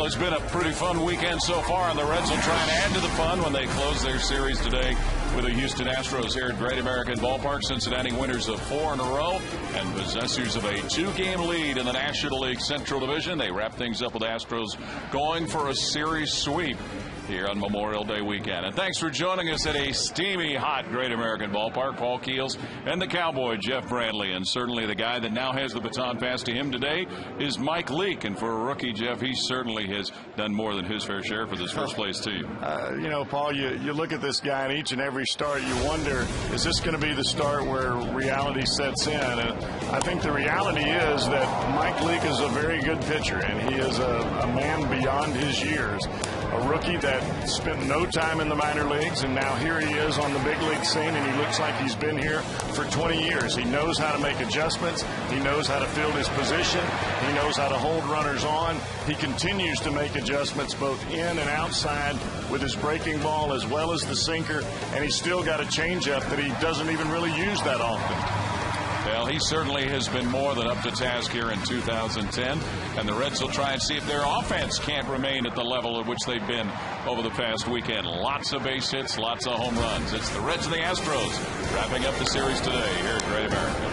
Well, it's been a pretty fun weekend so far, and the Reds will try and add to the fun when they close their series today with the Houston Astros here at Great American Ballpark. Cincinnati winners of 4 in a row and possessors of a 2-game lead in the National League Central Division. They wrap things up with Astros going for a series sweep here on Memorial Day weekend. And thanks for joining us at a steamy, hot Great American Ballpark. Paul Keels and the Cowboy, Jeff Brantley. And certainly the guy that now has the baton passed to him today is Mike Leake. And for a rookie, Jeff, he certainly has done more than his fair share for this first-place team. You know, Paul, you look at this guy in each and every start, you wonder, is this going to be the start where reality sets in? And I think the reality is that Mike Leake is a very good pitcher, and he is a man beyond his years. A rookie that spent no time in the minor leagues, and now here he is on the big league scene, and he looks like he's been here for 20 years. He knows how to make adjustments. He knows how to field his position. He knows how to hold runners on. He continues to make adjustments both in and outside with his breaking ball as well as the sinker, and he's still got a changeup that he doesn't even really use that often. Well, he certainly has been more than up to task here in 2010, and the Reds will try and see if their offense can't remain at the level at which they've been over the past weekend. Lots of base hits, lots of home runs. It's the Reds and the Astros wrapping up the series today here at Great American.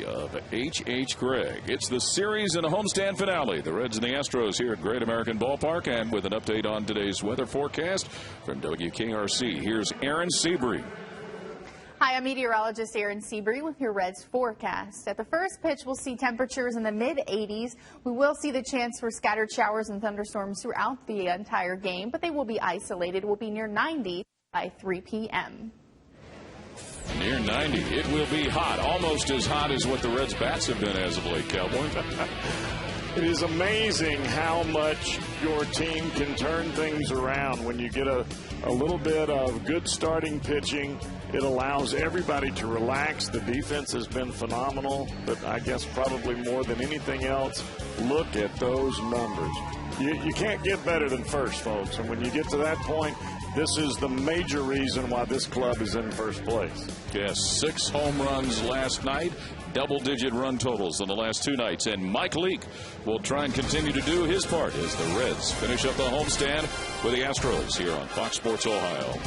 Of H.H. Gregg. It's the series and a homestand finale. The Reds and the Astros here at Great American Ballpark, and with an update on today's weather forecast from WKRC, here's Aaron Seabury. Hi, I'm meteorologist Erin Seabury with your Reds forecast. At the first pitch, we'll see temperatures in the mid-80s. We will see the chance for scattered showers and thunderstorms throughout the entire game, but they will be isolated. We'll be near 90 by 3 p.m. Near 90. It will be hot, almost as hot as what the Reds bats have been as of late, Cowboy. It is amazing how much your team can turn things around when you get a little bit of good starting pitching. It allows everybody to relax. The defense has been phenomenal, but I guess probably more than anything else, look at those numbers. You can't get better than first, folks. And when you get to that point, this is the major reason why this club is in first place. Yes, 6 home runs last night, double-digit run totals in the last 2 nights. And Mike Leake will try and continue to do his part as the Reds finish up the homestand with the Astros here on Fox Sports Ohio.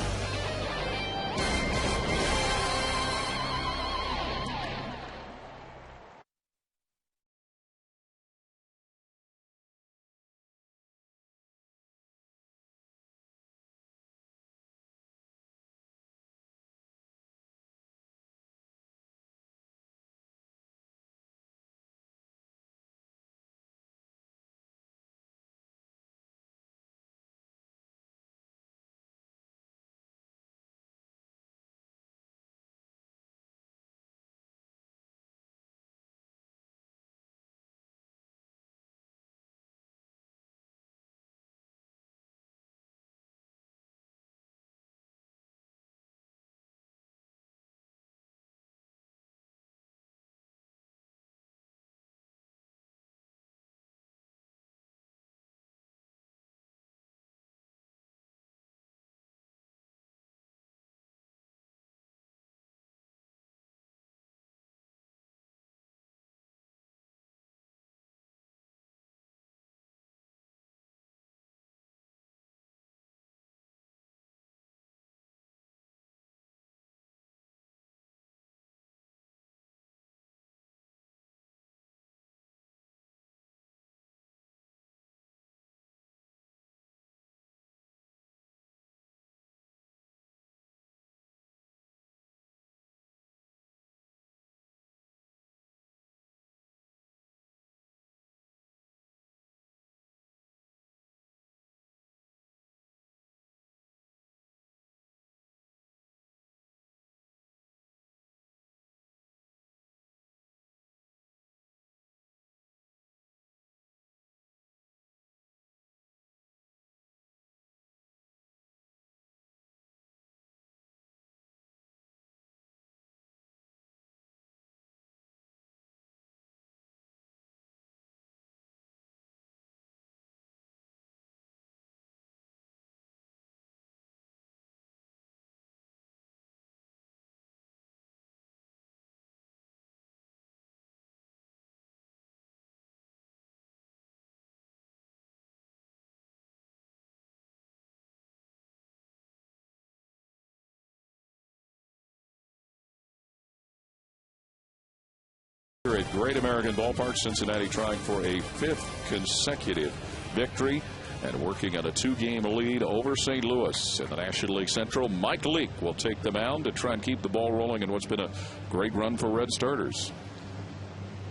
At Great American Ballpark, Cincinnati trying for a 5th consecutive victory and working on a 2-game lead over St. Louis in the National League Central. Mike Leake will take the mound to try and keep the ball rolling in what's been a great run for Red starters.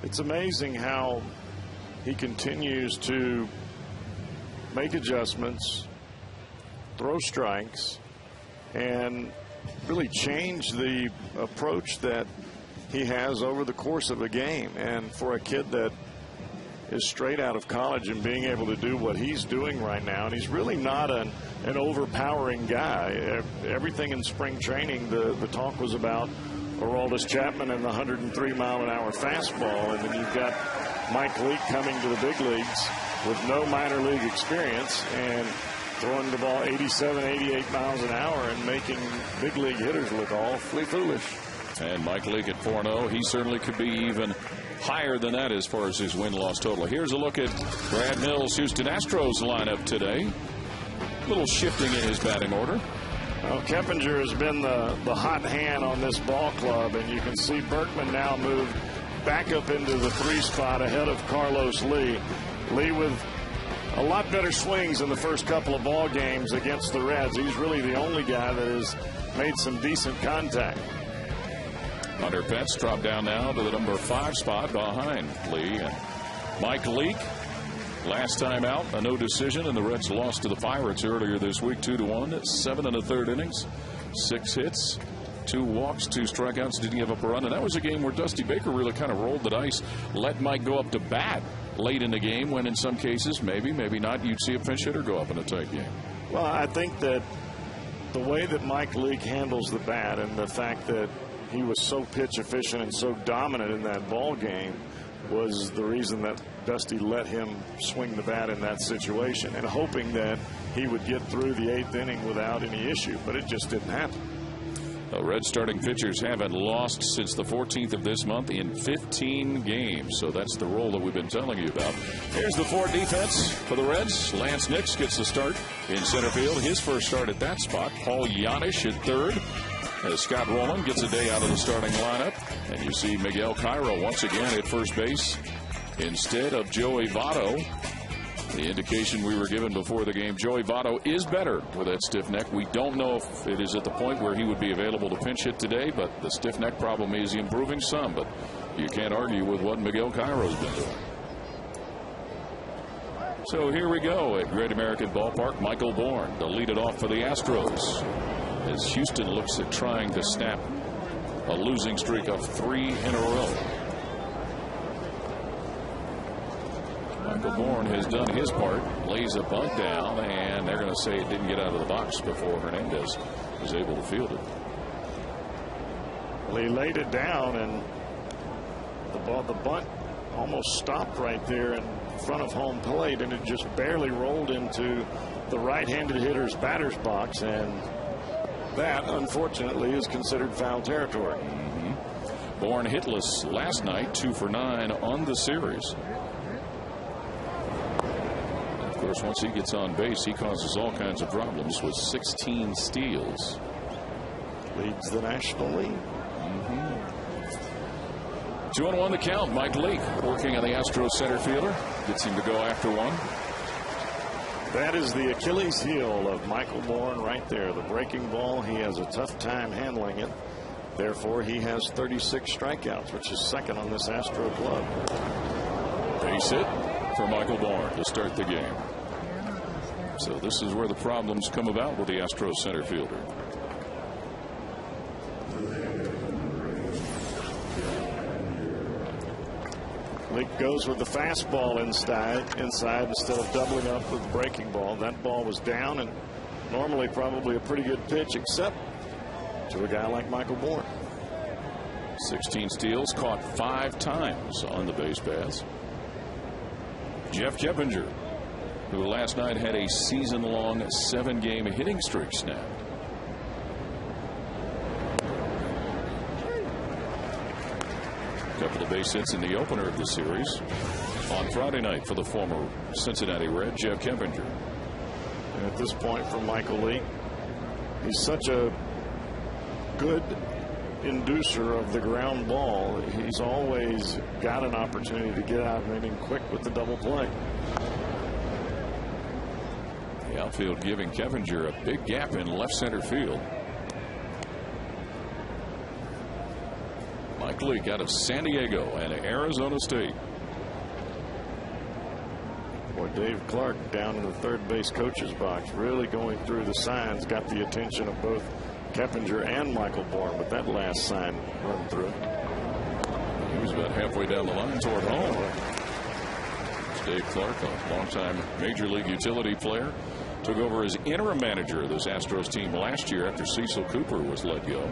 It's amazing how he continues to make adjustments, throw strikes, and really change the approach that he has over the course of a game. And for a kid that is straight out of college and being able to do what he's doing right now, and he's really not an overpowering guy. Everything in spring training, the talk was about Aroldis Chapman and the 103-mile-an-hour fastball, and then you've got Mike Leake coming to the big leagues with no minor league experience and throwing the ball 87, 88 miles an hour and making big league hitters look awfully foolish. And Mike Leake at 4-0. He certainly could be even higher than that as far as his win-loss total. Here's a look at Brad Mills' Houston Astros lineup today. A little shifting in his batting order. Well, Keppinger has been the hot hand on this ball club, and you can see Berkman now moved back up into the 3 spot ahead of Carlos Lee. Lee with a lot better swings in the first couple of ball games against the Reds. He's really the only guy that has made some decent contact. Hunter Pence dropped down now to the number 5 spot behind Lee. And Mike Leake, last time out, a no decision, and the Reds lost to the Pirates earlier this week, 2-1, 7 1/3 innings, 6 hits, 2 walks, 2 strikeouts, didn't give up a run. And that was a game where Dusty Baker really kind of rolled the dice, let Mike go up to bat late in the game, when in some cases, maybe not, you'd see a pinch hitter go up in a tight game. Well, I think that the way that Mike Leake handles the bat and the fact that he was so pitch efficient and so dominant in that ball game was the reason that Dusty let him swing the bat in that situation, and hoping that he would get through the 8th inning without any issue, but it just didn't happen. The Red starting pitchers haven't lost since the 14th of this month in 15 games. So that's the role that we've been telling you about. Here's the 4 defense for the Reds. Lance Nix gets the start in center field. His first start at that spot. Paul Yanish at third, as Scott Rowland gets a day out of the starting lineup. And you see Miguel Cairo once again at first base instead of Joey Votto. The indication we were given before the game, Joey Votto is better with that stiff neck. We don't know if it is at the point where he would be available to pinch hit today, but the stiff neck problem is improving some. But you can't argue with what Miguel Cairo's been doing. So here we go at Great American Ballpark. Michael Bourne to lead it off for the Astros, as Houston looks at trying to snap a losing streak of 3 in a row. Michael Bourne has done his part, lays a bunt down, and they're going to say it didn't get out of the box before Hernandez was able to field it. Well, he laid it down, and the bunt almost stopped right there in front of home plate, and it just barely rolled into the right-handed hitter's batter's box, and that, unfortunately, is considered foul territory. Bourne hitless last night, 2 for 9 on the series. Of course, once he gets on base, he causes all kinds of problems with 16 steals. Leads the National League. 2-1 the count. Mike Leake working on the Astros center fielder. Gets him to go after one. That is the Achilles heel of Michael Bourne right there. The breaking ball, he has a tough time handling it. Therefore, he has 36 strikeouts, which is second on this Astro club. Base hit for Michael Bourne to start the game. So this is where the problems come about with the Astros center fielder. Leake goes with the fastball inside instead of doubling up with the breaking ball. That ball was down, and normally probably a pretty good pitch, except to a guy like Michael Bourne. 16 steals, caught 5 times on the base paths. Jeff Keppinger, who last night had a season-long 7-game hitting streak snapped. A couple of base hits in the opener of the series on Friday night for the former Cincinnati Red, Jeff Keppinger. And at this point for Michael Leake, he's such a good inducer of the ground ball. He's always got an opportunity to get out of an inning quick with the double play. The outfield giving Keppinger a big gap in left center field. Mike Leake out of San Diego and Arizona State. Boy, Dave Clark down in the third base coach's box, really going through the signs, got the attention of both Keppinger and Michael Bourne, but that last sign run through. He was about halfway down the line toward home. It's Dave Clark, a longtime major league utility player, took over as interim manager of this Astros team last year after Cecil Cooper was let go.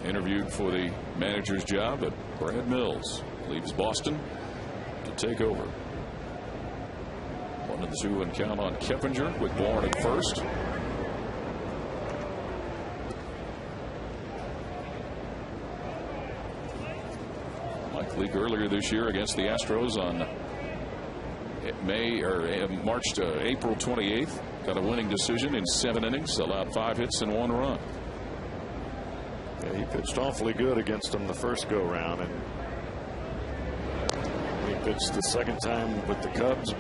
Interviewed for the manager's job at Brad Mills. Leaves Boston to take over. 1-2 and count on Keppinger with Bourne at first. Mike Leake earlier this year against the Astros on April 28th. Got a winning decision in 7 innings, allowed 5 hits and 1 run. Yeah, he pitched awfully good against them the first go round, and he pitched the second time with the Cubs.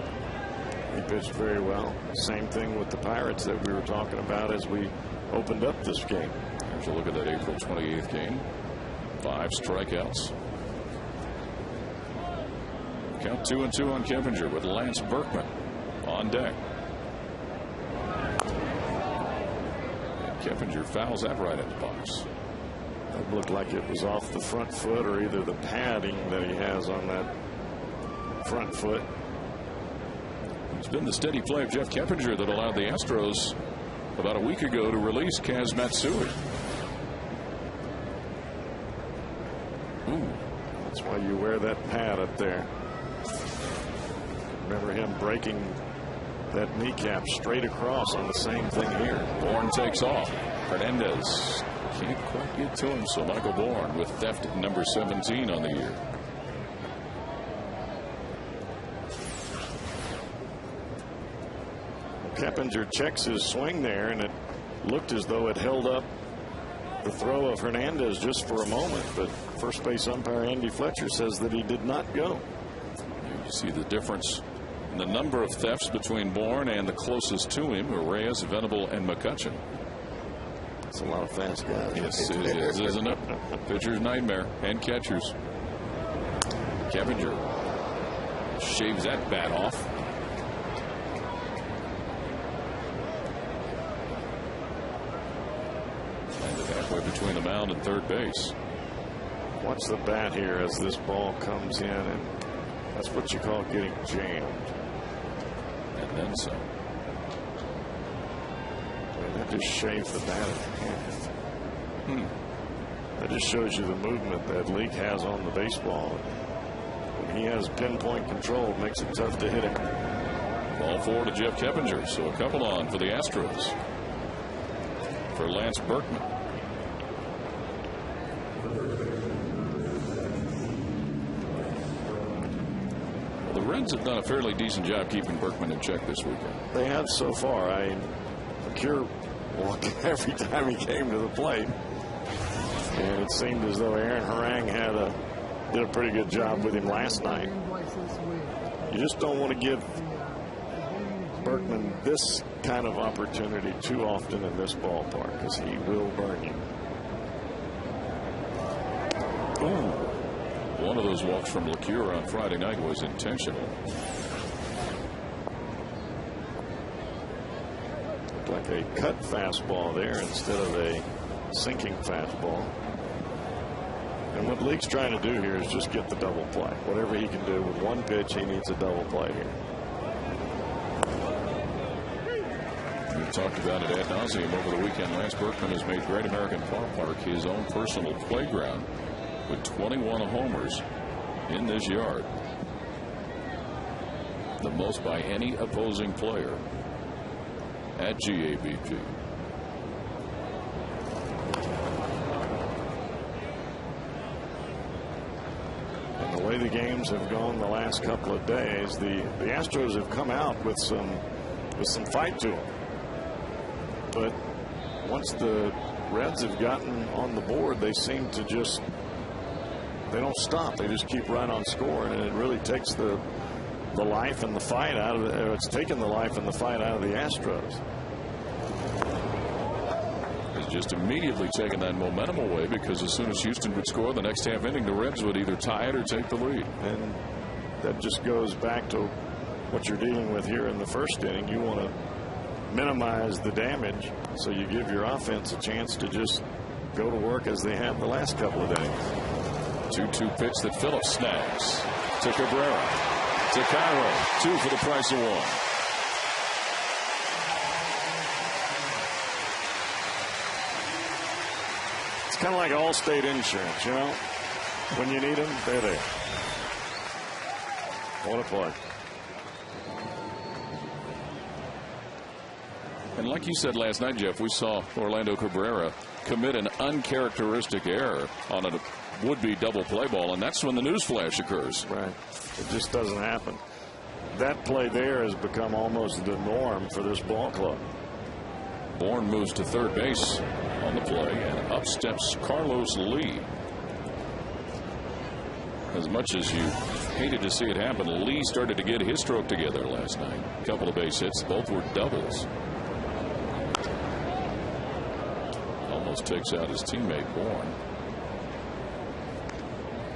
He pitched very well. Same thing with the Pirates that we were talking about as we opened up this game. Here's a look at that April 28th game. 5 strikeouts. Count 2-2 on Keppinger with Lance Berkman on deck. And Keppinger fouls that right in the box. It looked like it was off the front foot or either the padding that he has on that front foot. It's been the steady play of Jeff Keppinger that allowed the Astros about a week ago to release Kaz Matsui. That's why you wear that pad up there. Remember him breaking that kneecap straight across on the same thing here. Bourne takes off. Hernandez can't quite get to him, so Michael Bourne with theft at number 17 on the year. Keppinger checks his swing there, and it looked as though it held up the throw of Hernandez just for a moment, but first base umpire Andy Fletcher says that he did not go. You see the difference in the number of thefts between Bourne and the closest to him, Reyes, Venable, and McCutcheon. That's a lot of fast guys. Yes, it is, isn't it? Pitcher's nightmare and catchers. Keppinger shaves that bat off. Halfway between the mound and third base. Watch the bat here as this ball comes in, and that's what you call getting jammed. And then some. That just shaves the bat in half. That just shows you the movement that Leake has on the baseball. When he has pinpoint control, it makes it tough to hit him. Ball 4 to Jeff Keppinger, so a couple on for the Astros. For Lance Berkman. The Reds have done a fairly decent job keeping Berkman in check this weekend. They have so far. McCure walked every time he came to the plate. And it seemed as though Aaron Harang did a pretty good job with him last night. You just don't want to give Berkman this kind of opportunity too often in this ballpark, because he will burn you. Ooh. One of those walks from LeCure on Friday night was intentional. Looked like a cut fastball there instead of a sinking fastball. And what Leake's trying to do here is just get the double play. Whatever he can do with one pitch, he needs a double play here. We've talked about it ad nauseum over the weekend. Lance Berkman has made Great American Ballpark his own personal playground with 21 homers in this yard. The most by any opposing player at GABP. And the way the games have gone the last couple of days, the Astros have come out with some fight to them. But once the Reds have gotten on the board, they seem to just, they don't stop. They just keep right on scoring, and it really takes the life and the fight out of it. It's taken the life and the fight out of the Astros. It's just immediately taken that momentum away, because as soon as Houston would score the next half inning, the Reds would either tie it or take the lead. And that just goes back to what you're dealing with here in the first inning. You want to minimize the damage, so you give your offense a chance to just go to work as they have the last couple of innings. 2-2 pitch that Phillips snags to Cabrera, to Cairo, 2 for the price of 1. It's kind of like Allstate Insurance, you know, when you need them, they're there. What a play. And like you said last night, Jeff, we saw Orlando Cabrera commit an uncharacteristic error on a would-be double play ball, and that's when the news flash occurs. Right. It just doesn't happen. That play there has become almost the norm for this ball club. Bourne moves to third base on the play, and up steps Carlos Lee. As much as you hated to see it happen, Lee started to get his stroke together last night. A couple of base hits, both were doubles. almost takes out his teammate Bourne.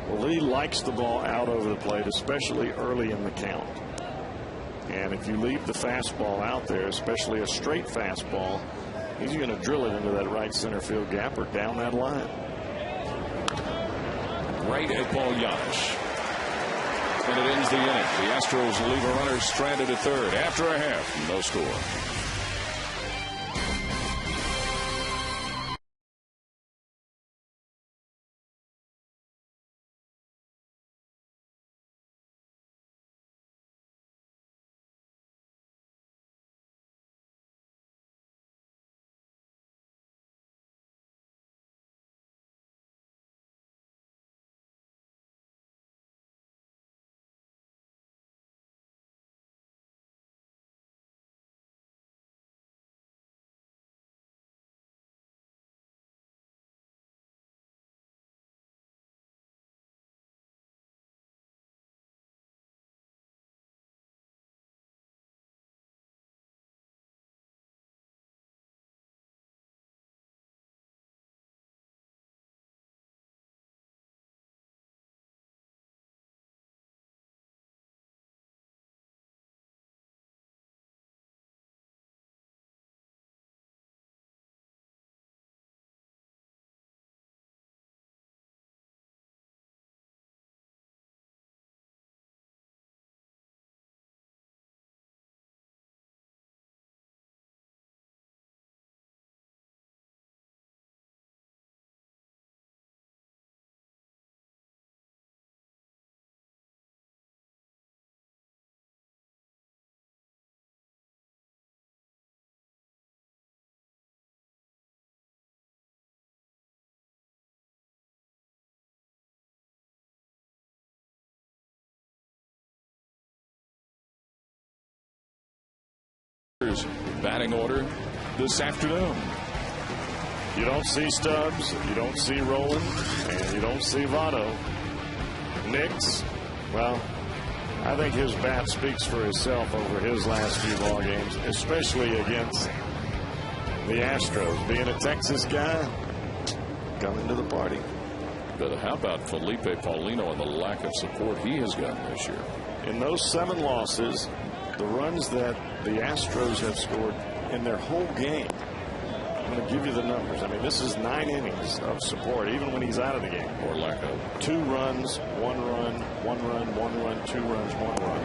Well, Lee likes the ball out over the plate, especially early in the count. And if you leave the fastball out there, especially a straight fastball, he's going to drill it into that right center field gap or down that line. Right at Paul Yanish. And it ends the inning. The Astros leave a runner stranded at third after a half. No score. Batting order this afternoon. You don't see Stubbs, you don't see Rowland, and you don't see Votto. Nix, well, I think his bat speaks for himself over his last few ball games, especially against the Astros. Being a Texas guy, coming to the party. But how about Felipe Paulino and the lack of support he has gotten this year? In those 7 losses, the runs that the Astros have scored in their whole game, I'm going to give you the numbers. I mean, this is 9 innings of support, even when he's out of the game. Or lack of. 2 runs, 1 run, 1 run, 1 run, 2 runs, 1 run.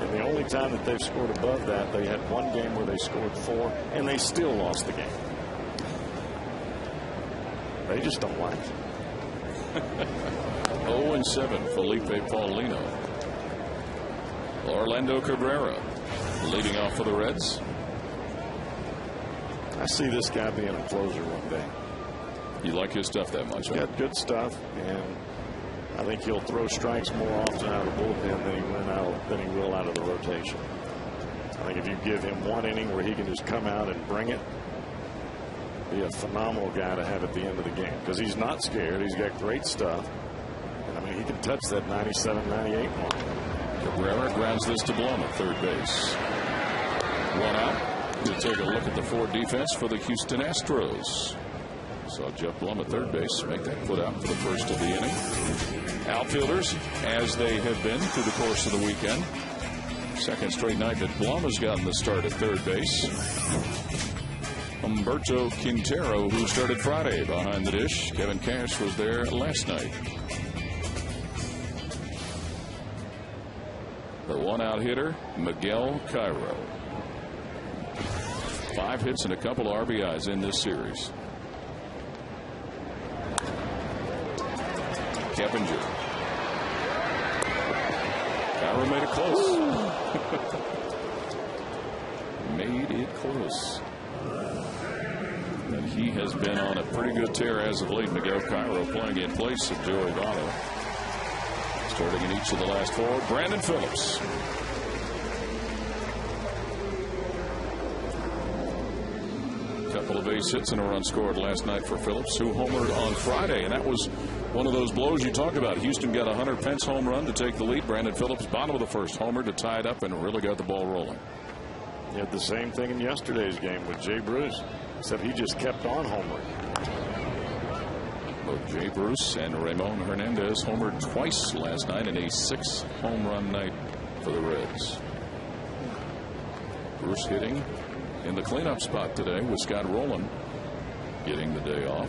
And the only time that they've scored above that, they had 1 game where they scored 4, and they still lost the game. They just don't like it. 0-7, Felipe Paulino. Orlando Cabrera leading off for the Reds. I see this guy being a closer one day. You like his stuff that much? He's got good stuff, and I think he'll throw strikes more often out of the bullpen than he will out of the rotation. I think if you give him 1 inning where he can just come out and bring it, be a phenomenal guy to have at the end of the game, because he's not scared. He's got great stuff. And I mean, he can touch that 97, 98 mark. Cabrera grounds this to Blum at third base. 1 out. We'll take a look at the Ford defense for the Houston Astros. Saw Jeff Blum at third base make that put out for the first of the inning. Outfielders, as they have been through the course of the weekend. Second straight night that Blum has gotten the start at third base. Humberto Quintero, who started Friday behind the dish. Kevin Cash was there last night. The 1-out hitter, Miguel Cairo. 5 hits and a couple of RBIs in this series. Keppinger. Cairo made it close. Made it close. And he has been on a pretty good tear as of late. Miguel Cairo playing in place of Joey Votto. Starting in each of the last 4, Brandon Phillips. Couple of base hits and a run scored last night for Phillips, who homered on Friday, and that was one of those blows you talk about. Houston got a Hunter Pence home run to take the lead. Brandon Phillips, bottom of the first, homer to tie it up and really got the ball rolling. You had the same thing in yesterday's game with Jay Bruce. except he just kept on homering. Both Jay Bruce and Ramon Hernandez homered twice last night in a 6-home run night for the Reds. Bruce hitting in the cleanup spot today with Scott Rowland getting the day off.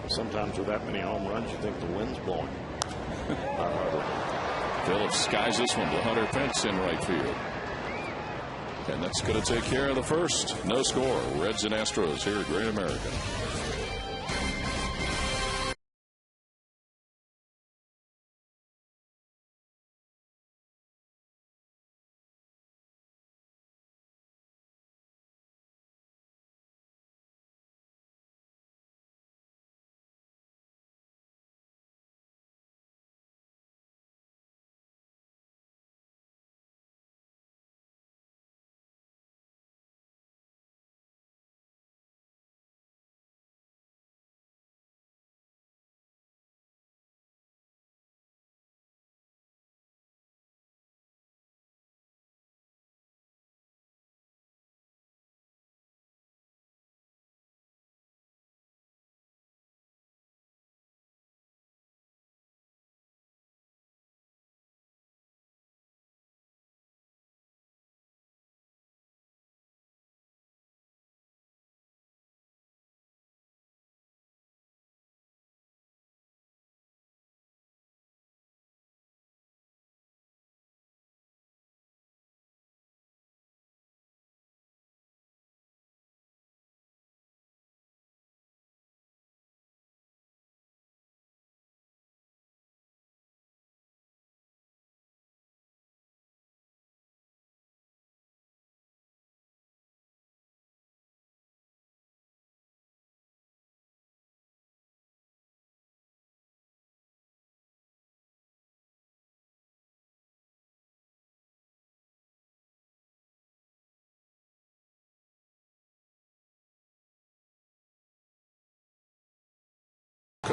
Sometimes with that many home runs, you think the wind's blowing. Phillips skies this one to Hunter Pence in right field. And that's going to take care of the first. No score. Reds and Astros here at Great American.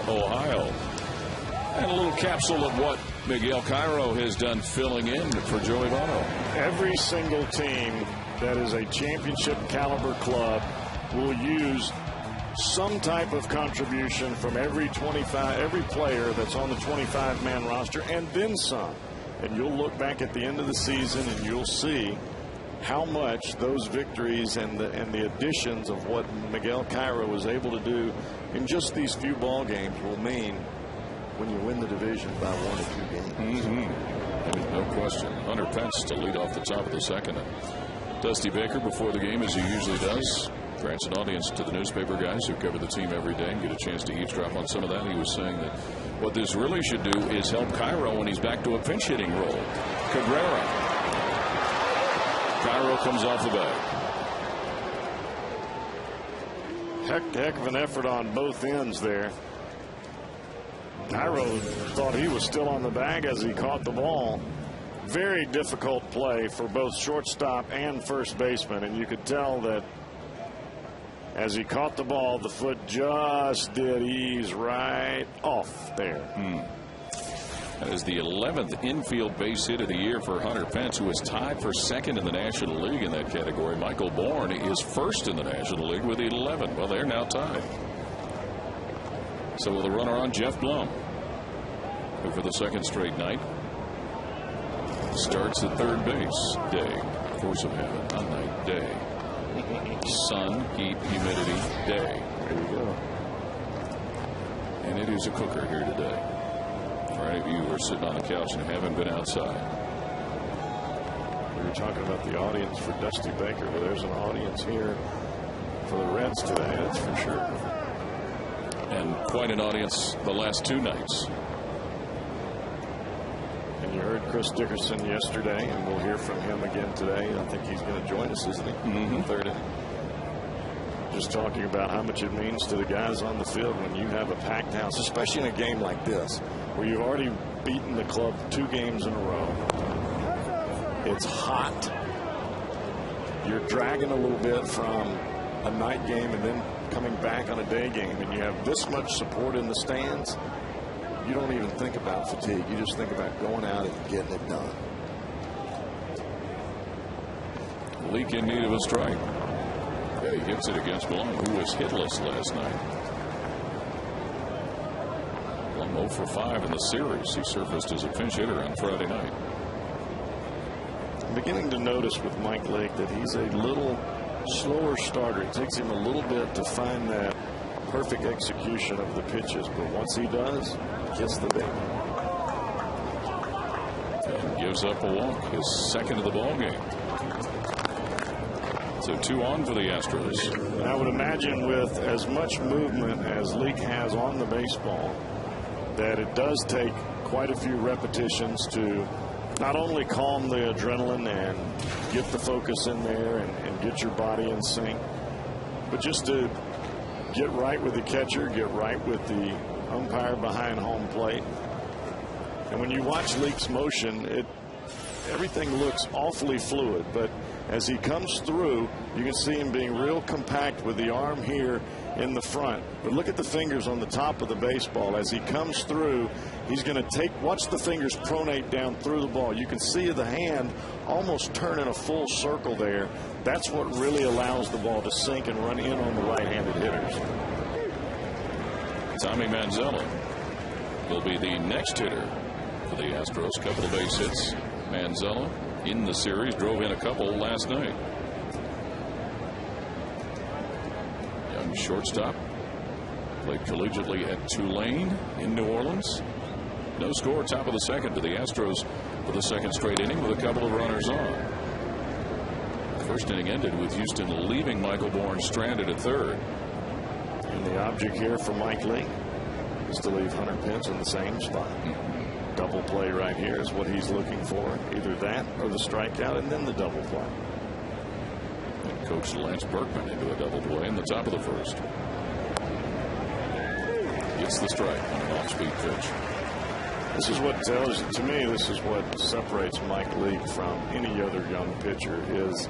Ohio. And a little capsule of what Miguel Cairo has done filling in for Joey Votto. Every single team that is a championship caliber club will use some type of contribution from every player that's on the 25-man roster, and then some. And you'll look back at the end of the season and you'll see how much those victories and the additions of what Miguel Cairo was able to do in just these few ball games will mean when you win the division by 1 or 2 games. No question. Hunter Pence to lead off the top of the second. Dusty Baker before the game, as he usually does, grants an audience to the newspaper guys who cover the team every day and get a chance to eavesdrop on some of that. He was saying that what this really should do is help Cairo when he's back to a pinch hitting role. Cabrera. Cairo comes off the bat. Heck of an effort on both ends there. Cairo thought he was still on the bag as he caught the ball. Very difficult play for both shortstop and first baseman, and you could tell that as he caught the ball, the foot just did ease right off there. That is the 11th infield base hit of the year for Hunter Pence, who is tied for second in the National League in that category. Michael Bourne is first in the National League with 11. Well, they're now tied. So with a runner on, Jeff Blum, who for the second straight night starts at third base. Day, force of habit, not night, day. Sun, heat, humidity, day. There you go. And it is a cooker here today. For any of you who are sitting on the couch and haven't been outside. We were talking about the audience for Dusty Baker, but there's an audience here for the Reds today, that's for sure. And quite an audience the last 2 nights. And you heard Chris Dickerson yesterday, and we'll hear from him again today. I think he's going to join us, isn't he? Third inning. Just talking about how much it means to the guys on the field when you have a packed house, especially in a game like this, where you've already beaten the club 2 games in a row. It's hot. You're dragging a little bit from a night game and then coming back on a day game, and you have this much support in the stands. you don't even think about fatigue. You just think about going out and getting it done. Leake in need of a strike. Yeah, he hits it against Blum, who was hitless last night. Blum 0 for 5 in the series. He surfaced as a pinch hitter on Friday night. I'm beginning to notice with Mike Leake that he's a little slower starter. It takes him a little bit to find that perfect execution of the pitches, but once he does, he gets the big one. And gives up a walk, his second of the ball game. So 2 on for the Astros. And I would imagine with as much movement as Leake has on the baseball, that it does take quite a few repetitions to not only calm the adrenaline and get the focus in there and get your body in sync, but just to get right with the catcher, get right with the umpire behind home plate. And when you watch Leake's motion, everything looks awfully fluid, but as he comes through, you can see him being real compact with the arm here in the front. But look at the fingers on the top of the baseball. As he comes through, he's going to watch the fingers pronate down through the ball. You can see the hand almost turn in a full circle there. That's what really allows the ball to sink and run in on the right-handed hitters. Tommy Manzella will be the next hitter for the Astros. Couple of base hits. Manzella in the series, drove in a couple last night. Young shortstop, played collegiately at Tulane in New Orleans. No score, top of the second to the Astros for the second straight inning with a couple of runners on. First inning ended with Houston leaving Michael Bourne stranded at third. And the object here for Mike Leake is to leave Hunter Pence in the same spot. Double play right here is what he's looking for. Either that or the strikeout and then the double play. And Coach Lance Berkman into a double play in the top of the first. Gets the strike on an off-speed pitch. This is what tells, to me, this is what separates Mike Leake from any other young pitcher is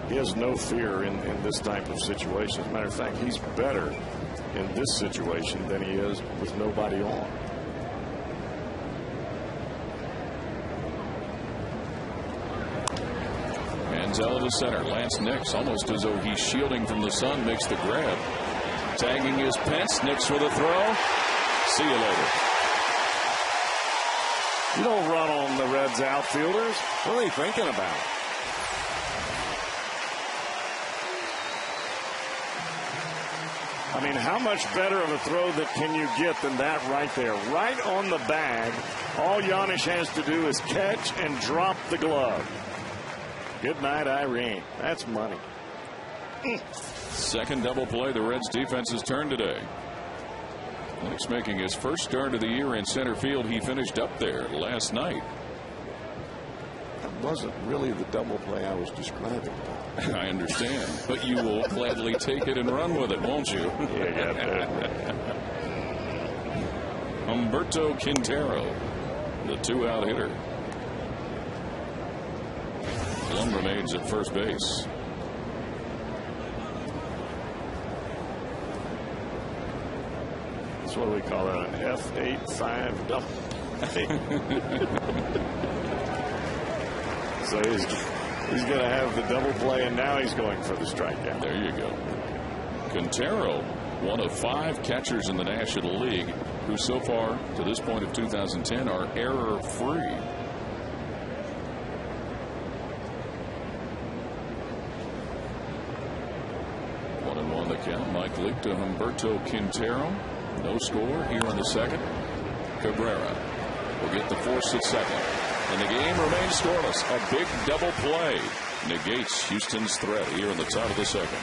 he has no fear in this type of situation. As a matter of fact, he's better in this situation than he is with nobody on. Manzella to center. Lance Nix, almost as though he's shielding from the sun, makes the grab. Tagging his Pence. Nix with a throw. See you later. You don't run on the Reds outfielders. What are they thinking about? I mean, how much better of a throw that can you get than that right there? Right on the bag. All Giannis has to do is catch and drop the glove. Good night, Irene. That's money. Second double play. The Reds' defense's turn today. Nix making his first start of the year in center field. He finished up there last night. That wasn't really the double play I was describing. I understand, but you will gladly take it and run with it, won't you? Yeah, Humberto Quintero, the 2-out hitter. Blum remains at first base. That's what we call it, an F8-5 double. So he's going to have the double play, and now he's going for the strikeout. There you go. Quintero, one of 5 catchers in the National League who so far to this point of 2010 are error-free. The count. Mike Leake to Humberto Quintero. No score here in the second. Cabrera will get the force at second. And the game remains scoreless. A big double play negates Houston's threat here in the top of the second.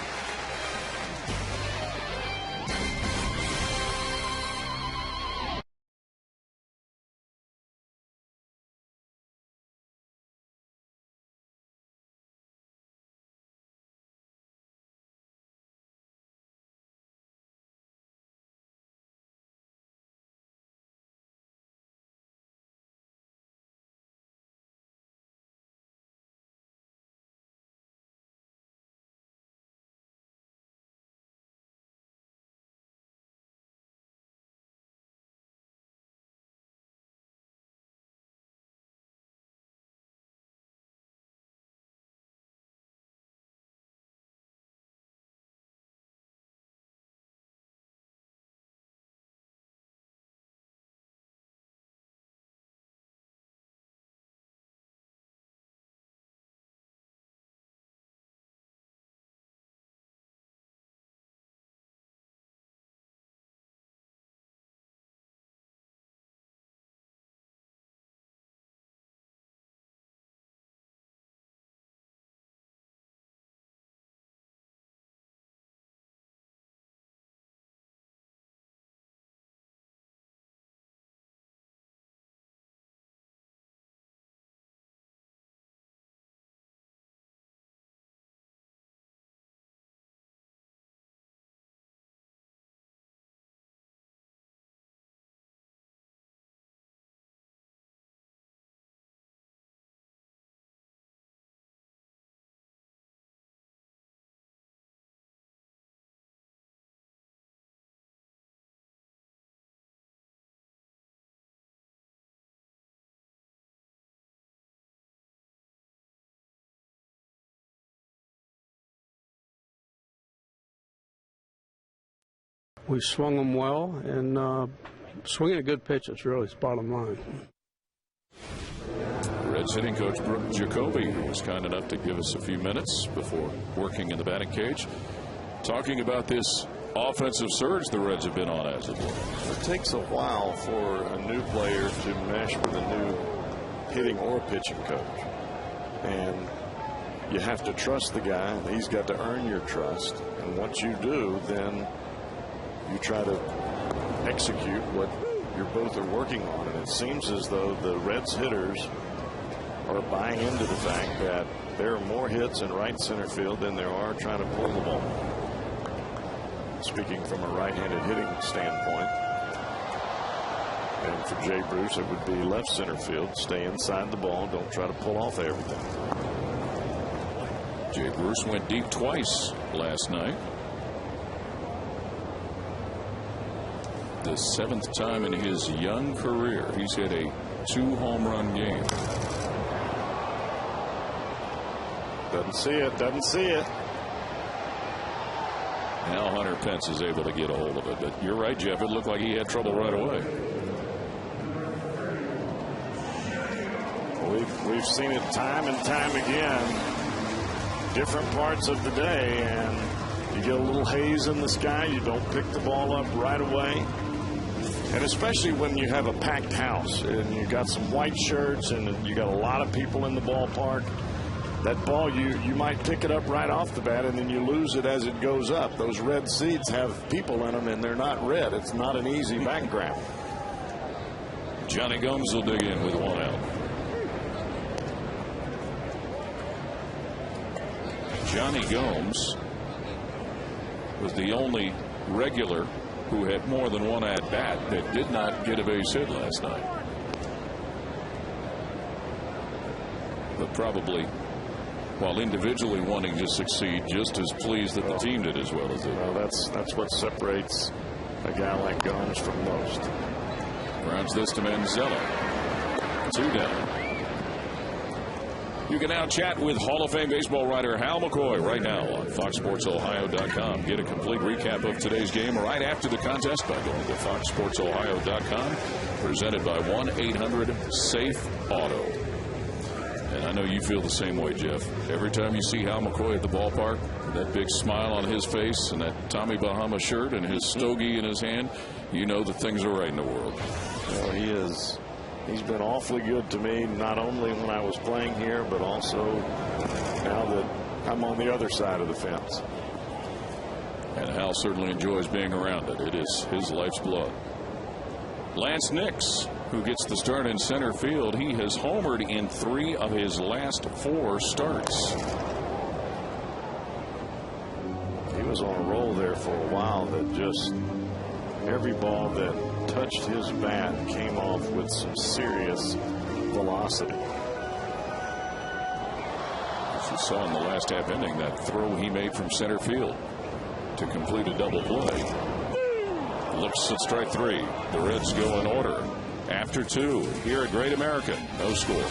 We swung them well, and swinging a good pitch is really bottom line. Reds hitting coach Brooke Jacoby was kind enough to give us a few minutes before working in the batting cage, talking about this offensive surge the Reds have been on as of late. It takes a while for a new player to mesh with a new hitting or pitching coach. And you have to trust the guy. He's got to earn your trust. And once you do, then you try to execute what you both are working on. And it seems as though the Reds hitters are buying into the fact that there are more hits in right center field than there are trying to pull the ball. Speaking from a right-handed hitting standpoint. And for Jay Bruce, it would be left center field. Stay inside the ball. Don't try to pull off everything. Jay Bruce went deep twice last night. The 7th time in his young career he's hit a 2-home run game. Doesn't see it. Doesn't see it. Now Hunter Pence is able to get a hold of it. But you're right, Jeff. It looked like he had trouble right away. We've seen it time and time again. Different parts of the day, and you get a little haze in the sky. You don't pick the ball up right away. And especially when you have a packed house and you got some white shirts and you got a lot of people in the ballpark. That ball, you might pick it up right off the bat, and then you lose it as it goes up. Those red seats have people in them, and they're not red. It's not an easy background. Johnny Gomes will dig in with 1 out. Johnny Gomes was the only regular who had more than 1 at bat that did not get a base hit last night. But probably, while individually wanting to succeed, just as pleased that the team did as well as it. Well, that's what separates a guy like Gomes from most. Grounds this to Manzella. 2 down. You can now chat with Hall of Fame baseball writer Hal McCoy right now on FoxSportsOhio.com. Get a complete recap of today's game right after the contest by going to FoxSportsOhio.com. Presented by 1-800-SAFE-AUTO. And I know you feel the same way, Jeff. Every time you see Hal McCoy at the ballpark, that big smile on his face and that Tommy Bahama shirt and his stogie in his hand, you know that things are right in the world. Well, he is. He's been awfully good to me, not only when I was playing here, but also now that I'm on the other side of the fence. And Hal certainly enjoys being around it. It is his life's blood. Lance Nix, who gets the start in center field. He has homered in 3 of his last 4 starts. He was on a roll there for a while that just every ball that touched his bat came off with some serious velocity. As you saw in the last half inning, that throw he made from center field to complete a double play. Looks at strike 3. The Reds go in order. After 2 here at Great American, no score.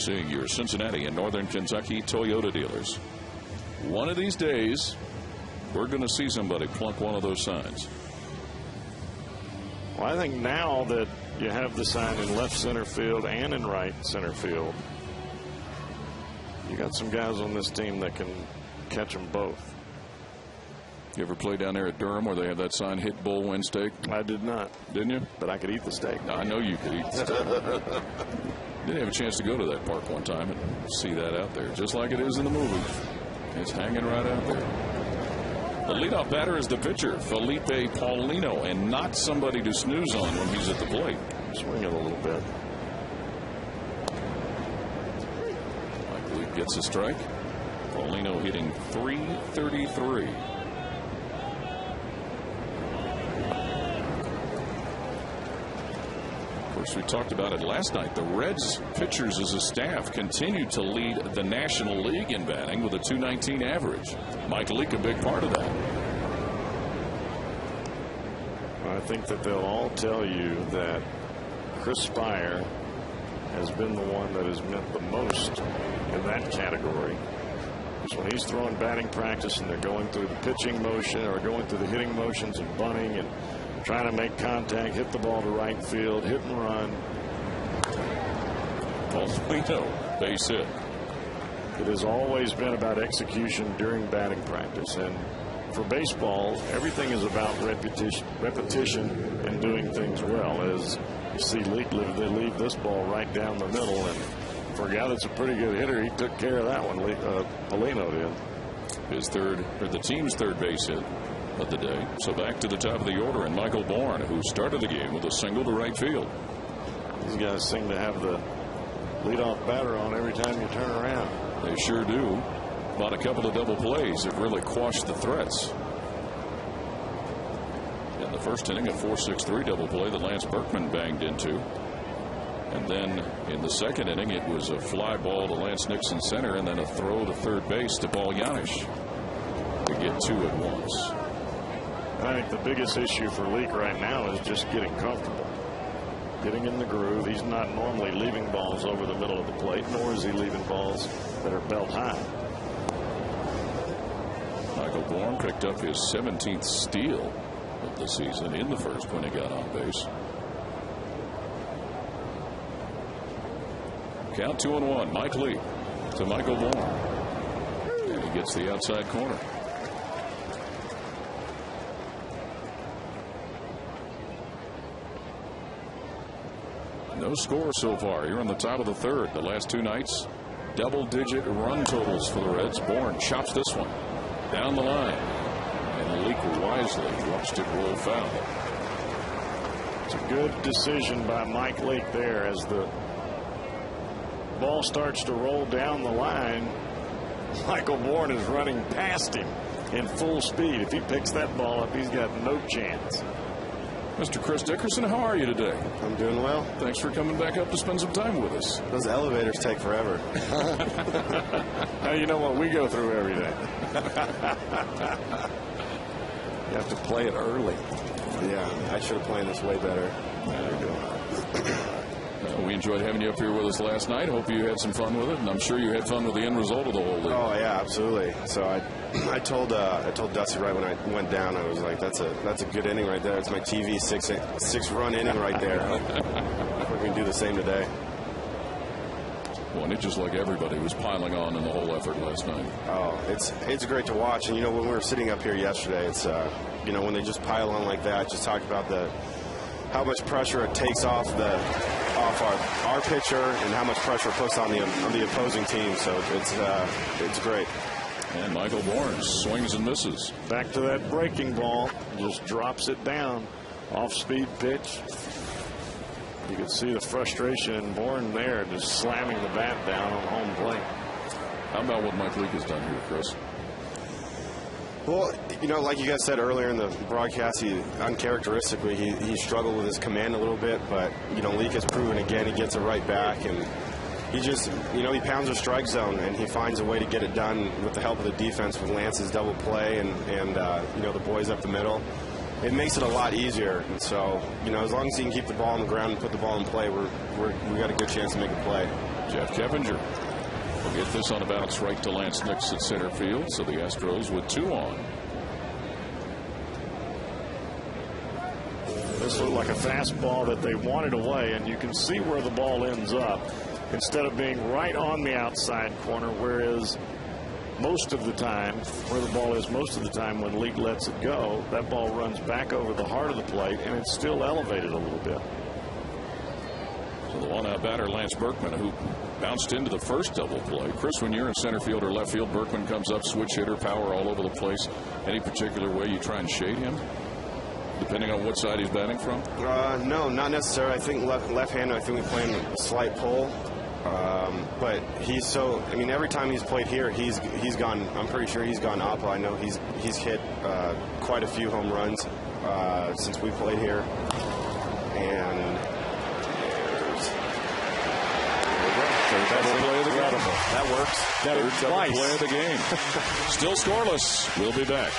seeing your Cincinnati and Northern Kentucky Toyota dealers. One of these days, we're going to see somebody plunk one of those signs. Well, I think now that you have the sign in left center field and in right center field, you got some guys on this team that can catch them both. You ever play down there at Durham where they have that sign, hit bull, win steak? I did not. Didn't you? But I could eat the steak. I know you could eat the steak. Didn't have a chance to go to that park one time and see that out there, just like it is in the movie. It's hanging right out there. The leadoff batter is the pitcher, Felipe Paulino, and not somebody to snooze on when he's at the plate. Swing it a little bit. Mike Leake gets a strike. Paulino hitting .333. We talked about it last night. The Reds pitchers as a staff continue to lead the National League in batting with a .219 average. Mike Leake a big part of that. I think that they'll all tell you that Chris Spire has been the one that has meant the most in that category. Because when he's throwing batting practice and they're going through the pitching motion or going through the hitting motions and bunting and trying to make contact, hit the ball to right field, hit and run. Paulino, base hit. It has always been about execution during batting practice. And for baseball, everything is about repetition and doing things well. As you see Leake leave this ball right down the middle. And for a guy that's a pretty good hitter, he took care of that one. Paulino did. His third, or the team's third base hit of the day. So back to the top of the order, and Michael Bourne, who started the game with a single to right field. These guys seem to have the leadoff batter on every time you turn around. They sure do. But a couple of double plays have really quashed the threats. In the first inning, a 4-6-3 double play that Lance Berkman banged into. And then in the second inning, it was a fly ball to Lance Nixon center and then a throw to third base to Paul Janisch to get two at once. I think the biggest issue for Leake right now is just getting comfortable. Getting in the groove. He's not normally leaving balls over the middle of the plate, nor is he leaving balls that are belt high. Michael Bourne picked up his 17th steal of the season in the first when he got on base. Count 2-1. Mike Leake to Michael Bourne. And he gets the outside corner. No score so far here on the top of the third. The last two nights, double-digit run totals for the Reds. Bourne chops this one down the line, and Leake wisely watched it roll foul. It's a good decision by Mike Leake there. As the ball starts to roll down the line, Michael Bourne is running past him in full speed. If he picks that ball up, he's got no chance. Mr. Chris Dickerson, how are you today? I'm doing well. Thanks for coming back up to spend some time with us. Those elevators take forever. Now you know what we go through every day. You have to play it early. Yeah, I should have played this way better. There you go. We enjoyed having you up here with us last night. Hope you had some fun with it, and I'm sure you had fun with the end result of the whole league. Oh yeah, absolutely. So I told Dusty right when I went down, I was like, that's a good inning right there. It's my TV six run inning right there. We can do the same today. Well, and it's just like everybody was piling on in the whole effort last night. Oh, it's great to watch. And when we were sitting up here yesterday, it's when they just pile on like that. Just talked about how much pressure it takes off our pitcher and how much pressure it puts on the opposing team. So it's great. And Michael Bourne swings and misses. Back to that breaking ball, just drops it down. Off-speed pitch. You can see the frustration in Bourne there, just slamming the bat down on home plate. How about what Mike Leake has done here, Chris? Well, like you guys said earlier in the broadcast, uncharacteristically, he struggled with his command a little bit, but, Leake has proven again he gets it right back, and he just, he pounds the strike zone, and he finds a way to get it done with the help of the defense with Lance's double play and the boys up the middle. It makes it a lot easier, and so, as long as he can keep the ball on the ground and put the ball in play, we got a good chance to make a play. Jeff Keppinger will get this on a bounce right to Lance Nix at center field. So the Astros with 2 on. This looked like a fastball that they wanted away, and you can see where the ball ends up instead of being right on the outside corner, whereas most of the time, where the ball is most of the time when Leake lets it go, that ball runs back over the heart of the plate, and it's still elevated a little bit. So the one-out batter, Lance Berkman, who bounced into the first double play. Chris, when you're in center field or left field, Berkman comes up, switch hitter, power all over the place. Any particular way you try and shade him, depending on what side he's batting from? No, not necessarily. I think left-handed, I think we play him a slight pull. But he's so, I mean, every time he's played here, he's gone, I'm pretty sure he's gone up. I know he's hit quite a few home runs since we played here. And that works. Third double play of the game. Still scoreless. We'll be back.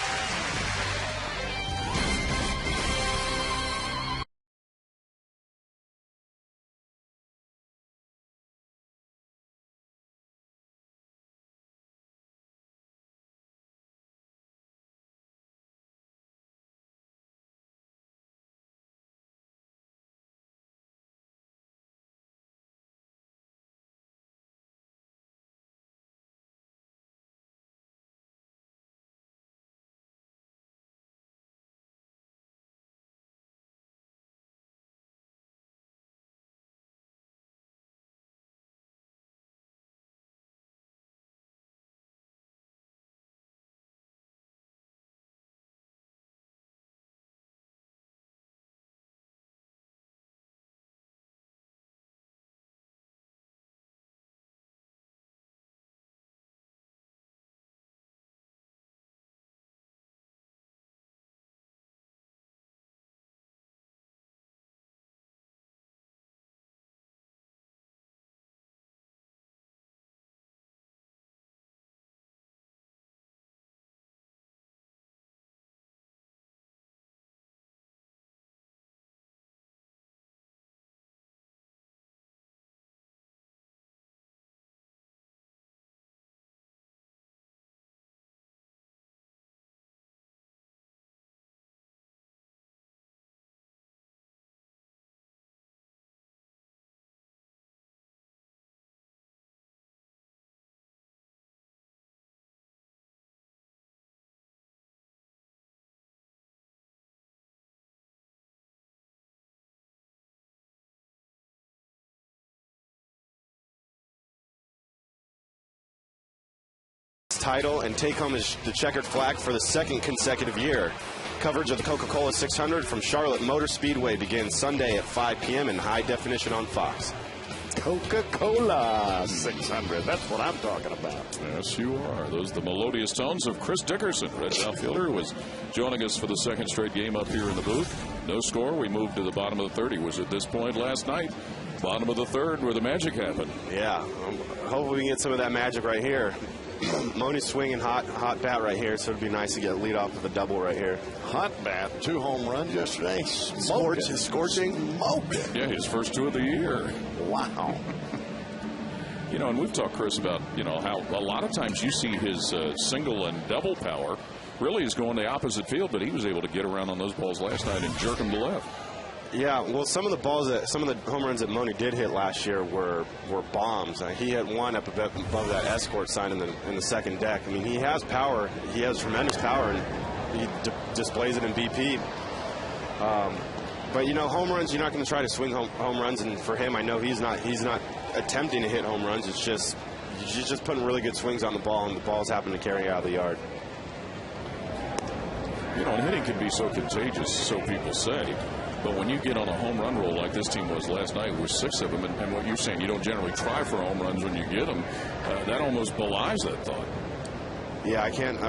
Title and take home the checkered flag for the 2nd consecutive year. Coverage of the Coca-Cola 600 from Charlotte Motor Speedway begins Sunday at 5 p.m. in high definition on Fox. Coca-Cola 600. That's what I'm talking about. Yes, you are. Those are the melodious tones of Chris Dickerson, Reds outfielder, who was joining us for the 2nd straight game up here in the booth. No score. We moved to the bottom of the 3rd. He was at this point last night. Bottom of the 3rd where the magic happened. Yeah. Hopefully we can get some of that magic right here. Moni's swinging hot bat right here, so it'd be nice to get a lead off with a double right here. Hot bat, 2 home runs yesterday. Scorching. Smoking. Yeah, his first 2 of the year. Wow. You know, and we've talked, Chris, about, you know, how a lot of times you see his single and double power really is going the opposite field, but he was able to get around on those balls last night and jerk them to left. Yeah, well, some of the home runs that Moni did hit last year were bombs. He had one up above that escort sign in the 2nd deck. I mean, he has power. He has tremendous power, and he displays it in BP. But you know, home runs, you're not going to try to swing home runs, and for him, I know he's not attempting to hit home runs. It's just he's just putting really good swings on the ball, and the balls happen to carry out of the yard. You know, and hitting can be so contagious, so people say. But when you get on a home run roll like this team was last night with 6 of them, and what you're saying, you don't generally try for home runs when you get them, that almost belies that thought. Yeah, I can't.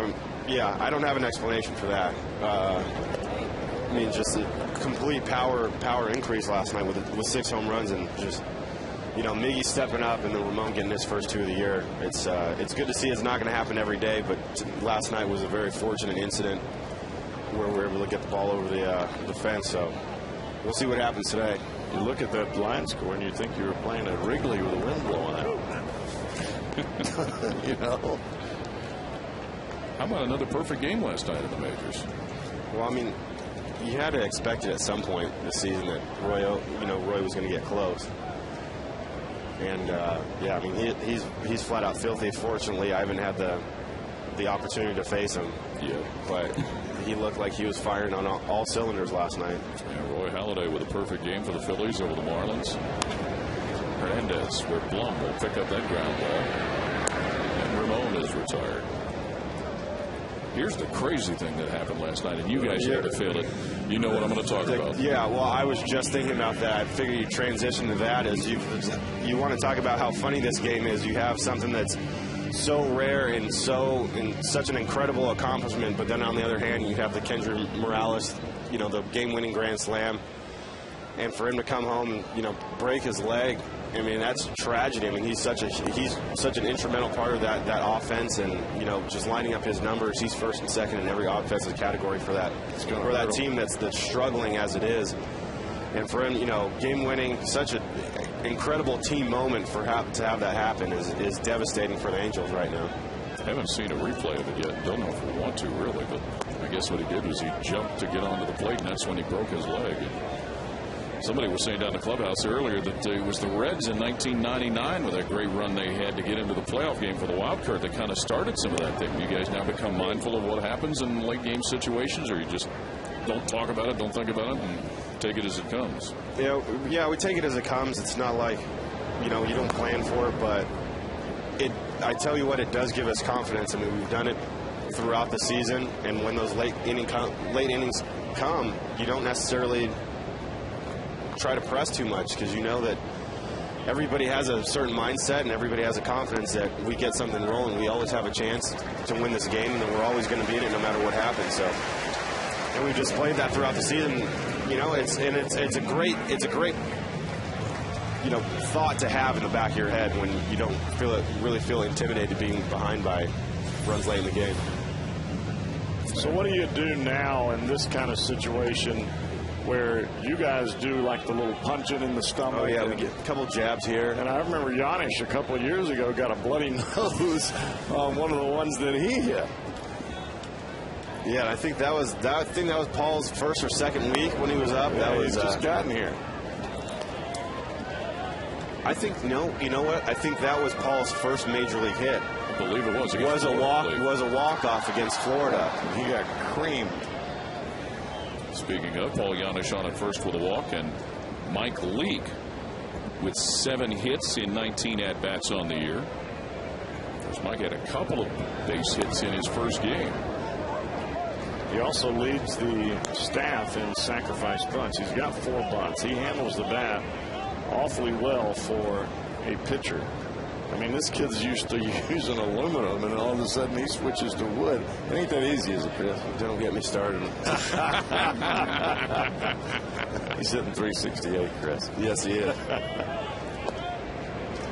Yeah, I don't have an explanation for that. I mean, just a complete power increase last night with 6 home runs, and just, you know, Miggy stepping up and then Ramon getting his first 2 of the year. It's good to see. It's not going to happen every day, but last night was a very fortunate incident where we were able to get the ball over the fence. So we'll see what happens today. You look at that line score and you think you were playing at Wrigley with the wind blowing out. You know? How about another perfect game last night in the majors? Well, I mean, you had to expect it at some point this season that Roy was going to get close. And yeah, I mean, he's flat out filthy. Fortunately, I haven't had the opportunity to face him. Yeah, but he looked like he was firing on all cylinders last night. Yeah, Roy Halladay with a perfect game for the Phillies over the Marlins. Hernandez, where Blum will pick up that ground ball, and Ramon is retired. Here's the crazy thing that happened last night, and you guys had to feel it. You know what I'm going to talk about. Yeah, well, I was just thinking about that. I figured you transition to that as you want to talk about how funny this game is. You have something that's so rare and such an incredible accomplishment, but then on the other hand, you have the Kendry Morales, the game-winning grand slam, and for him to come home and break his leg. I mean, that's tragedy. I mean, he's such an instrumental part of that offense, and just lining up his numbers. He's first and second in every offensive category for that team that's struggling as it is. And for him, game winning, such an incredible team moment to have that happen is devastating for the Angels right now. I haven't seen a replay of it yet. Don't know if we want to really, but I guess what he did was he jumped to get onto the plate, and that's when he broke his leg. Somebody was saying down in the clubhouse earlier that it was the Reds in 1999 with that great run they had to get into the playoff game for the wild card that kind of started some of that thing. You guys now become mindful of what happens in late game situations, or you just don't talk about it, don't think about it, and take it as it comes? Yeah, we take it as it comes. It's not like, you don't plan for it, but I tell you what, it does give us confidence. I mean, we've done it throughout the season, and when those late innings come, you don't necessarily try to press too much because you know that everybody has a certain mindset and everybody has a confidence that we get something rolling. We always have a chance to win this game, and we're always going to beat it no matter what happens. So, and we've just played that throughout the season. It's a great thought to have in the back of your head when you don't really feel intimidated being behind by runs late in the game. So what do you do now in this kind of situation where you guys do like the little punching in the stomach? Oh, yeah, we get a couple jabs here. And I remember Giannis a couple of years ago got a bloody nose on one of the ones that he hit. Yeah, I think that was Paul's first or second week when he was up. Yeah, he's just gotten here. I think you know what? I think that was Paul's first major league hit. I believe it was. It was a walk-off against Florida. He got creamed. Speaking of, Paul Giannis on at first with a walk, and Mike Leake with 7 hits in 19 at-bats on the year. Of course, Mike had a couple of base hits in his first game. He also leads the staff in sacrifice bunts. He's got 4 bunts. He handles the bat awfully well for a pitcher. I mean, this kid's used to using aluminum, and all of a sudden he switches to wood. It ain't that easy as a pitcher. Don't get me started. He's hitting 368, Chris. Yes, he is.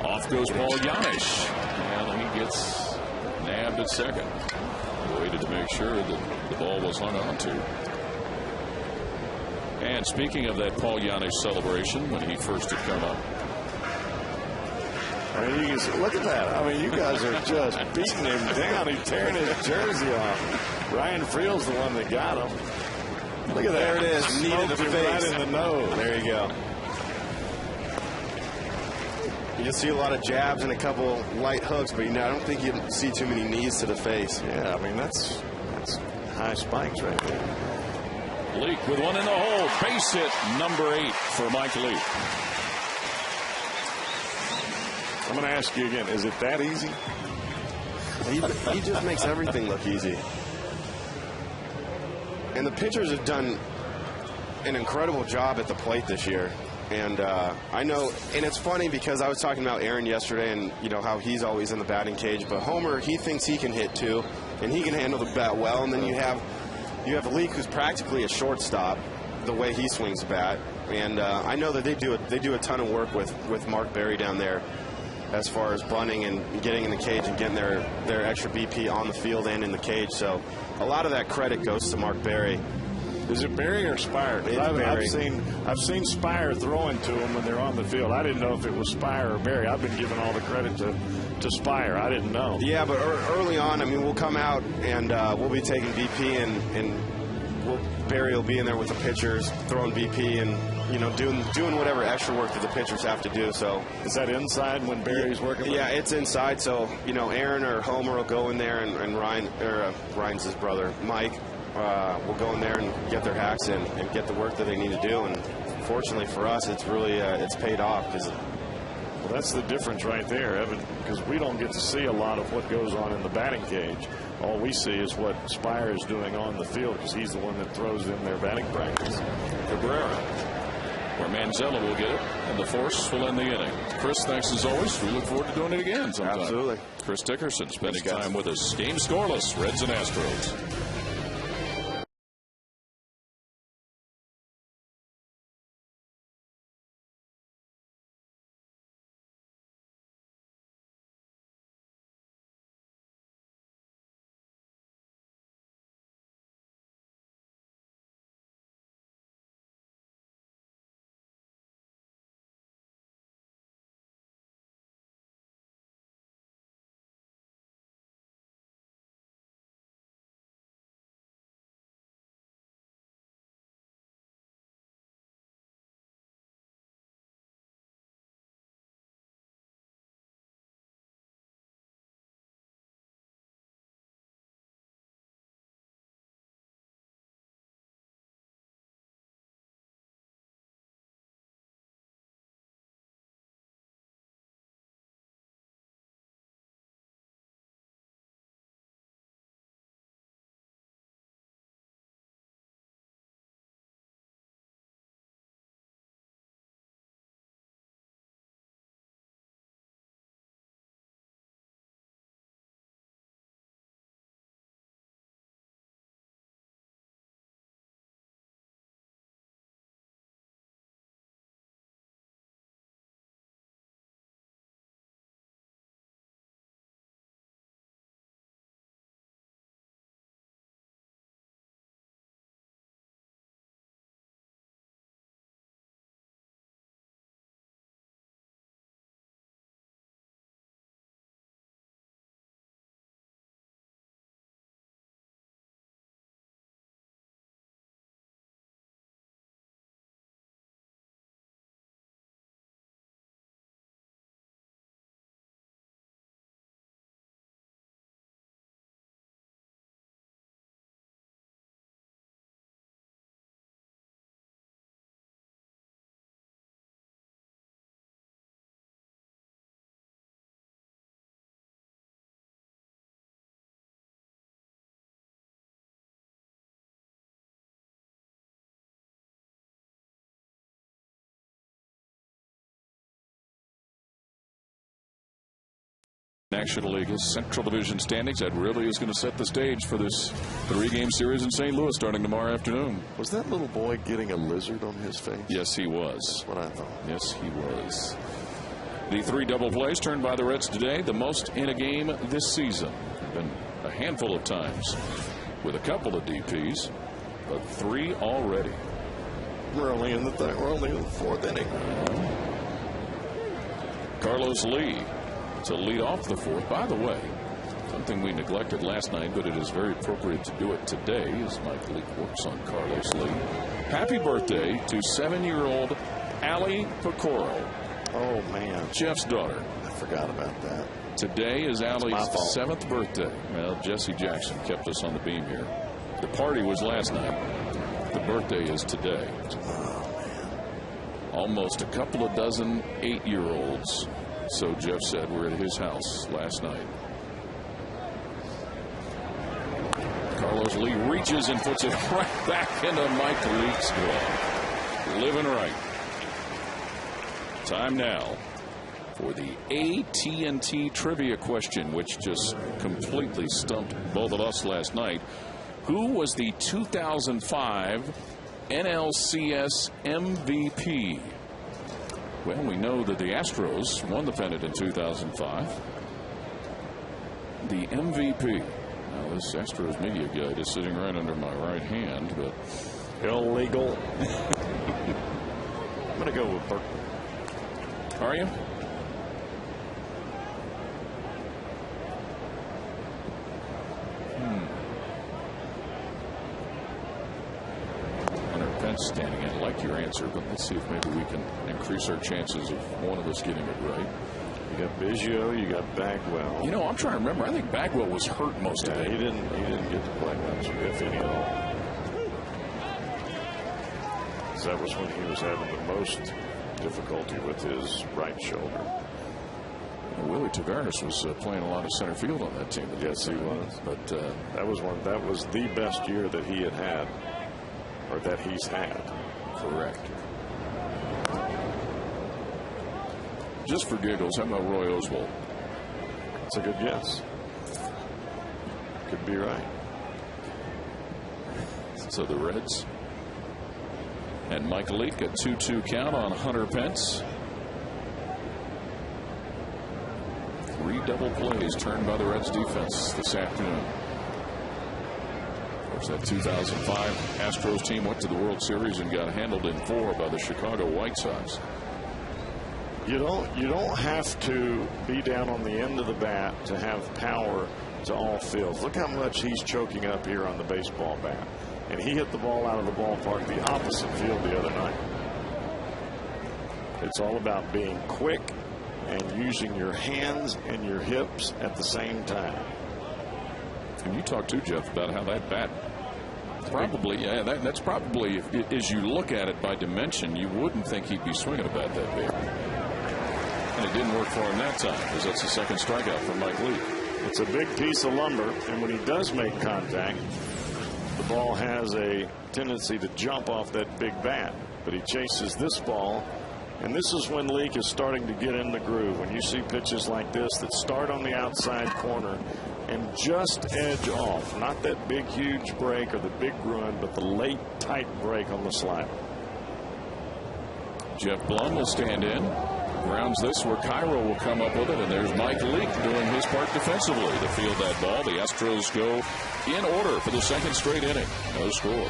Off goes Paul Giannis, and he gets nabbed at second. Waited to make sure that the ball was hung on to. And speaking of that Paul Giannis celebration when he first had come up, I mean, you can see, look at that. I mean, you guys are just beating him down. He's tearing his jersey off. Ryan Friel's the one that got him. Look at that. There it is. Knee to the face. Right in the nose. There you go. You see a lot of jabs and a couple light hooks, but I don't think you see too many knees to the face. Yeah, I mean, that's high spikes right there. Leake with one in the hole. Base hit number 8 for Mike Leake. I'm going to ask you again, is it that easy? He just makes everything look easy. And the pitchers have done an incredible job at the plate this year. And I know, and it's funny because I was talking about Aaron yesterday and, how he's always in the batting cage. But Homer, he thinks he can hit too, and he can handle the bat well. And then you have Leake, who's practically a shortstop, the way he swings the bat. And I know that they do a ton of work with Mark Berry down there as far as bunting and getting in the cage and getting their extra BP on the field and in the cage. So a lot of that credit goes to Mark Berry. Is it Berry or Spire? I've seen Spire throwing to them when they're on the field. I didn't know if it was Spire or Berry. I've been giving all the credit to Spire. I didn't know. Yeah, but early on, I mean, we'll come out and we'll be taking BP and Berry will be in there with the pitchers throwing BP and doing whatever extra work that the pitchers have to do. So is that inside when Berry's working? Yeah, it's inside. So Aaron or Homer will go in there and Ryan Ryan's his brother Mike will go in there and get their hacks in and get the work that they need to do. And fortunately for us, it's really it's paid off because. Well, that's the difference right there, Evan, because we don't get to see a lot of what goes on in the batting cage. All we see is what Spire is doing on the field because he's the one that throws in their batting practice. Cabrera, where Manzella will get it, and the force will end the inning. Chris, thanks as always. We look forward to doing it again sometime. Absolutely. Chris Dickerson spending time with us. Game scoreless, Reds and Astros. National League Central Division standings. That really is going to set the stage for this 3-game series in St. Louis starting tomorrow afternoon. Was that little boy getting a lizard on his face? Yes, he was. That's what I thought. Yes, he was. The 3 double plays turned by the Reds today, the most in a game this season. Been a handful of times with a couple of DPs, but 3 already. We're only in the 4th inning. Carlos Lee to lead off the 4th. By the way, something we neglected last night, but it is very appropriate to do it today as Mike Leake works on Carlos Lee. Happy birthday to 7-year-old Allie Pecoro. Oh, man. Jeff's daughter. I forgot about that. Today is Allie's 7th birthday. Well, Jesse Jackson kept us on the beam here. The party was last night. The birthday is today. Oh, man. Almost a couple of dozen 8-year-olds. So Jeff said we're at his house last night. Carlos Lee reaches and puts it right back into Mike Leake's glove. Living right. Time now for the AT&T trivia question, which just completely stumped both of us last night. Who was the 2005 NLCS MVP? Well, we know that the Astros won the pennant in 2005. The MVP. Now, this Astros media guide is sitting right under my right hand, but Illegal. I'm going to go with Burton. Are you? Hunter Pence standing in. I like your answer, but let's see if maybe we can increase our chances of one of us getting it right. You got Biggio, you got Bagwell. You know, I'm trying to remember. I think Bagwell was hurt most of it. He didn't get to play much, if any at all. So that was when he was having the most difficulty with his right shoulder. Willie Taveras was playing a lot of center field on that team. Yes, he was. But that was the best year that he had, or that he's had. Correct. Just for giggles, how about Roy Oswalt? That's a good guess. Could be right. So the Reds and Mike Leake, a 2-2 count on Hunter Pence. 3 double plays turned by the Reds defense this afternoon. Of course, that 2005 Astros team went to the World Series and got handled in 4 by the Chicago White Sox. You don't have to be down on the end of the bat to have power to all fields. Look how much he's choking up here on the baseball bat. And he hit the ball out of the ballpark the opposite field the other night. It's all about being quick and using your hands and your hips at the same time. And you talked too, Jeff, about how that bat probably, that's probably, as you look at it by dimension, you wouldn't think he'd be swinging a bat that big. And it didn't work for him that time, because that's the second strikeout for Mike Leake. It's a big piece of lumber, and when he does make contact, the ball has a tendency to jump off that big bat. But he chases this ball, and this is when Leake is starting to get in the groove. When you see pitches like this that start on the outside corner and just edge off, not that big huge break or the big run, but the late tight break on the slider. Jeff Blum will stand in. Grounds this where Cairo will come up with it, and there's Mike Leake doing his part defensively to field that ball. The Astros go in order for the second straight inning. No score.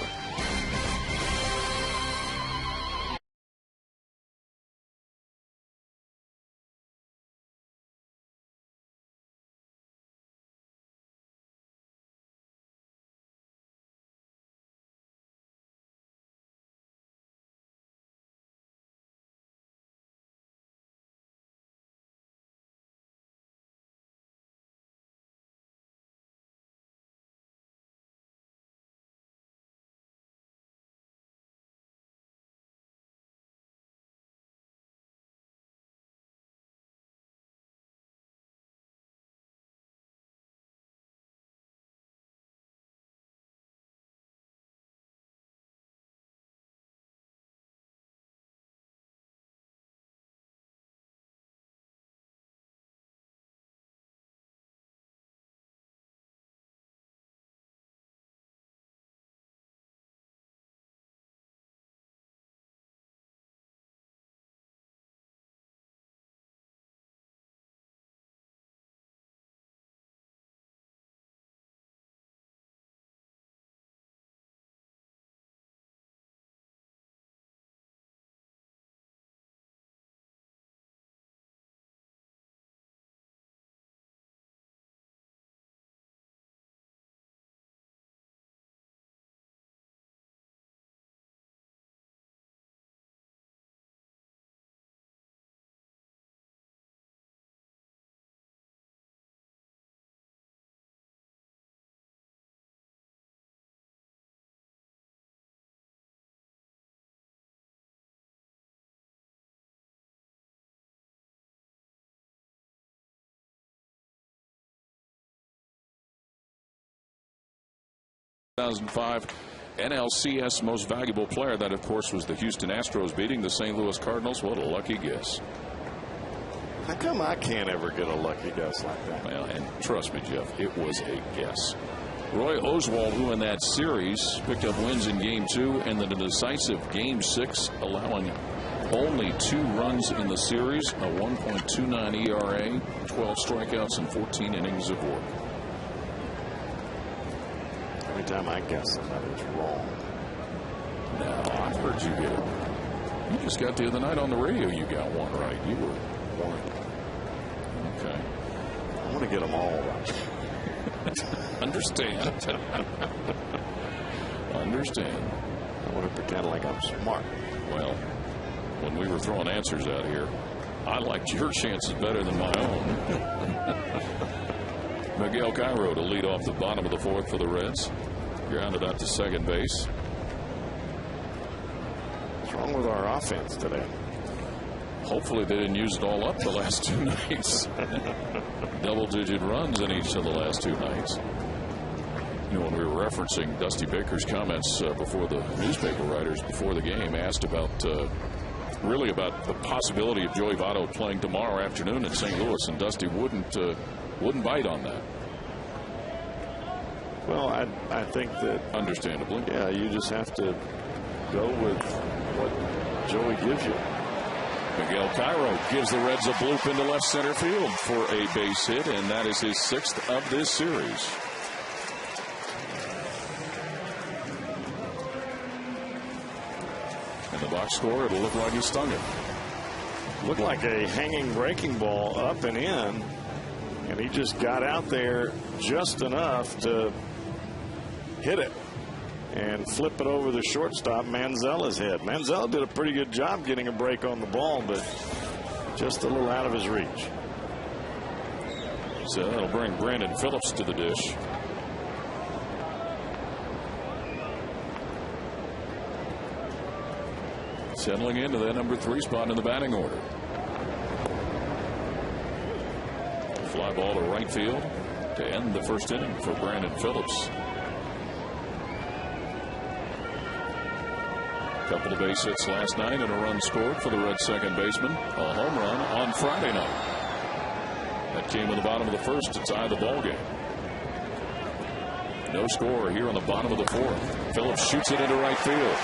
...2005 NLCS Most Valuable Player. That, of course, was the Houston Astros beating the St. Louis Cardinals. What a lucky guess. How come I can't ever get a lucky guess like that? Well, and trust me, Jeff, it was a guess. Roy Oswalt, who in that series picked up wins in Game 2 and the decisive Game 6, allowing only 2 runs in the series, a 1.29 ERA, 12 strikeouts, and 14 innings of work. Every time I guess somebody's wrong. No, I've heard you get it. You just got the other night on the radio. You got one right. You were one. Okay. I want to get them all right. Understand. Understand. I want to pretend like I'm smart. Well, when we were throwing answers out here, I liked your chances better than my own. Miguel Cairo to lead off the bottom of the fourth for the Reds. Grounded out to second base. What's wrong with our offense today? Hopefully they didn't use it all up the last 2 nights. Double-digit runs in each of the last 2 nights. You know, when we were referencing Dusty Baker's comments before the newspaper writers before the game asked about really about the possibility of Joey Votto playing tomorrow afternoon in St. Louis, and Dusty wouldn't bite on that. Well, I think that understandably, yeah, you just have to go with what Joey gives you. Miguel Cairo gives the Reds a bloop into left center field for a base hit, and that is his 6th of this series. And the box score, it'll look like he stung it. Looked like a hanging breaking ball up and in, and he just got out there just enough to hit it and flip it over the shortstop Manzela's head. Manzella did a pretty good job getting a break on the ball, but just a little out of his reach. So that'll bring Brandon Phillips to the dish. Settling into that number 3 spot in the batting order. Fly ball to right field to end the first inning for Brandon Phillips. Couple of base hits last night and a run scored for the Reds second baseman. A home run on Friday night. That came in the bottom of the first to tie the ball game. No score here on the bottom of the fourth. Phillips shoots it into right field.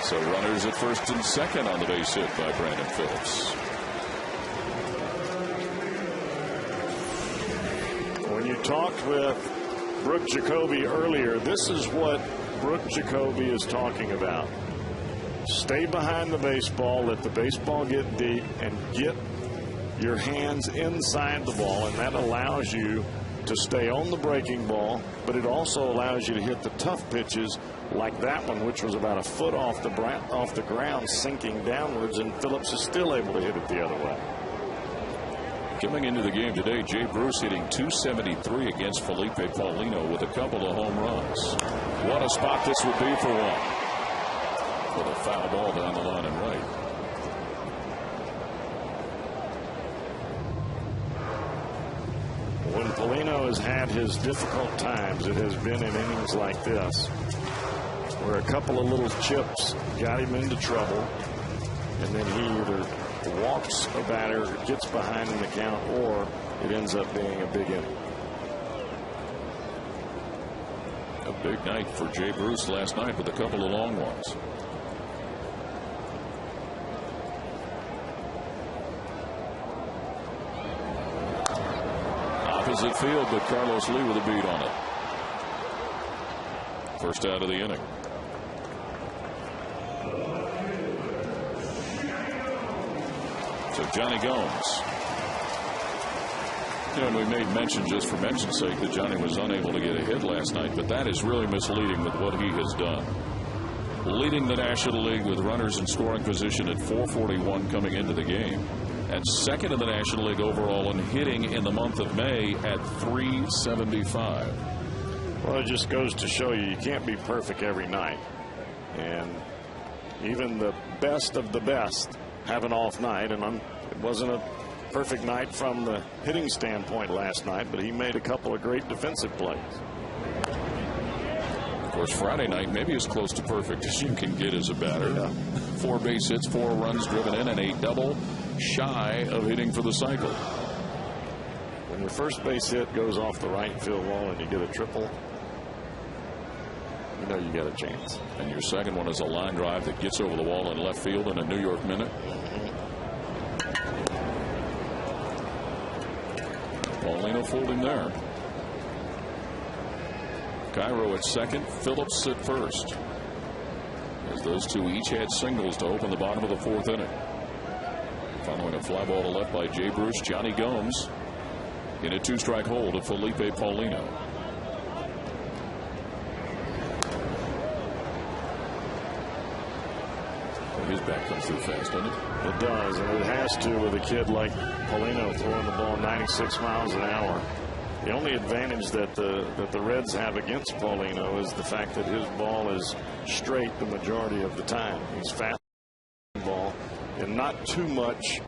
So runners at first and second on the base hit by Brandon Phillips. When you talked with Brooke Jacoby earlier, this is what Brooke Jacoby is talking about. Stay behind the baseball, let the baseball get deep, and get your hands inside the ball, and that allows you to stay on the breaking ball, but it also allows you to hit the tough pitches like that one, which was about a foot off the ground, sinking downwards, and Phillips is still able to hit it the other way. Coming into the game today, Jay Bruce hitting .273 against Felipe Paulino with a couple of home runs. What a spot this would be for one. With a foul ball down the line and right. When Paulino has had his difficult times, it has been in innings like this, where a couple of little chips got him into trouble, and then he either walks a batter, gets behind in the count, or it ends up being a big inning. A big night for Jay Bruce last night with a couple of long ones. Opposite field, but Carlos Lee with a beat on it. First out of the inning. So Johnny Gomes. You know, we made mention just for mention's sake that Johnny was unable to get a hit last night, but that is really misleading with what he has done. Leading the National League with runners in scoring position at .441 coming into the game, and second in the National League overall in hitting in the month of May at .375. Well, it just goes to show you can't be perfect every night, and even the best of the best have an off night, and it wasn't a perfect night from the hitting standpoint last night, but he made a couple of great defensive plays. Of course, Friday night maybe as close to perfect as you can get as a batter. Yeah. 4 base hits, 4 runs driven in, and a double shy of hitting for the cycle. When your first base hit goes off the right field wall and you get a triple, you know you got a chance. And your second one is a line drive that gets over the wall in left field in a New York minute. Paulino fooled him there. Cairo at second, Phillips at first, as those two each had singles to open the bottom of the fourth inning. Following a fly ball to left by Jay Bruce, Johnny Gomes in a 2-strike hold of Felipe Paulino. His back comes through fast, doesn't it? It does, and it has to with a kid like Paulino throwing the ball 96 miles an hour. The only advantage that the Reds have against Paulino is the fact that his ball is straight the majority of the time. He's fast ball and not too much.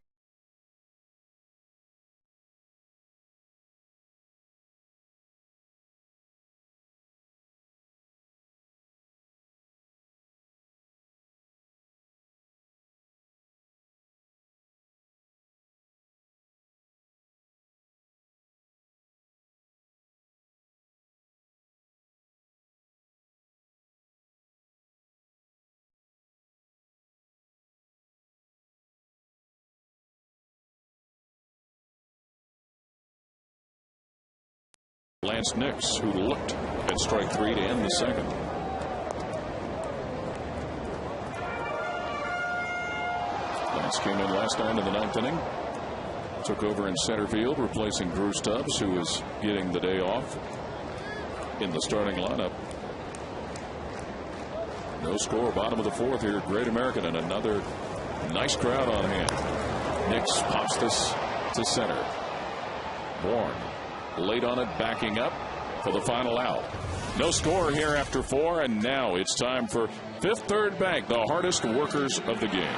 Lance Nix, who looked at strike 3 to end the second. Lance came in last night in the 9th inning. Took over in center field, replacing Drew Stubbs, who is getting the day off in the starting lineup. No score, bottom of the fourth here at Great American, and another nice crowd on hand. Nix pops this to center. Bourne late on it, backing up for the final out. No score here after 4, and now it's time for Fifth Third Bank, the hardest workers of the game.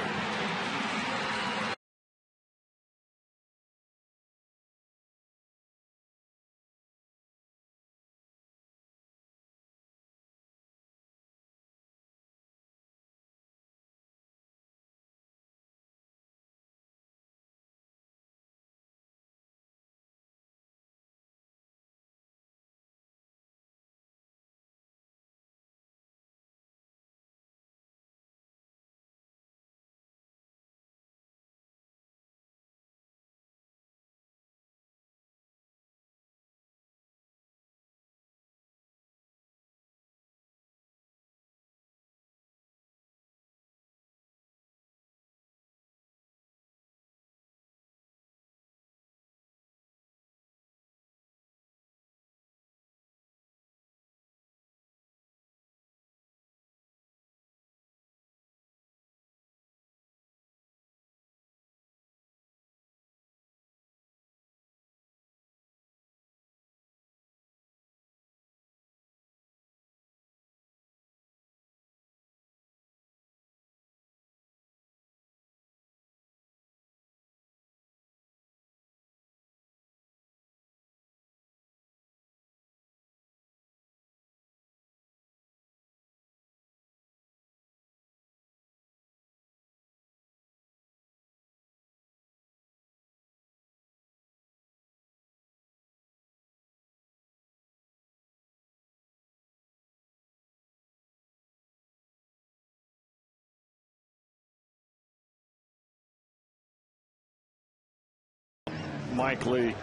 Mike Lee,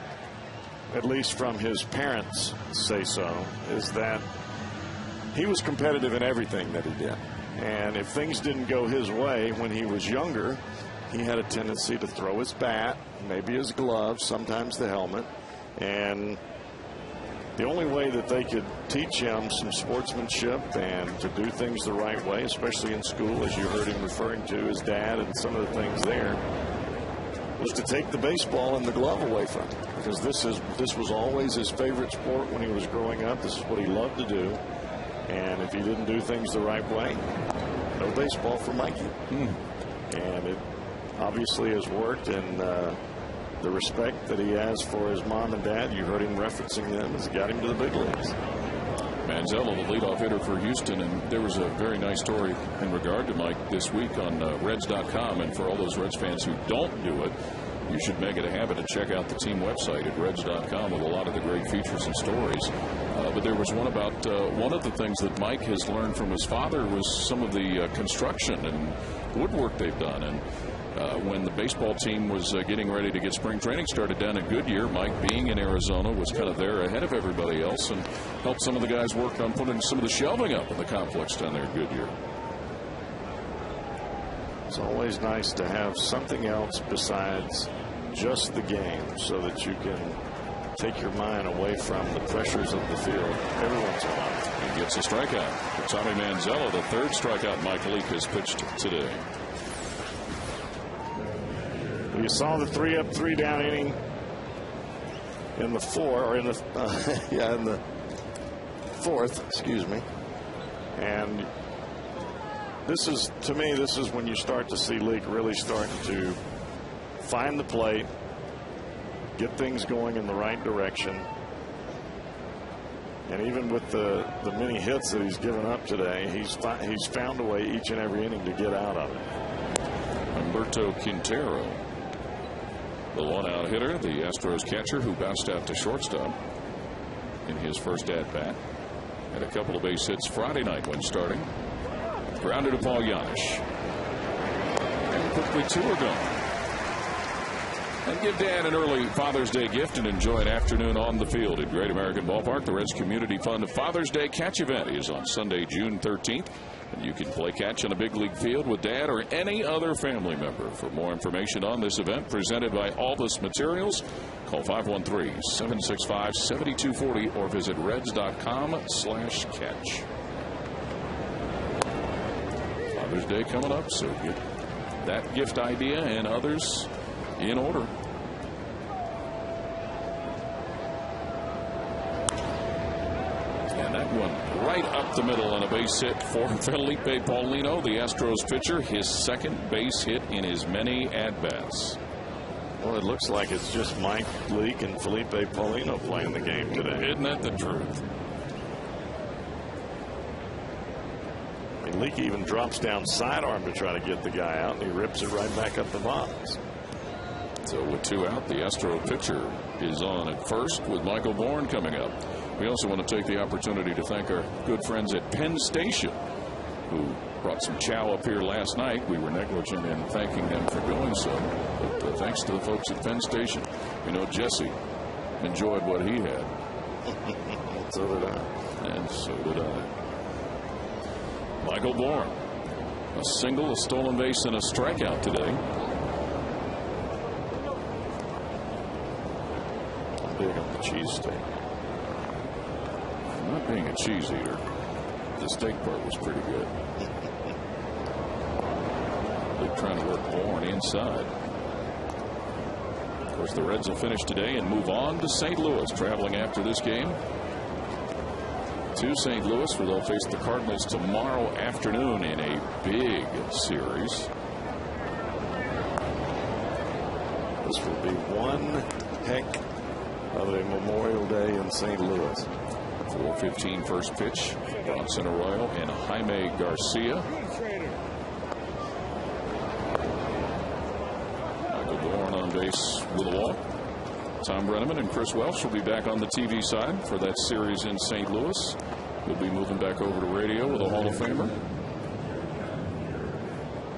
at least from his parents say so, is that he was competitive in everything that he did. And if things didn't go his way when he was younger, he had a tendency to throw his bat, maybe his gloves, sometimes the helmet. And the only way that they could teach him some sportsmanship and to do things the right way, especially in school, as you heard him referring to his dad and some of the things there, was to take the baseball and the glove away from him, because this was always his favorite sport when he was growing up. This is what he loved to do, and if he didn't do things the right way, no baseball for Mikey. And it obviously has worked, and the respect that he has for his mom and dad, you heard him referencing them, has got him to the big leagues. Manzella, the leadoff hitter for Houston, and there was a very nice story in regard to Mike this week on Reds.com, and for all those Reds fans who don't do it, you should make it a habit to check out the team website at Reds.com with a lot of the great features and stories. But there was one about one of the things that Mike has learned from his father was some of the construction and woodwork they've done, and when the baseball team was getting ready to get spring training started down in Goodyear, Mike, being in Arizona, was kind of there ahead of everybody else and helped some of the guys work on putting some of the shelving up in the complex down there in Goodyear. It's always nice to have something else besides just the game so that you can take your mind away from the pressures of the field every once in a while. He gets a strikeout for Tommy Manzella, the third strikeout Mike Leake has pitched today. You saw the 3-up, 3-down inning in the in the fourth, excuse me. And this is, to me, this is when you start to see Leake really starting to find the plate, get things going in the right direction. And even with the many hits that he's given up today, he's found a way each and every inning to get out of it. Humberto Quintero, the one-out hitter, the Astros catcher who bounced out to shortstop in his first at-bat. Had a couple of base hits Friday night when starting. Grounded to Paul Janisch. And quickly 2 are gone. And give Dad an early Father's Day gift and enjoy an afternoon on the field at Great American Ballpark. The Reds Community Fund Father's Day Catch event is on Sunday, June 13th. And you can play catch on a big league field with Dad or any other family member. For more information on this event presented by Alvis Materials, call 513-765-7240 or visit reds.com/catch. Father's Day coming up, so get that gift idea and others in order. And that one right up the middle on a base hit for Felipe Paulino, the Astros pitcher, his second base hit in his many at-bats. Well, it looks like it's just Mike Leake and Felipe Paulino playing the game today. Isn't that the truth? And Leake even drops down sidearm to try to get the guy out, and he rips it right back up the box. So with 2 out, the Astro pitcher is on at first with Michael Bourne coming up. We also want to take the opportunity to thank our good friends at Penn Station who brought some chow up here last night. We were negligent in thanking them for doing so. But thanks to the folks at Penn Station. You know, Jesse enjoyed what he had. So did I. And so did I. Michael Bourne. A single, a stolen base, and a strikeout today. Big on the cheesesteak. Not being a cheese eater, the steak part was pretty good. They're trying to work Bourne inside. Of course, the Reds will finish today and move on to St. Louis, traveling after this game to St. Louis, where they'll face the Cardinals tomorrow afternoon in a big series. This will be one heck of a Memorial Day in St. Louis. 4:15 first pitch. Bronson Arroyo and Jaime Garcia. Michael Bourne on base with a walk. Tom Brenneman and Chris Welsh will be back on the TV side for that series in St. Louis. We'll be moving back over to radio with a Hall of Famer.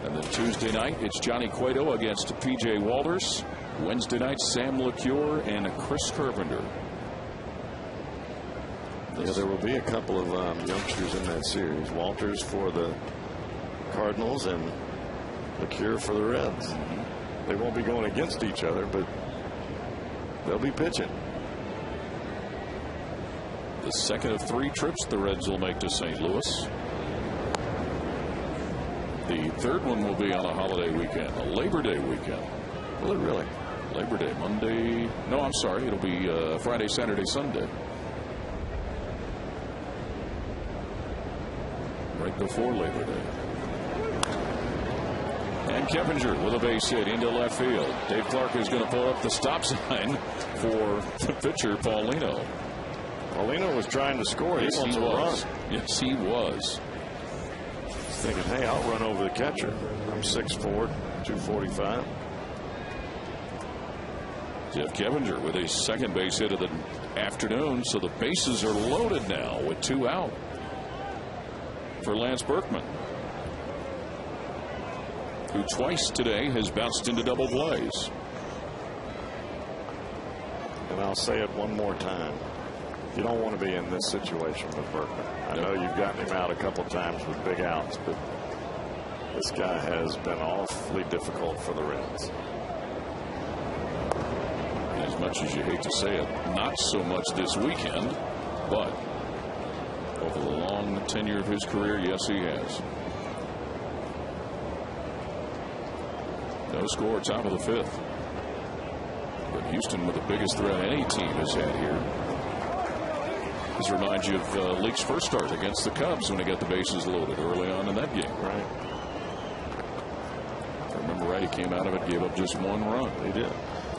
And then Tuesday night, it's Johnny Cueto against P.J. Walters. Wednesday night, Sam LeCure and Chris Carpenter. Yeah, there will be a couple of youngsters in that series. Walters for the Cardinals and LeCure for the Reds. They won't be going against each other, but they'll be pitching. The second of 3 trips the Reds will make to St. Louis. The third one will be on a holiday weekend, a Labor Day weekend. Will it really? Labor Day, Monday. No, I'm sorry. It'll be Friday, Saturday, Sunday. Right before Labor Day. And Keppinger with a base hit into left field. Dave Clark is going to pull up the stop sign for the pitcher, Paulino. Paulino was trying to score. Yes, he was. Yes, he was. Thinking, hey, I'll run over the catcher. I'm 6'4", 245. Jeff Keppinger with a second base hit of the afternoon. So the bases are loaded now with 2 out for Lance Berkman. who twice today has bounced into double plays. And I'll say it one more time. You don't want to be in this situation with Berkman. I know you've gotten him out a couple times with big outs, but this guy has been awfully difficult for the Reds. As much as you hate to say it, not so much this weekend, but over the long tenure of his career, yes, he has. No score, top of the 5th. But Houston with the biggest threat any team has had here. This reminds you of Leake's first start against the Cubs when he got the bases loaded early on in that game. Right. If I remember right, he came out of it, gave up just 1 run. He did.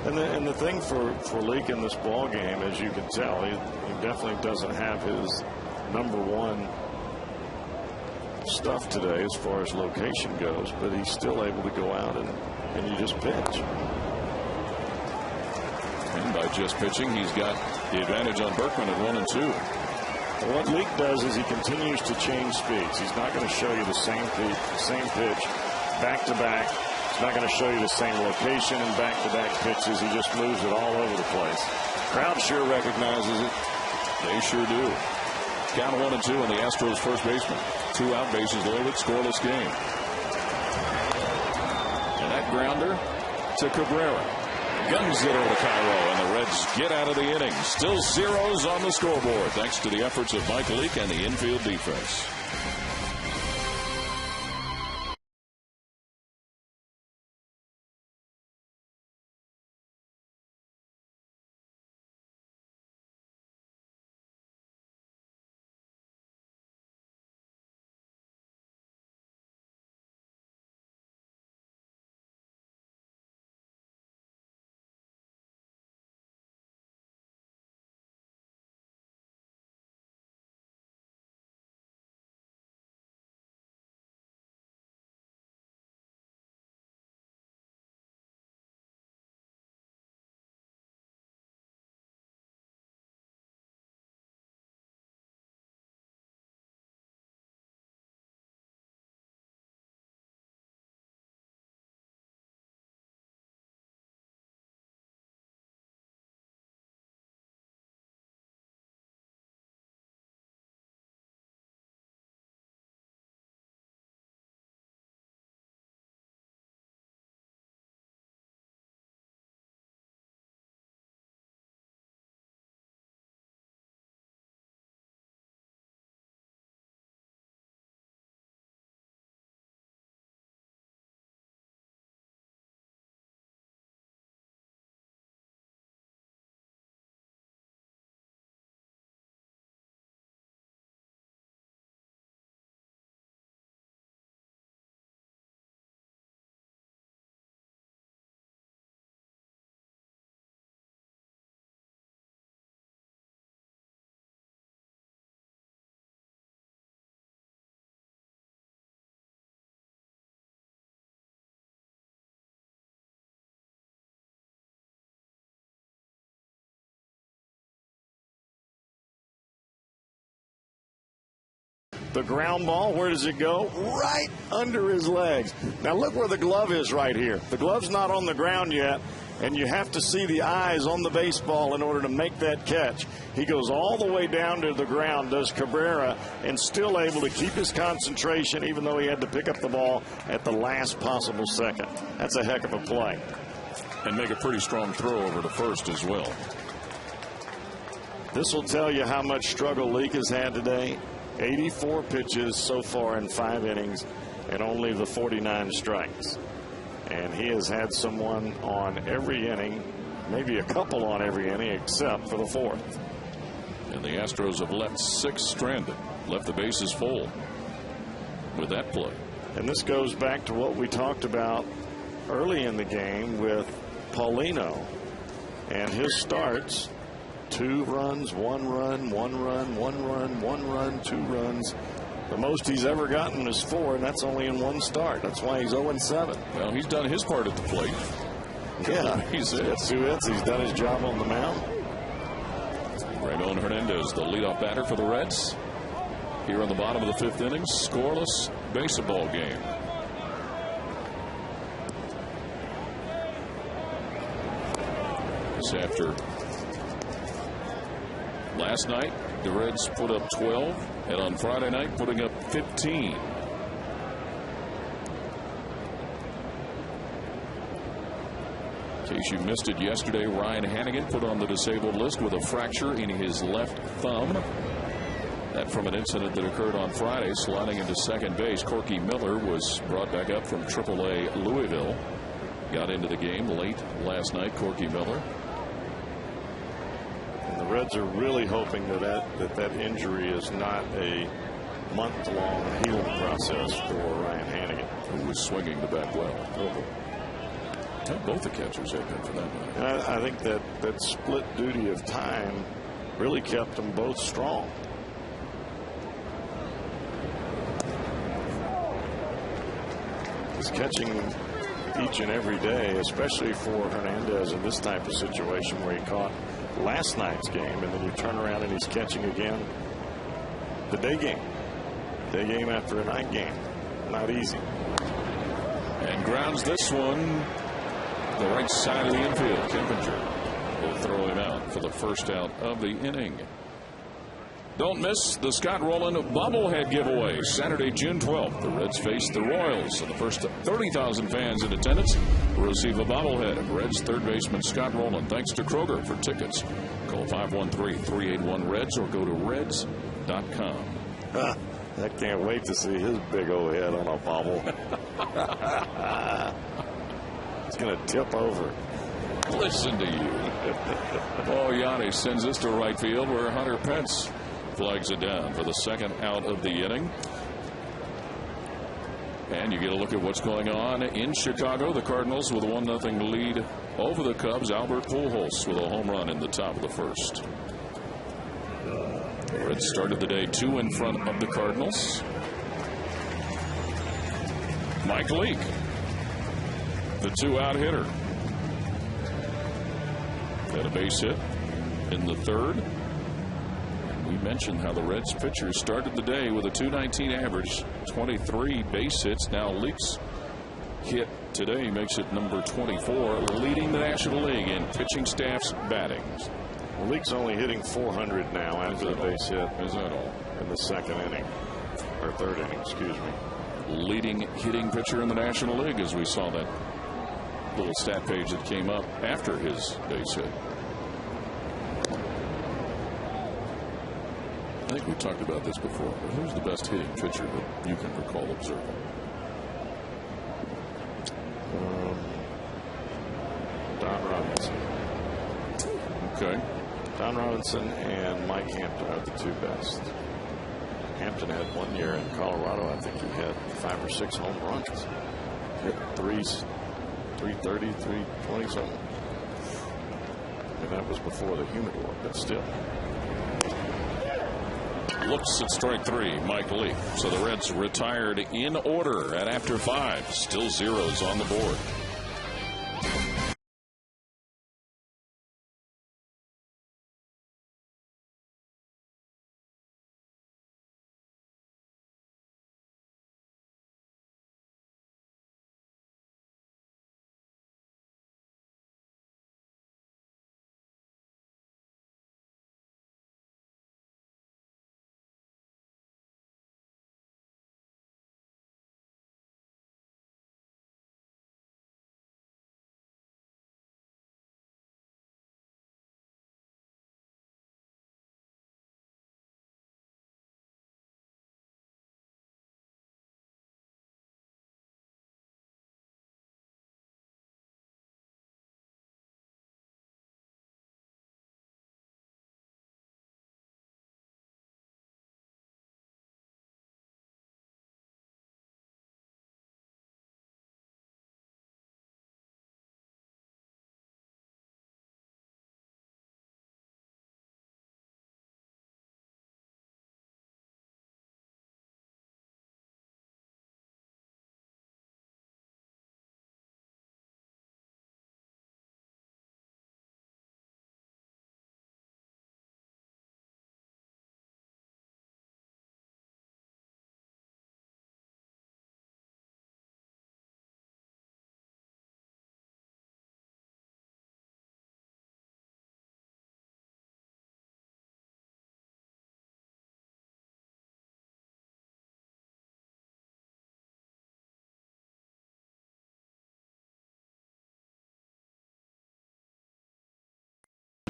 And the thing for Leake in this ball game, as you can tell, he definitely doesn't have his #1 stuff today as far as location goes, but he's still able to go out and you just pitch. And by just pitching, he's got the advantage on Berkman at 1 and 2. Well, what Leake does is he continues to change speeds. He's not going to show you the same pitch back to back. He's not going to show you the same location and back-to-back pitches. He just moves it all over the place. Crowd sure recognizes it. They sure do. Count 1 and 2 on the Astros first baseman. 2 out, bases loaded, scoreless game. And that grounder to Cabrera. Guns it over to Cairo, and the Reds get out of the inning. Still zeros on the scoreboard, thanks to the efforts of Mike Leake and the infield defense. The ground ball, where does it go? Right under his legs. Now look where the glove is right here. The glove's not on the ground yet, and you have to see the eyes on the baseball in order to make that catch. He goes all the way down to the ground, does Cabrera, and still able to keep his concentration even though he had to pick up the ball at the last possible second. That's a heck of a play. And make a pretty strong throw over to first as well. This will tell you how much struggle Leake has had today. 84 pitches so far in 5 innings and only the 49 strikes. And he has had someone on every inning, maybe a couple on every inning except for the 4th. And the Astros have left 6 stranded, left the bases full with that play. And this goes back to what we talked about early in the game with Paulino and his starts. 2 runs, 1 run, 1 run, 1 run, 1 run, 2 runs. The most he's ever gotten is 4, and that's only in 1 start. That's why he's 0-7. Well, he's done his part at the plate. Yeah, he's 2 hits. He's done his job on the mound. Ramon Hernandez, the leadoff batter for the Reds. Here on the bottom of the 5th inning, scoreless baseball game. Reds after last night. The Reds put up 12, and on Friday night putting up 15. In case you missed it yesterday, Ryan Hannigan put on the disabled list with a fracture in his left thumb. That from an incident that occurred on Friday, sliding into second base. Corky Miller was brought back up from AAA Louisville. Got into the game late last night, Corky Miller. And the Reds are really hoping that injury is not a month-long healing process for Ryan Hannigan, who was swinging the bat well. Both the catchers have been, for that matter. And I think that split duty of time really kept them both strong. He's catching each and every day, especially for Hernandez in this type of situation where he caught last night's game, and then you turn around and he's catching again the day game after a night game. Not easy. And grounds this one the right side of the infield. Kempinger will throw him out for the first out of the inning. Don't miss the Scott Rowland bobblehead giveaway Saturday, June 12th. The Reds face the Royals, and the first 30,000 fans in attendance will receive a bobblehead of Reds third baseman Scott Rowland. Thanks to Kroger. For tickets, call 513-381-REDS or go to reds.com. I can't wait to see his big old head on a bobble. It's going to tip over. Listen to you. Paul Yanni sends this to right field where Hunter Pence flags it down for the second out of the inning. And you get a look at what's going on in Chicago. The Cardinals with a 1-0 lead over the Cubs. Albert Pujols with a home run in the top of the first. The Reds started the day 2 in front of the Cardinals. Mike Leake, the 2-out hitter, had a base hit in the third. We mentioned how the Reds pitchers started the day with a .219 average, 23 base hits. Now Leake's hit today makes it number 24, leading the National League in pitching staff's batting. Well, Leake's only hitting 400 now after the base hit. Is that all? In the second inning, or third inning, excuse me. Leading hitting pitcher in the National League, as we saw that little stat page that came up after his base hit. I think we talked about this before, but who's the best hitting pitcher that you can recall observing? Don Robinson. Okay. Don Robinson and Mike Hampton are the two best. Hampton had 1 year in Colorado. I think he had 5 or 6 home runs. Hit 330, 320 something. And that was before the humidor, but still. Looks at strike 3, Mike Leake. So the Reds retired in order at after 5. Still zeros on the board.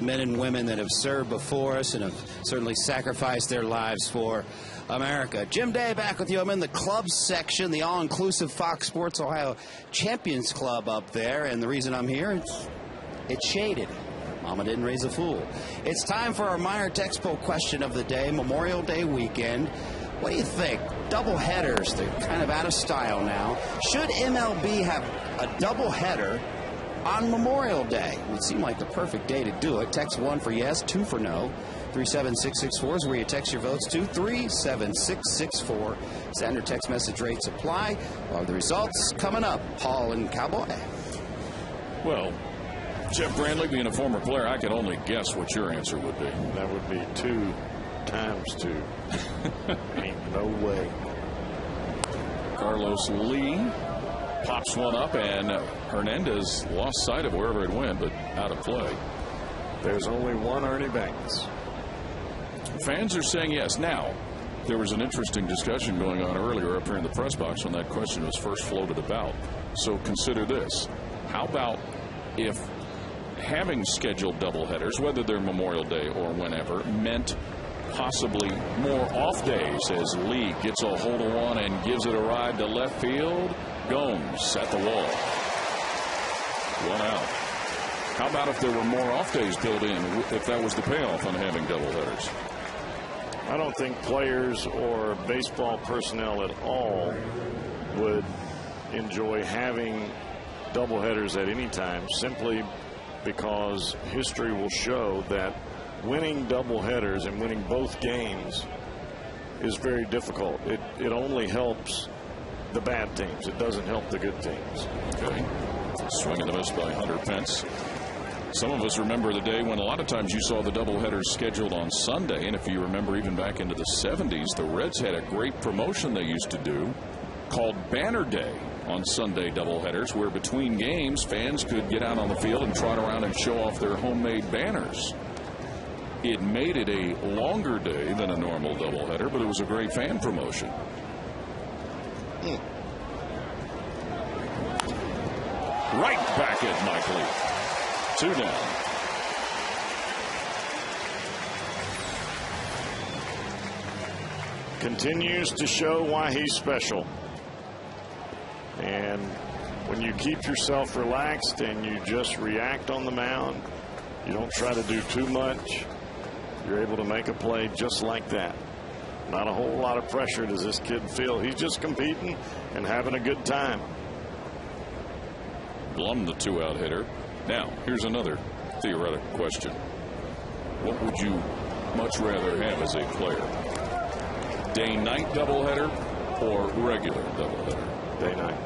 men and women that have served before us and have certainly sacrificed their lives for America. Jim Day back with you. I'm in the club section, the all-inclusive Fox Sports Ohio Champions Club up there, and the reason I'm here, it's shaded. Mama didn't raise a fool. It's time for our minor textbook question of the day, Memorial Day weekend. What do you think? Double headers, they're kind of out of style now. Should MLB have a double header on Memorial Day? It would seem like the perfect day to do it. Text 1 for yes, 2 for no. 37664 is where you text your votes to 37664. Standard text message rates apply. We'll have the results coming up. Paul and Cowboy. Well, Jeff Brandley, being a former player, I could only guess what your answer would be. That would be 2 times 2. Ain't no way. Carlos Lee pops one up, and Hernandez lost sight of wherever it went, but out of play. There's only one Ernie Banks. Fans are saying yes. Now, there was an interesting discussion going on earlier up here in the press box when that question was first floated about. So consider this. How about if having scheduled doubleheaders, whether they're Memorial Day or whenever, meant possibly more off days as Lee gets a hold of one and gives it a ride to left field? Gomes at the wall. 1 out. How about if there were more off days built in, if that was the payoff on having doubleheaders? I don't think players or baseball personnel at all would enjoy having doubleheaders at any time, simply because history will show that winning doubleheaders and winning both games is very difficult. It only helps the bad teams. It doesn't help the good teams. Okay. Swing and a miss by Hunter Pence. Some of us remember the day when a lot of times you saw the doubleheaders scheduled on Sunday, and if you remember even back into the 70s, the Reds had a great promotion they used to do called Banner Day on Sunday doubleheaders, where between games fans could get out on the field and trot around and show off their homemade banners. It made it a longer day than a normal doubleheader, but it was a great fan promotion. Right back at Mike Lee. 2 down. Continues to show why he's special. And when you keep yourself relaxed and you just react on the mound, you don't try to do too much, you're able to make a play just like that. Not a whole lot of pressure does this kid feel. He's just competing and having a good time. Blum, the 2-out hitter. Now, here's another theoretical question. What would you much rather have as a player? Day-night doubleheader or regular doubleheader? Day-night.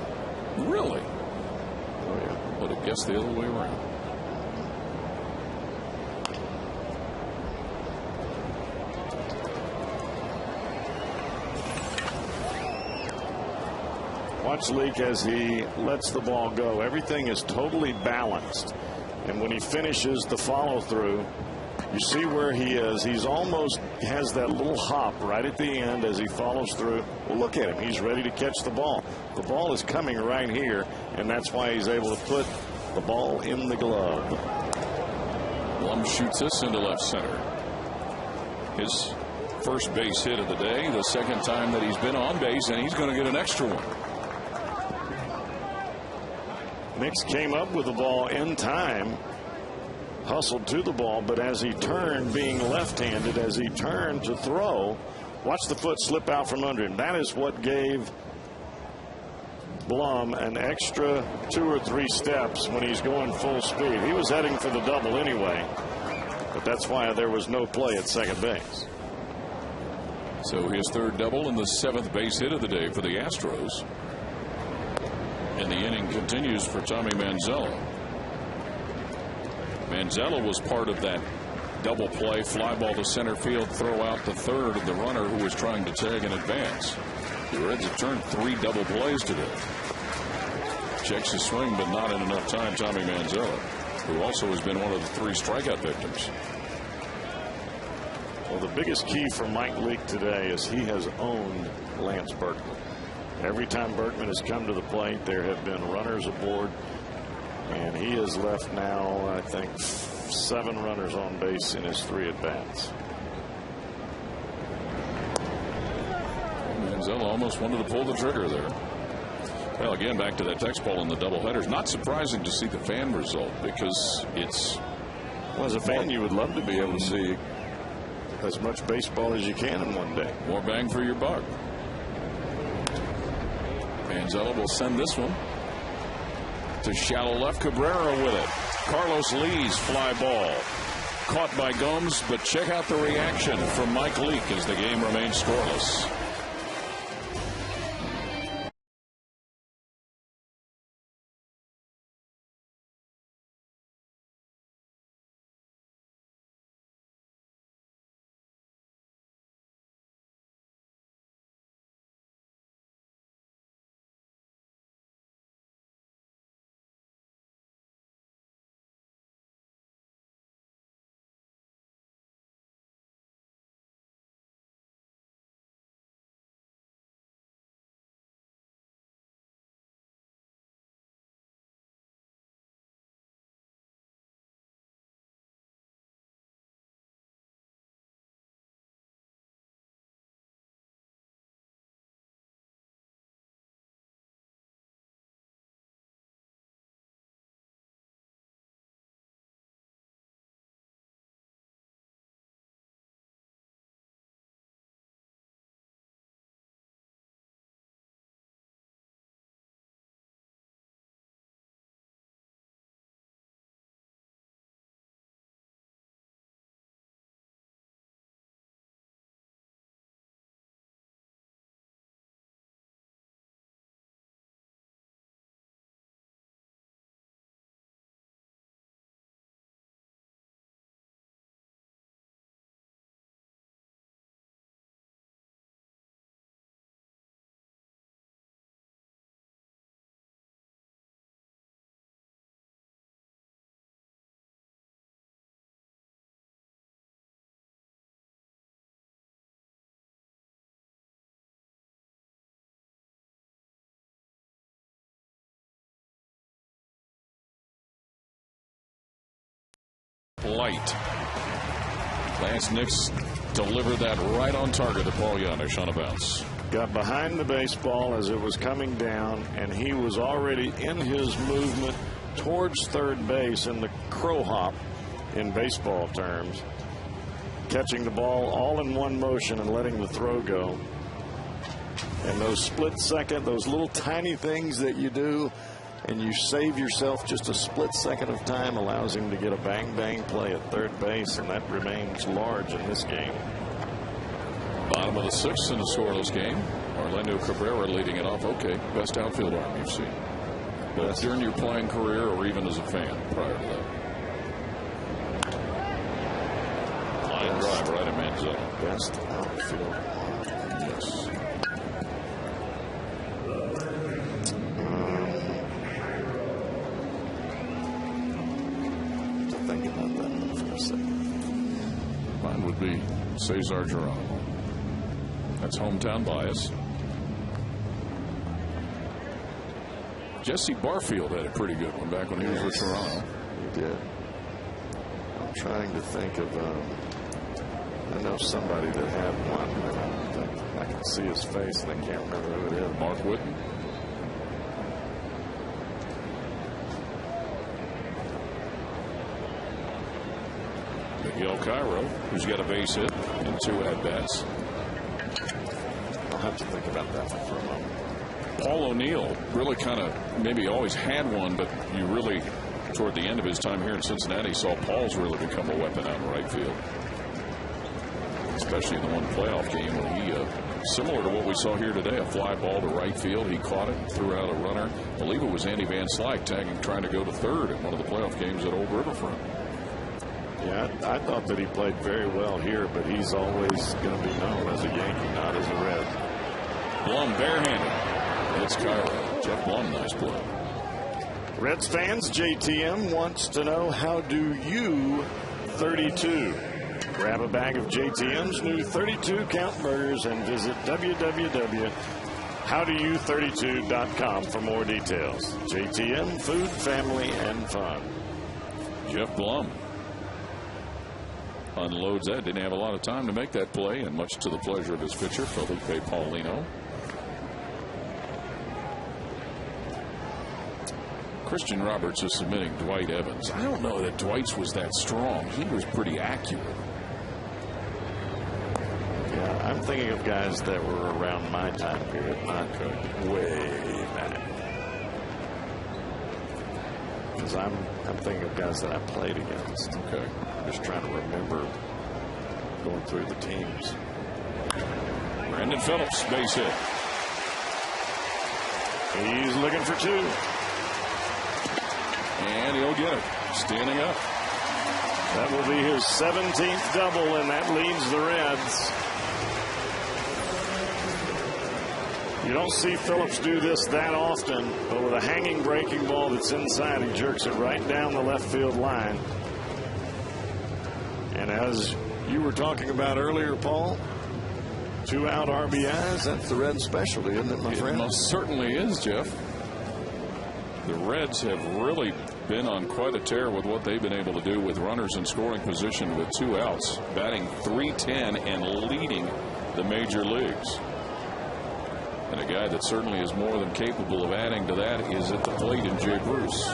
Really? Oh, yeah. Would have guessed the other way around. Watch Leake as he lets the ball go. Everything is totally balanced. And when he finishes the follow through, you see where he is. He's almost has that little hop right at the end as he follows through. Well, look at him. He's ready to catch the ball. The ball is coming right here, and that's why he's able to put the ball in the glove. Blum shoots this into left center. His first base hit of the day, the second time that he's been on base, and he's going to get an extra one. Nix came up with the ball in time, hustled to the ball, but as he turned, being left-handed, as he turned to throw, watch the foot slip out from under him. That is what gave Blum an extra 2 or 3 steps when he's going full speed. He was heading for the double anyway, but that's why there was no play at second base. So his 3rd double and the 7th base hit of the day for the Astros. And the inning continues for Tommy Manzella. Manzella was part of that double play, fly ball to center field, throw out to third of the runner who was trying to tag in advance. The Reds have turned 3 double plays today. Checks his swing, but not in enough time. Tommy Manzella, who also has been one of the 3 strikeout victims. Well, the biggest key for Mike Leake today is he has owned Lance Berkman. Every time Berkman has come to the plate, there have been runners aboard, and he has left now, I think, 7 runners on base in his 3 at-bats. Manziel almost wanted to pull the trigger there. Well, again, back to that text poll in the doubleheaders. Not surprising to see the fan result because it's. Well, as a fan, you would love to be able to see as much baseball as you can in one day. More bang for your buck. Manziel will send this one to shallow left. Cabrera with it. Carlos Lee's fly ball. Caught by Gomes, but check out the reaction from Mike Leake as the game remains scoreless. Light. Lance Nix delivered that right on target to Paul Yanish on a bounce. Got behind the baseball as it was coming down, and he was already in his movement towards third base in the crow hop in baseball terms, catching the ball all in one motion and letting the throw go. And those split second, those little tiny things that you do, and you save yourself just a split second of time, allows him to get a bang-bang play at third base, and that remains large in this game. Bottom of the 6th in a scoreless game. Orlando Cabrera leading it off. Okay, best outfield arm you've seen. But during your playing career or even as a fan prior to that. Line drive right at Manziel. Best outfield arm. Yes. Mine would be Cesar Geronimo. That's hometown bias. Jesse Barfield had a pretty good one back when he was with Toronto. He did. I'm trying to think of, I know somebody that had one. I can see his face and I can't remember who it is. Mark Whitten. Miguel Cairo, who's got a base hit and 2 at-bats. I'll have to think about that one for a moment. Paul O'Neill really kind of maybe always had one, but you really, toward the end of his time here in Cincinnati, saw Paul's really become a weapon out in right field. Especially in the one playoff game when he, similar to what we saw here today, a fly ball to right field. He caught it and threw out a runner. I believe it was Andy Van Slyke tagging, trying to go to third in one of the playoff games at Old Riverfront. Yeah, I thought that he played very well here, but he's always going to be known as a Yankee, not as a Red. Blum barehanded. It's Cairo. Jeff Blum, nice play. Reds fans, JTM wants to know, how do you 32? Grab a bag of JTM's new 32 count burgers and visit www.howdoyou32.com for more details. JTM, food, family, and fun. Jeff Blum unloads that. Didn't have a lot of time to make that play, and much to the pleasure of his pitcher, Felipe Paulino. Christian Roberts is submitting Dwight Evans. I don't know that Dwight's was that strong. He was pretty accurate. Yeah, I'm thinking of guys that were around my time period, not way back. Because I'm thinking of guys that I played against. Okay. Just trying to remember going through the teams. Brandon Phillips, base hit. He's looking for 2. And he'll get it. Standing up. That will be his 17th double, and that leads the Reds. You don't see Phillips do this that often, but with a hanging breaking ball that's inside, he jerks it right down the left field line. And as you were talking about earlier, Paul, 2-out RBIs, that's the Reds' specialty, isn't it, my friend? It most certainly is, Jeff. The Reds have really been on quite a tear with what they've been able to do with runners in scoring position with 2 outs, batting .310 and leading the major leagues. And a guy that certainly is more than capable of adding to that is at the plate in Jay Bruce.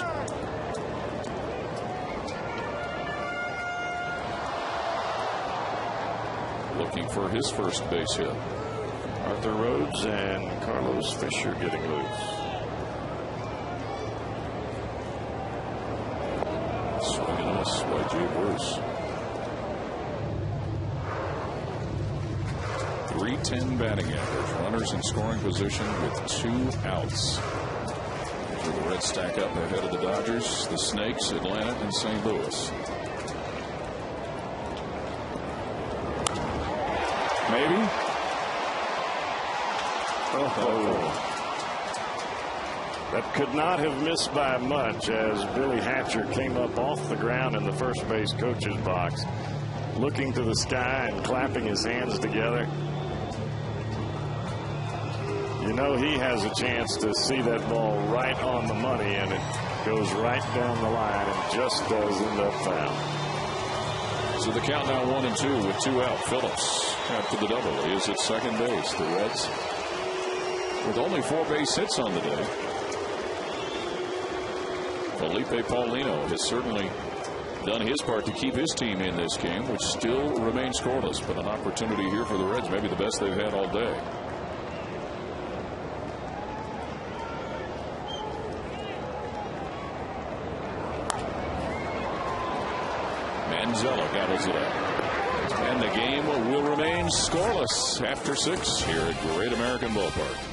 Looking for his first base hit. Arthur Rhodes and Carlos Fisher getting loose. Swing and miss by Jay Bruce. .310 batting average. Runners in scoring position with 2 outs. So the Reds stack up ahead of the Dodgers, the Snakes, Atlanta, and St. Louis. Maybe. That could not have missed by much as Billy Hatcher came up off the ground in the first base coach's box, looking to the sky and clapping his hands together. You know he has a chance to see that ball right on the money, and it goes right down the line and just does end up foul. So the count now 1-2 with 2 out. Phillips after the double is at second base. The Reds with only 4 base hits on the day. Felipe Paulino has certainly done his part to keep his team in this game, which still remains scoreless, but an opportunity here for the Reds, maybe the best they've had all day. Manzella gobbles it up. And the game will remain scoreless after 6 here at Great American Ballpark.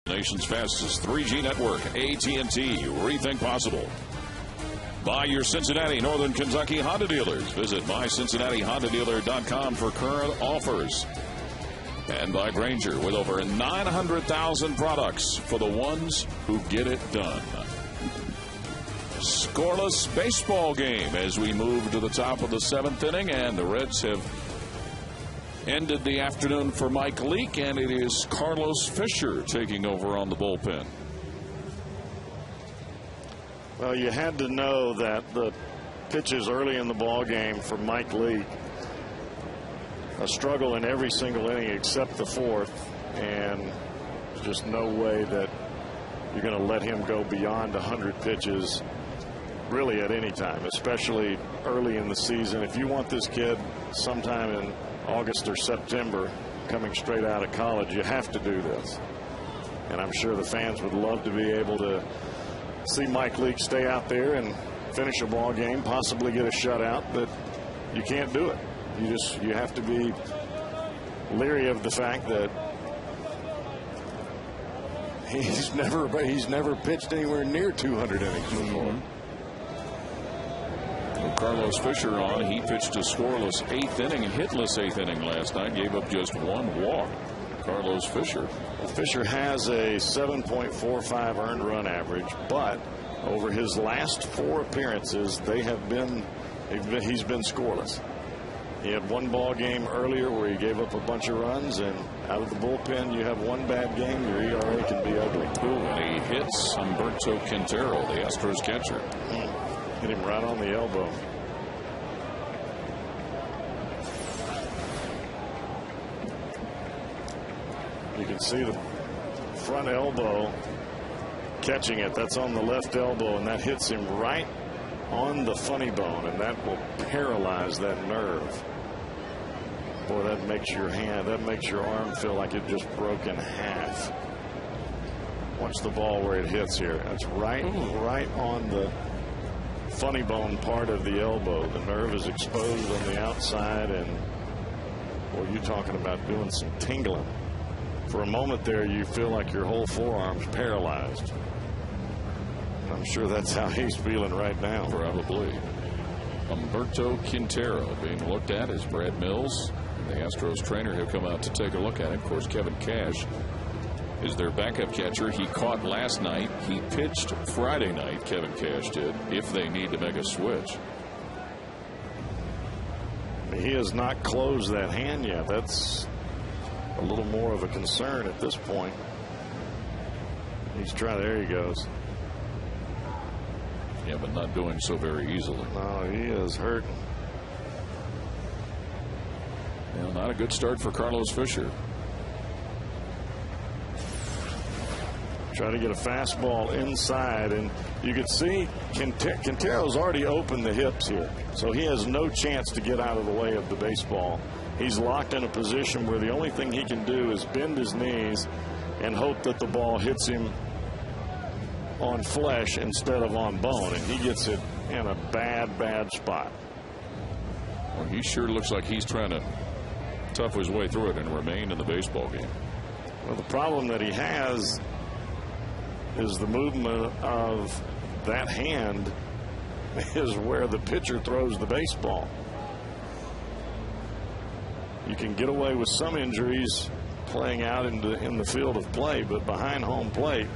Nation's fastest 3G network, AT&T. Rethink possible. By your Cincinnati, Northern Kentucky Honda dealers. Visit mycincinnatihondadealer.com for current offers. And by Grainger, with over 900,000 products for the ones who get it done. Scoreless baseball game as we move to the top of the 7th inning, and the Reds have ended the afternoon for Mike Leake, and it is Carlos Fisher taking over on the bullpen. Well, you had to know that the pitches early in the ball game for Mike Leake, a struggle in every single inning except the 4th, and just no way that you're going to let him go beyond 100 pitches really at any time, especially early in the season. If you want this kid sometime in August or September coming straight out of college, you have to do this. And I'm sure the fans would love to be able to see Mike Leake stay out there and finish a ball game, possibly get a shutout, but you can't do it. You have to be leery of the fact that he's never pitched anywhere near 200 innings before. Well, Carlos Fisher on. He pitched a scoreless 8th inning and hitless 8th inning last night. Gave up just 1 walk. Carlos Fisher. Well, Fisher has a 7.45 earned run average, but over his last 4 appearances, he's been scoreless. He had 1 ball game earlier where he gave up a bunch of runs, and out of the bullpen, you have 1 bad game, your ERA can be ugly. And he hits Humberto Quintero, the Astros catcher. Hit him right on the elbow. You can see the front elbow catching it. That's on the left elbow, and that hits him right on the funny bone, and that will paralyze that nerve. Boy, that makes your arm feel like it just broke in half. Watch the ball where it hits here. That's right on the funny bone part of the elbow. The nerve is exposed on the outside, and boy, you're talking about doing some tingling. For a moment there, you feel like your whole forearm's paralyzed. I'm sure that's how he's feeling right now. Probably. Humberto Quintero being looked at as Brad Mills, the Astros trainer, have come out to take a look at him. Of course, Kevin Cash is their backup catcher. He caught last night. He pitched Friday night, Kevin Cash did, if they need to make a switch. He has not closed that hand yet. That's a little more of a concern at this point. He's trying. There he goes. Yeah, but not doing so very easily. No, he is hurting. Well, not a good start for Carlos Fisher. Try to get a fastball inside, and you can see Quintero's already opened the hips here, so he has no chance to get out of the way of the baseball. He's locked in a position where the only thing he can do is bend his knees and hope that the ball hits him on flesh instead of on bone, and he gets it in a bad spot. Well, he sure looks like he's trying to tough his way through it and remain in the baseball game. Well, the problem that he has is the movement of that hand is where the pitcher throws the baseball. You can get away with some injuries playing out in the field of play, but behind home plate,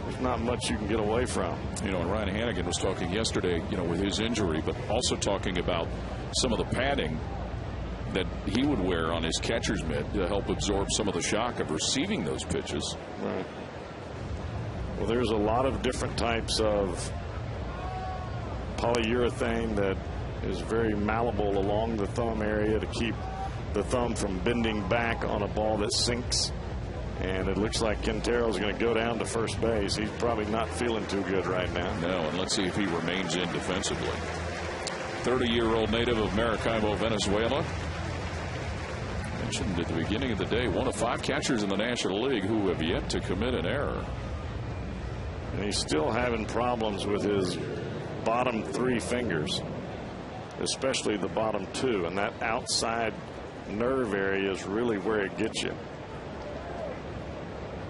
there's not much you can get away from. You know, and Ryan Hannigan was talking yesterday, you know, with his injury, but also talking about some of the padding that he would wear on his catcher's mitt to help absorb some of the shock of receiving those pitches. Right. Well, there's a lot of different types of polyurethane that is very malleable along the thumb area to keep the thumb from bending back on a ball that sinks. And it looks like Quintero's going to go down to first base. He's probably not feeling too good right now. No, and let's see if he remains in defensively. 30-year-old native of Maracaibo, Venezuela. Mentioned at the beginning of the day, one of 5 catchers in the National League who have yet to commit an error. And he's still having problems with his bottom 3 fingers, especially the bottom 2, and that outside nerve area is really where it gets you.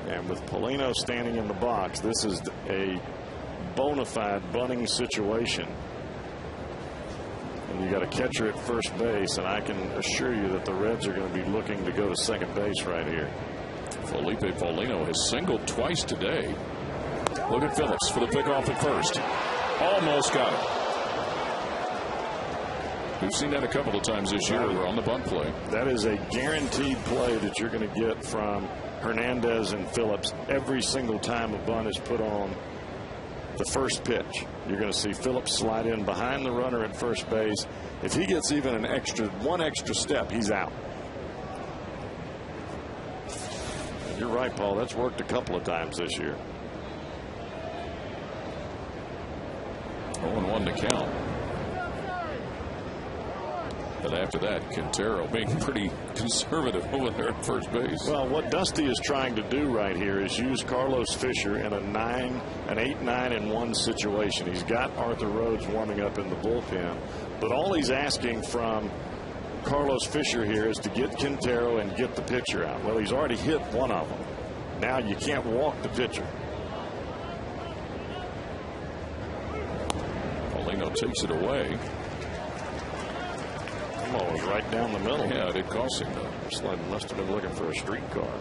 And with Paulino standing in the box, this is a bona fide bunting situation. And you got a catcher at first base, and I can assure you that the Reds are going to be looking to go to second base right here. Felipe Paulino has singled twice today. Look at Phillips for the pickoff at first. Almost got it. We've seen that a couple of times this year on the bunt play. That is a guaranteed play that you're going to get from Hernandez and Phillips every single time a bunt is put on the first pitch. You're going to see Phillips slide in behind the runner at first base. If he gets even one extra step, he's out. And you're right, Paul. That's worked a couple of times this year. 0-1 to count. But after that, Quintero being pretty conservative over there at first base. Well, what Dusty is trying to do right here is use Carlos Fisher in an 8-9-1 situation. He's got Arthur Rhodes warming up in the bullpen, but all he's asking from Carlos Fisher here is to get Quintero and get the pitcher out. Well, he's already hit one of them. Now you can't walk the pitcher. Paulino takes it away. Oh, it was right down the middle. Yeah, it did cost him though. Sled must have been looking for a streetcar.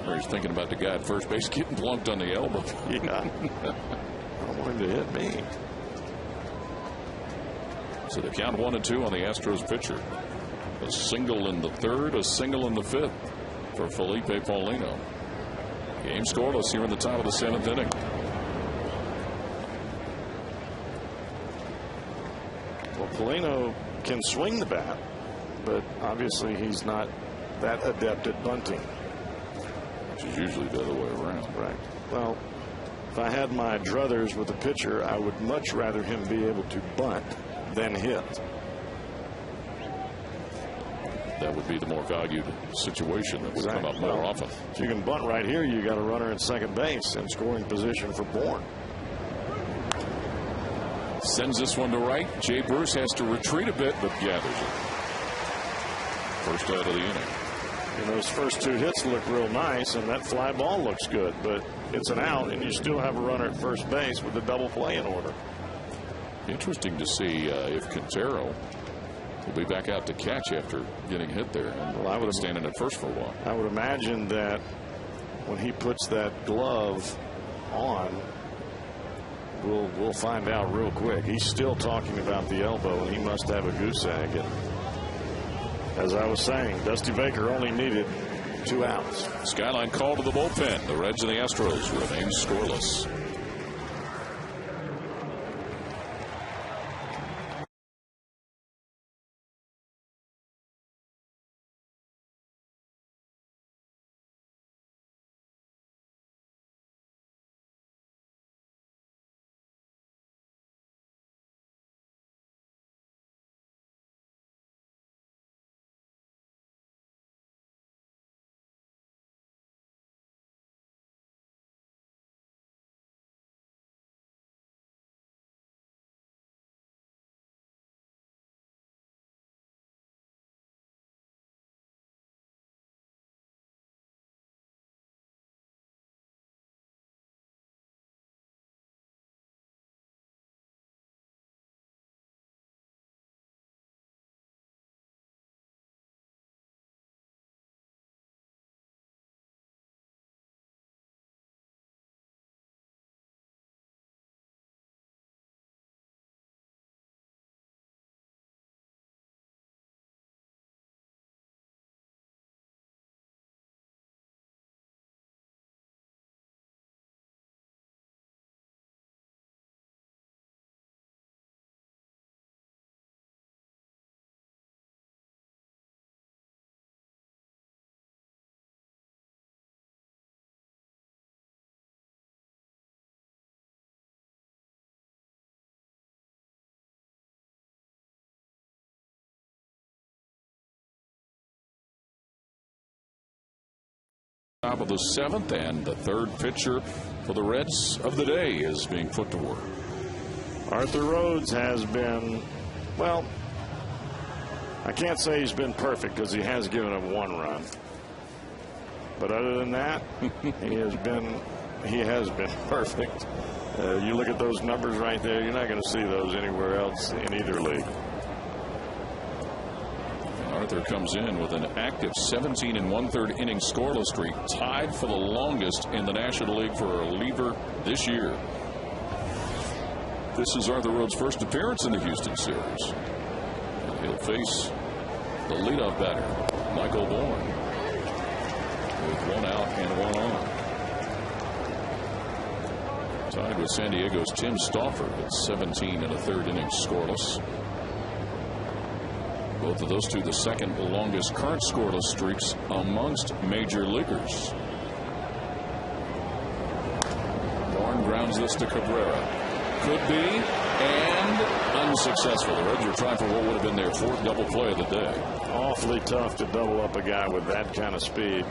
Or he's thinking about the guy at first base getting plunked on the elbow. Yeah. I don't want him to hit me. So the count 1-2 on the Astros pitcher. A single in the third, a single in the fifth for Felipe Paulino. Game scoreless here in the top of the 7th inning. Well, Paulino can swing the bat, but obviously he's not that adept at bunting. Which is usually the other way around. Right. Well, if I had my druthers with the pitcher, I would much rather him be able to bunt than hit. That would be the more valued situation that would come up more often. If you can bunt right here, you got a runner at second base in scoring position for Bourne. Sends this one to right. Jay Bruce has to retreat a bit, but gathers it. First out of the inning. And those first two hits look real nice, and that fly ball looks good, but it's an out, and you still have a runner at first base with a double play in order. Interesting to see if Quintero will be back out to catch after getting hit there. And well, I would have standing at first for a while. I would imagine that when he puts that glove on, we'll find out real quick. He's still talking about the elbow, and he must have a goose egg. And as I was saying, Dusty Baker only needed 2 outs. Skyline call to the bullpen. The Reds and the Astros remain scoreless. Top of the 7th, and the third pitcher for the Reds of the day is being put to work. Arthur Rhodes has been, well, I can't say he's been perfect because he has given up 1 run. But other than that, he has been perfect. You look at those numbers right there, you're not going to see those anywhere else in either league. Arthur comes in with an active 17 1/3 inning scoreless streak, tied for the longest in the National League for a reliever this year. This is Arthur Rhodes' first appearance in the Houston series. He'll face the leadoff batter, Michael Bourne, with 1 out and 1 on. Tied with San Diego's Tim Stauffer at 17 1/3 innings scoreless. Both of those two the second longest current scoreless streaks amongst major leaguers. Bourne grounds this to Cabrera. Could be, and unsuccessful. The Reds are trying for what would have been their 4th double play of the day. Awfully tough to double up a guy with that kind of speed.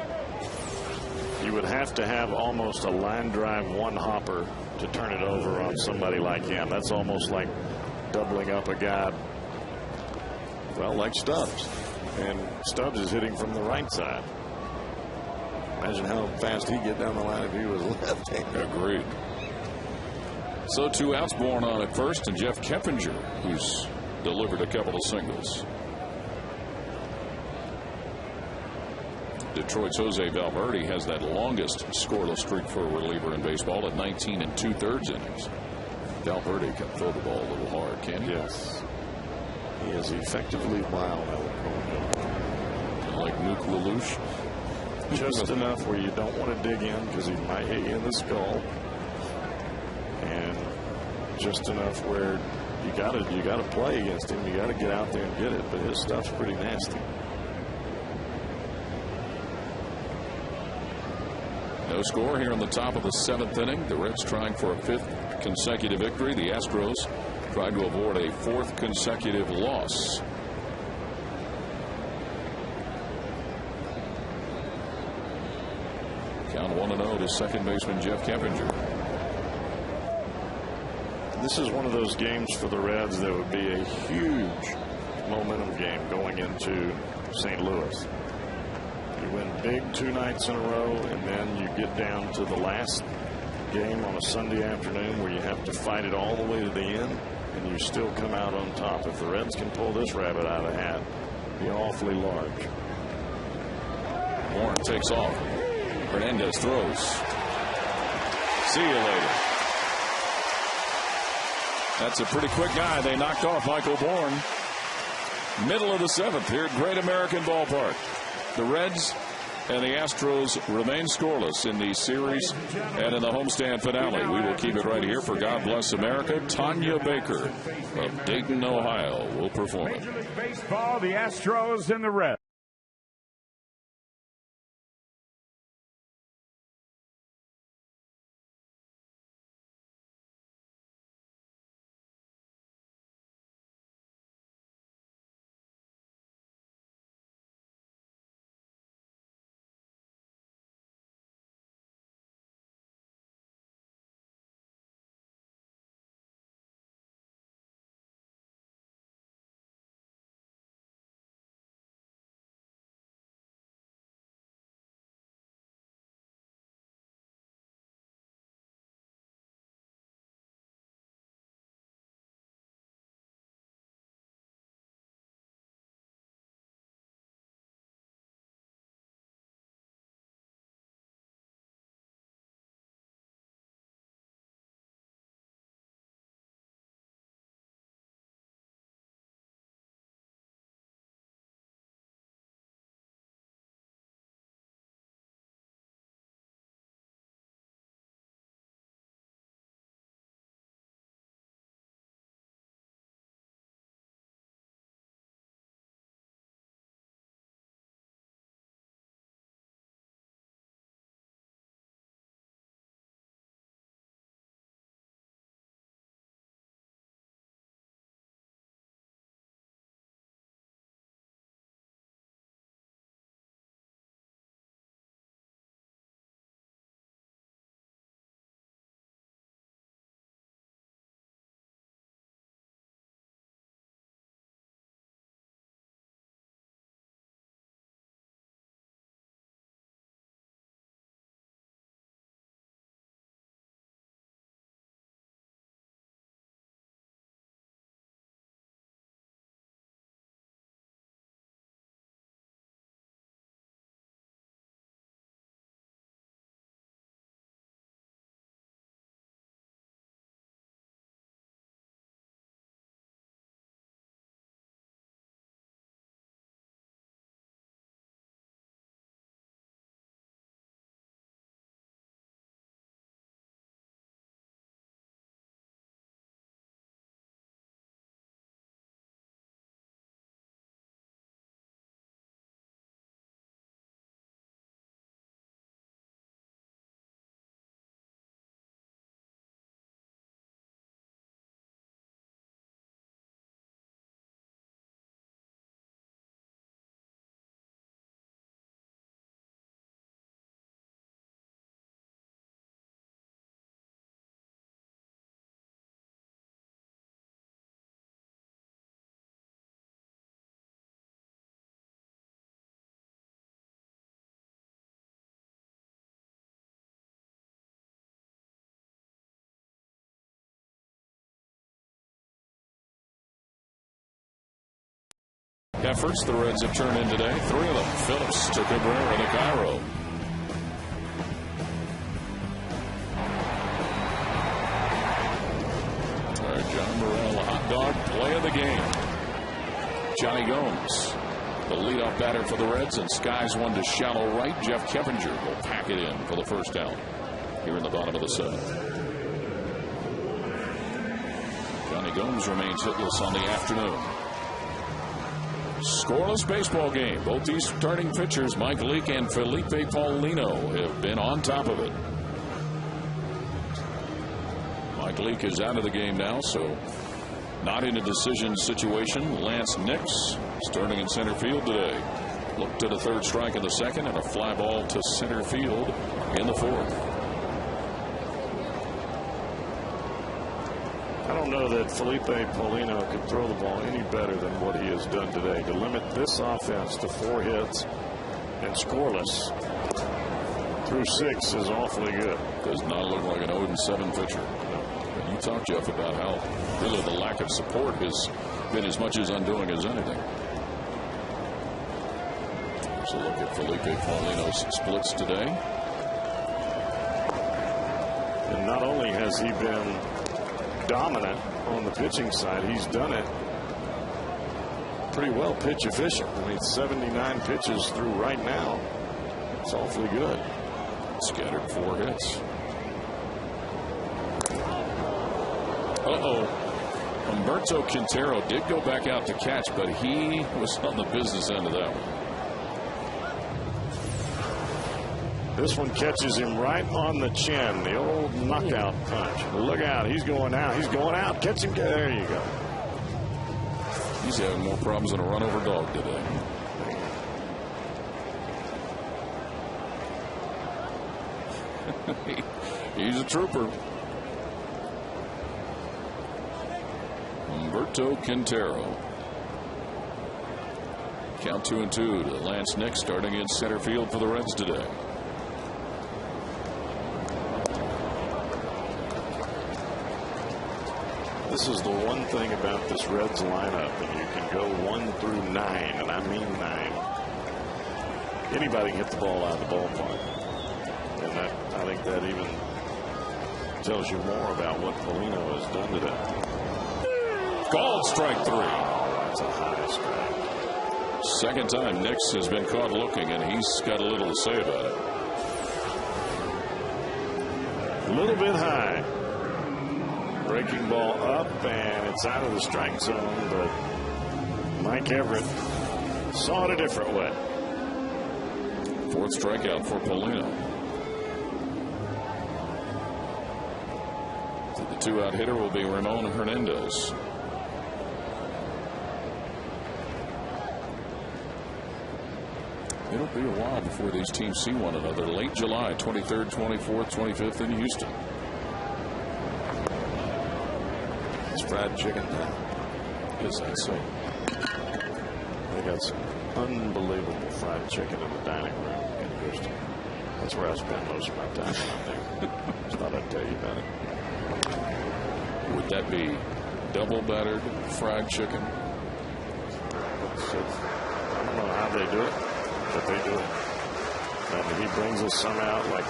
You would have to have almost a line drive 1 hopper to turn it over on somebody like him. That's almost like doubling up a guy, well, like Stubbs. And Stubbs is hitting from the right side. Imagine how fast he'd get down the line if he was left-handed. Agreed. So 2 outs, Bourne on at first, and Jeff Keppinger, who's delivered a couple of singles. Detroit's Jose Valverde has that longest scoreless streak for a reliever in baseball at 19 2/3 innings. Valverde can throw the ball a little hard, can't he? Yes. He is effectively wild. Like Nuke Lelouch. Just enough where you don't want to dig in because he might hit you in the skull. And just enough where you gotta play against him. You gotta get out there and get it. But his stuff's pretty nasty. No score here in the top of the 7th inning. The Reds trying for a 5th consecutive victory. The Astros trying to avoid a 4th consecutive loss. Count 1-0 to second baseman Jeff Keppinger. This is one of those games for the Reds that would be a huge momentum game going into St. Louis. You win big 2 nights in a row, and then you get down to the last game on a Sunday afternoon where you have to fight it all the way to the end, and you still come out on top. If the Reds can pull this rabbit out of the hat, it'd be awfully large. Bourne takes off. Hernandez throws. See you later. That's a pretty quick guy. They knocked off Michael Bourne. Middle of the 7th here at Great American Ballpark. The Reds and the Astros remain scoreless in the series and in the homestand finale. We will keep it right here for God Bless America. Tanya Baker of Dayton, Ohio will perform it. Major League Baseball, the Astros and the Reds. efforts the Reds have turned in today. 3 of them. Phillips to Cabrera to Cairo. All right, John Morrell, hot dog play of the game. Johnny Gomes, the leadoff batter for the Reds, and skies one to shallow right. Jeff Keppinger will pack it in for the first out here in the bottom of the 7th. Johnny Gomes remains hitless on the afternoon. Scoreless baseball game. Both these starting pitchers, Mike Leake and Felipe Paulino, have been on top of it. Mike Leake is out of the game now, so not in a decision situation. Lance Nix starting in center field today. Look to the 3rd strike in the 2nd and a fly ball to center field in the 4th. I don't know that Felipe Paulino could throw the ball any better than what he has done today. To limit this offense to 4 hits and scoreless through 6 is awfully good. Does not look like an 0-7 pitcher. You talked, Jeff, about how really the lack of support has been as much as undoing as anything. So look at Felipe Paulino's splits today. And not only has he been dominant on the pitching side, he's done it pretty well pitch efficient. I mean, 79 pitches through right now. It's awfully good. Scattered 4 hits. Humberto Quintero did go back out to catch, but he was on the business end of that one. This one catches him right on the chin. The old knockout punch. Look out. He's going out. He's going out. Catch him. There you go. He's having more problems than a run over dog today. He's a trooper. Humberto Quintero. Count 2-2 to Lance Nix starting in center field for the Reds today. This is the one thing about this Reds lineup, and you can go 1 through 9, and I mean 9. Anybody can hit the ball out of the ballpark. And I think that even tells you more about what Paulino has done today. Called strike 3. That's a high strike. Second time Nix has been caught looking, and he's got a little to say about it. A little bit high. Breaking ball up, and it's out of the strike zone, but Mike Everett saw it a different way. 4th strikeout for Paulino. The 2-out hitter will be Ramon Hernandez. It'll be a while before these teams see one another. Late July, 23rd, 24th, 25th in Houston. It's fried chicken time. Is that so? They got some unbelievable fried chicken in the dining room in Houston. That's where I spend most of my time out there. Just thought I'd tell you about it. Would that be double battered fried chicken? I don't know how they do it, but they do it. And he brings us some out like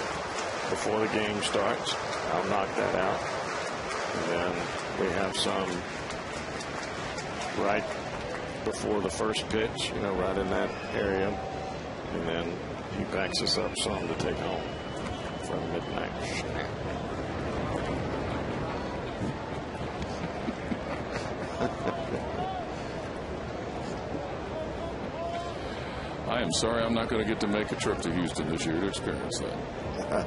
before the game starts. I'll knock that out. And then we have some right before the first pitch, you know, right in that area. And then he packs us up some to take home for midnight snack. I am sorry I'm not going to get to make a trip to Houston this year to experience that.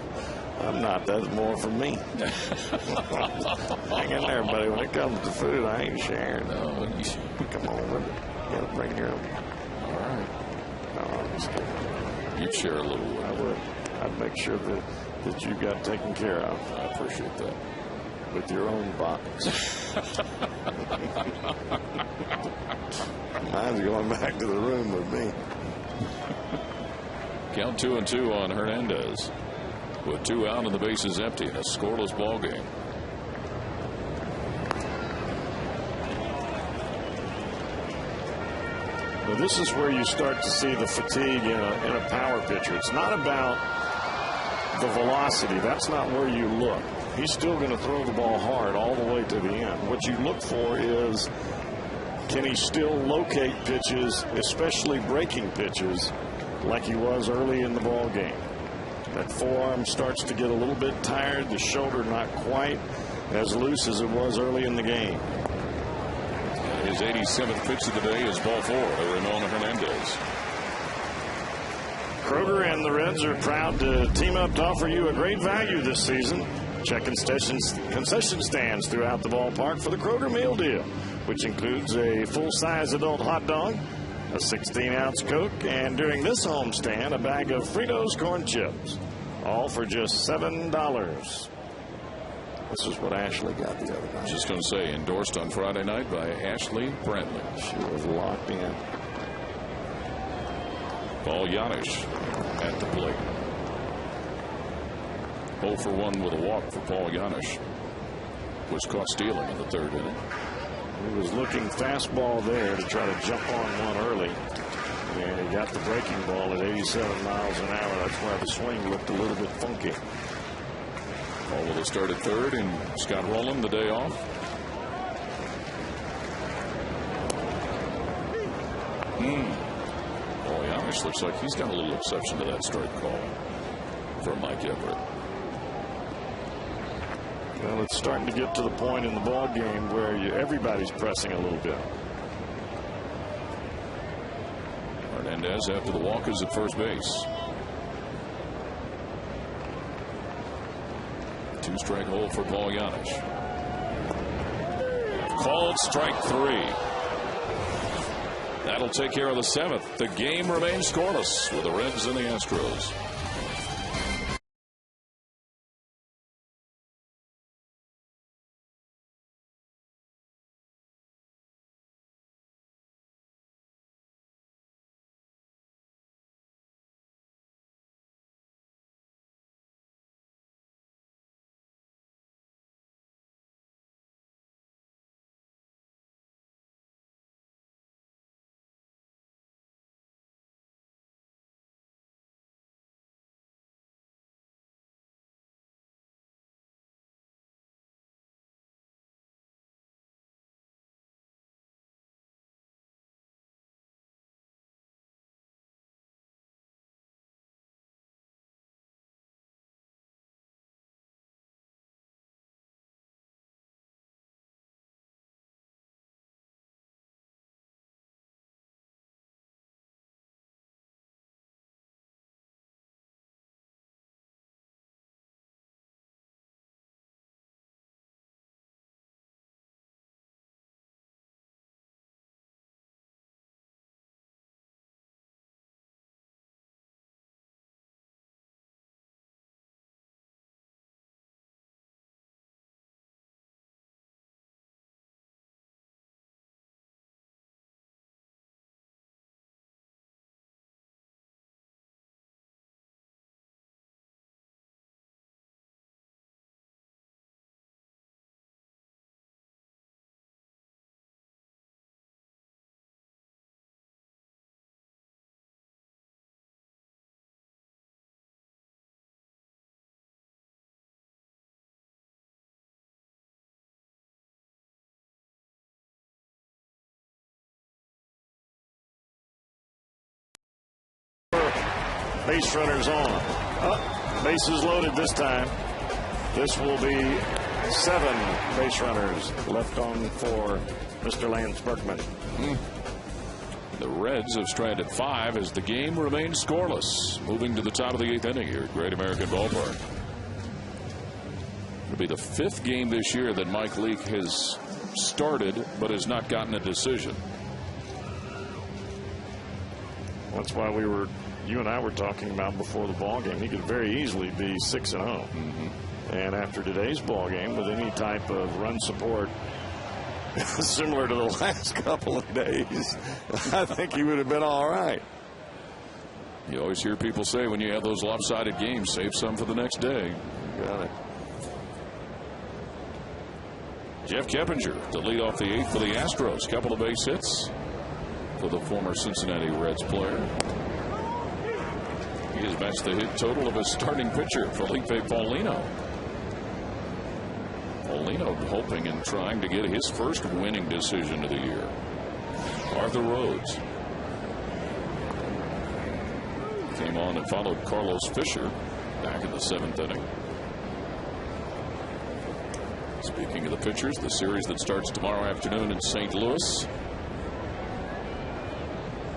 I'm not. That's more for me. Hang in there, buddy. When it comes to food, I ain't sharing. No, come on with it. You got to bring your own. All right. No, I'm just kidding. You'd share a little. I would. I'd make sure that you got taken care of. I appreciate that. With your own box. Mine's going back to the room with me. Count 2-2 on Hernandez. With 2 out and the bases empty in a scoreless ball game. Well, this is where you start to see the fatigue in a power pitcher. It's not about the velocity. That's not where you look. He's still going to throw the ball hard all the way to the end. What you look for is, can he still locate pitches, especially breaking pitches, like he was early in the ball game? That forearm starts to get a little bit tired. The shoulder not quite as loose as it was early in the game. His 87th pitch of the day is ball 4 to Ramon Hernandez. Kroger and the Reds are proud to team up to offer you a great value this season. Check concession stands throughout the ballpark for the Kroger meal deal, which includes a full-size adult hot dog, a 16-ounce Coke, and during this homestand, a bag of Fritos corn chips, all for just $7. This is what Ashley got the other night. Just going to say, endorsed on Friday night by Ashley Brantley. She was locked in. Paul Janisch at the plate. 0 for 1 with a walk for Paul Janisch. Was caught stealing in the 3rd inning. He was looking fastball there to try to jump on one early. And he got the breaking ball at 87 miles an hour. That's why the swing looked a little bit funky. Paul will have started 3rd, and Scott Rowland the day off. Paul Janisch looks like he's got a little exception to that strike call from Mike Everett. Well, it's starting to get to the point in the ball game where everybody's pressing a little bit. Hernandez, after the walk, is at first base. 2-strike hold for Paul Janisch. Called strike 3. That'll take care of the 7th. The game remains scoreless with the Reds and the Astros. Base runners on. Bases loaded this time. This will be 7 base runners left on for Mr. Lance Berkman. The Reds have stranded 5 as the game remains scoreless. Moving to the top of the 8th inning here at Great American Ballpark. It'll be the 5th game this year that Mike Leake has started but has not gotten a decision. That's why you and I were talking about before the ball game. He could very easily be 6-0. And after today's ball game, with any type of run support similar to the last couple of days, I think he would have been all right. You always hear people say when you have those lopsided games, save some for the next day. Got it. Jeff Keppinger to lead off the 8th for the Astros. Couple of base hits. for the former Cincinnati Reds player. He has matched the hit total of his starting pitcher, Felipe Paulino. Paulino hoping and trying to get his first winning decision of the year. Arthur Rhodes came on and followed Carlos Fisher back in the 7th inning. Speaking of the pitchers, the series that starts tomorrow afternoon in St. Louis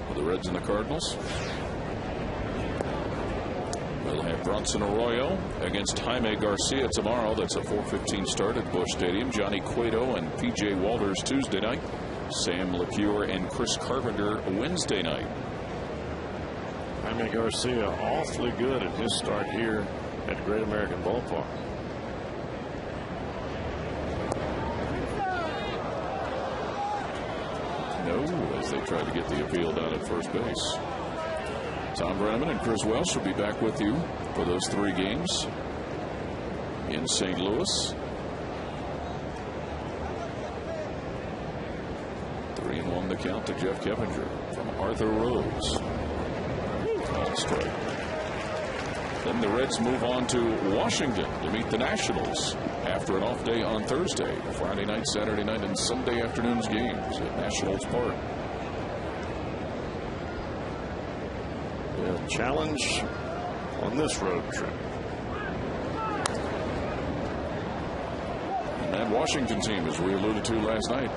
with the Reds and the Cardinals. We'll have Bronson Arroyo against Jaime Garcia tomorrow. That's a 4:15 start at Busch Stadium. Johnny Cueto and P.J. Walters Tuesday night. Sam LeCure and Chris Carpenter Wednesday night. Jaime Garcia awfully good at his start here at Great American Ballpark. No, as they try to get the appeal down at first base. Tom Brenneman and Chris Welsh will be back with you for those 3 games in St. Louis. 3-1 the count to Jeff Keppinger from Arthur Rhodes. On strike. Then the Reds move on to Washington to meet the Nationals after an off day on Thursday. Friday night, Saturday night, and Sunday afternoon's games at Nationals Park. The challenge on this road trip. And that Washington team, as we alluded to last night,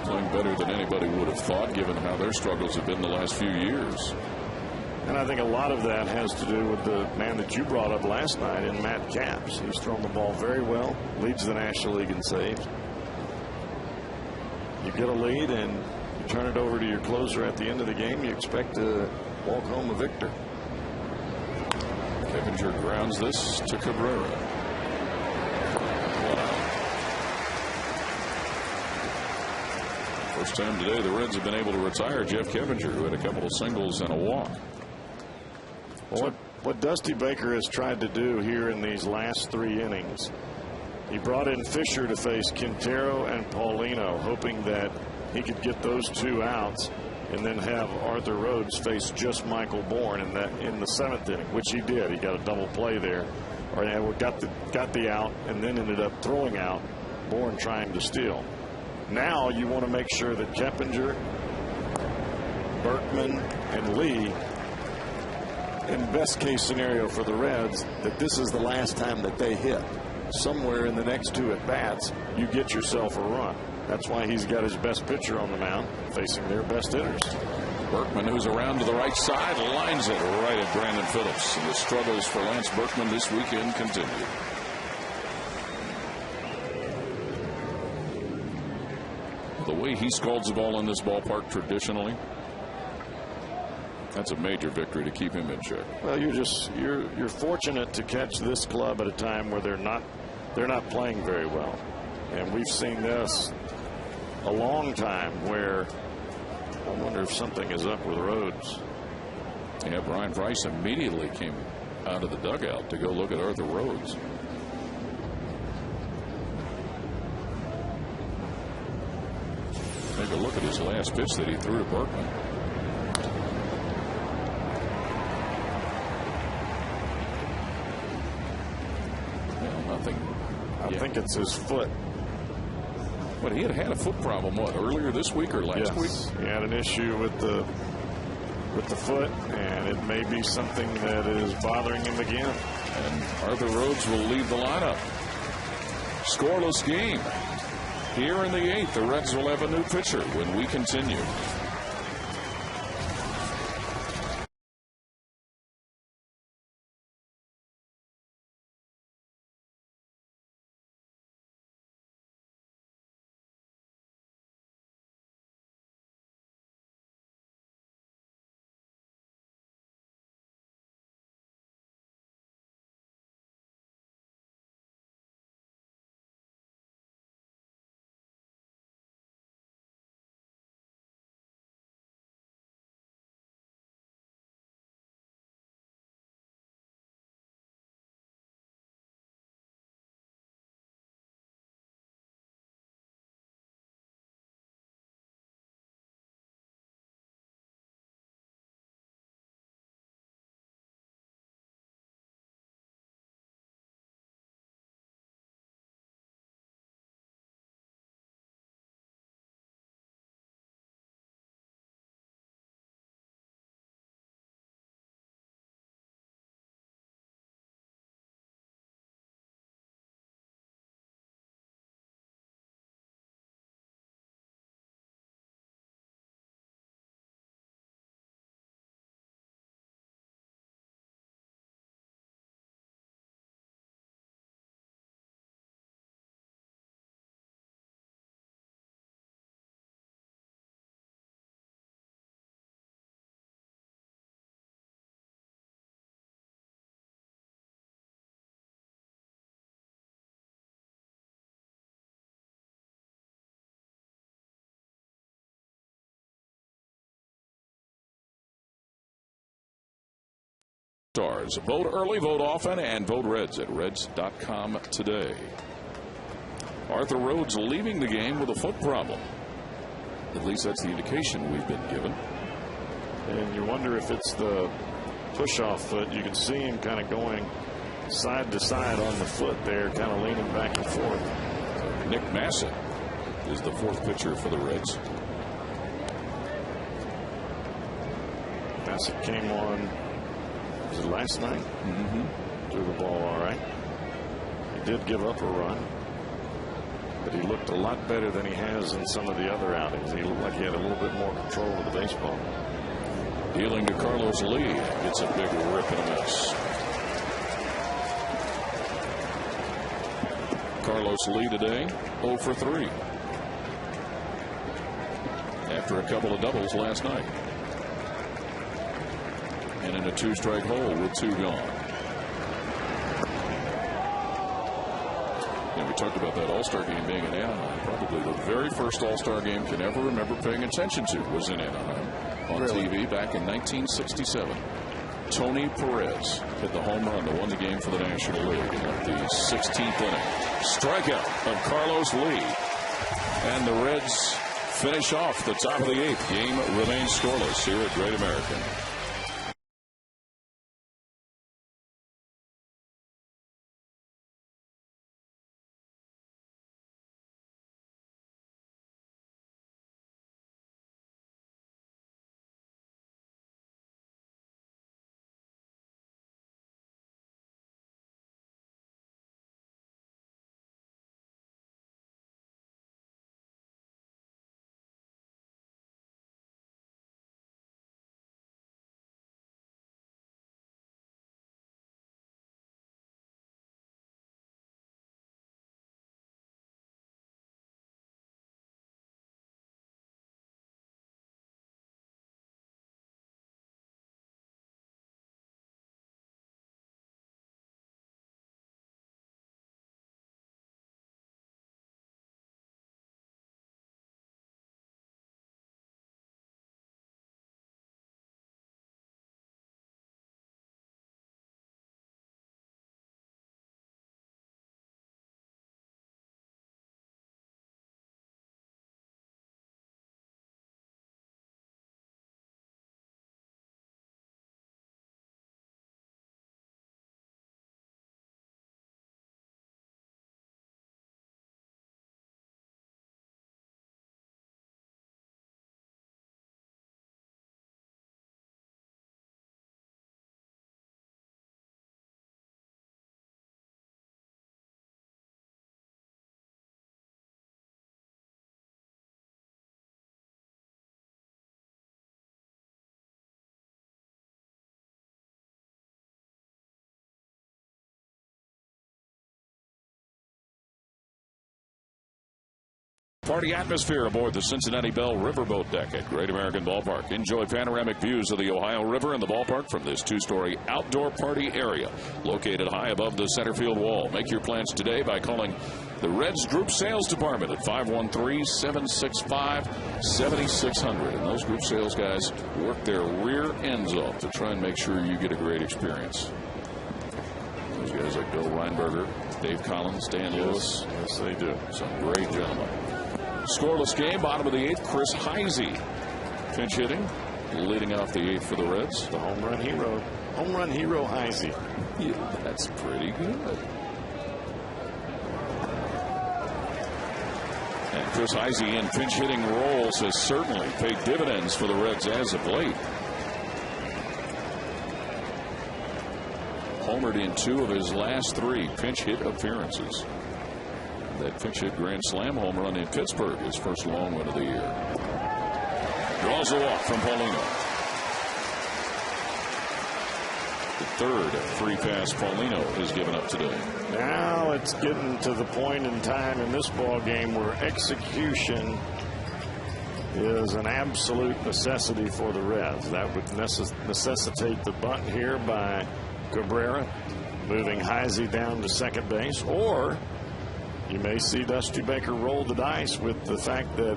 playing better than anybody would have thought, given how their struggles have been the last few years. And I think a lot of that has to do with the man that you brought up last night in Matt Capps. He's thrown the ball very well, leads the National League in saves. You get a lead and you turn it over to your closer at the end of the game, you expect to walk home a victor. Keppinger grounds this to Cabrera. First time today the Reds have been able to retire Jeff Keppinger, who had a couple of singles and a walk. Well, what Dusty Baker has tried to do here in these last 3 innings, he brought in Fisher to face Quintero and Paulino, hoping that he could get those 2 outs and then have Arthur Rhodes face just Michael Bourne in the 7th inning, which he did. He got a double play there, or got the out and then ended up throwing out Bourne trying to steal. Now you want to make sure that Keppinger, Berkman, and Lee, in best case scenario for the Reds, that this is the last time that they hit. Somewhere in the next 2 at bats, you get yourself a run. That's why he's got his best pitcher on the mound facing their best hitters. Berkman, who's around to the right side, lines it right at Brandon Phillips. And the struggles for Lance Berkman this weekend continue. The way he scalds the ball in this ballpark traditionally, that's a major victory to keep him in check. Well, you're fortunate to catch this club at a time where they're not playing very well, and we've seen this a long time where I wonder if something is up with Rhodes. Yeah, Brian Price immediately came out of the dugout to go look at Arthur Rhodes. Take a look at his last pitch that he threw to Berkman. I think it's his foot. But he had a foot problem, earlier this week or last week? He had an issue with the foot, and it may be something that is bothering him again. And Arthur Rhodes will leave the lineup. Scoreless game. Here in the 8th, the Reds will have a new pitcher when we continue. Stars. Vote early, vote often, and vote Reds at Reds.com today. Arthur Rhodes leaving the game with a foot problem. At least that's the indication we've been given. And you wonder if it's the push-off foot. You can see him kind of going side to side on the foot there, kind of leaning back and forth. Nick Massa is the fourth pitcher for the Reds. Massa came on, was it last night? Threw the ball all right. He did give up a run, but he looked a lot better than he has in some of the other outings. He looked like he had a little bit more control of the baseball. Dealing to Carlos Lee. Gets a big rip and a miss. Carlos Lee today 0 for 3 after a couple of doubles last night. And in a 2-strike hole with 2 gone. And we talked about that All-Star game being in Anaheim. Probably the very first All-Star game you can ever remember paying attention to was in Anaheim on TV back in 1967. Tony Perez hit the home run that won the game for the National League at the 16th inning. Strikeout of Carlos Lee. And the Reds finish off the top of the 8th. Game remains scoreless here at Great American. Party atmosphere aboard the Cincinnati Bell Riverboat deck at Great American Ballpark. Enjoy panoramic views of the Ohio River and the ballpark from this 2-story outdoor party area located high above the center field wall. Make your plans today by calling the Reds Group Sales Department at 513-765-7600. And those group sales guys work their rear ends off to try and make sure you get a great experience. Those guys like Bill Reinberger, Dave Collins, Dan Lewis. Yes, they do. Some great gentlemen. Scoreless game, bottom of the 8th. Chris Heisey pinch hitting, leading off the 8th for the Reds. The home run hero. Home run hero Heisey. Yeah, that's pretty good. And Chris Heisey in pinch hitting roles has certainly paid dividends for the Reds as of late. Homered in 2 of his last 3 pinch hit appearances. That pinch hit grand slam home run in Pittsburgh, his first long one of the year. Draws a walk from Paulino. The third free pass Paulino has given up today. Now it's getting to the point in time in this ball game where execution is an absolute necessity for the Reds. That would necessitate the bunt here by Cabrera, moving Heisey down to second base, or you may see Dusty Baker roll the dice with the fact that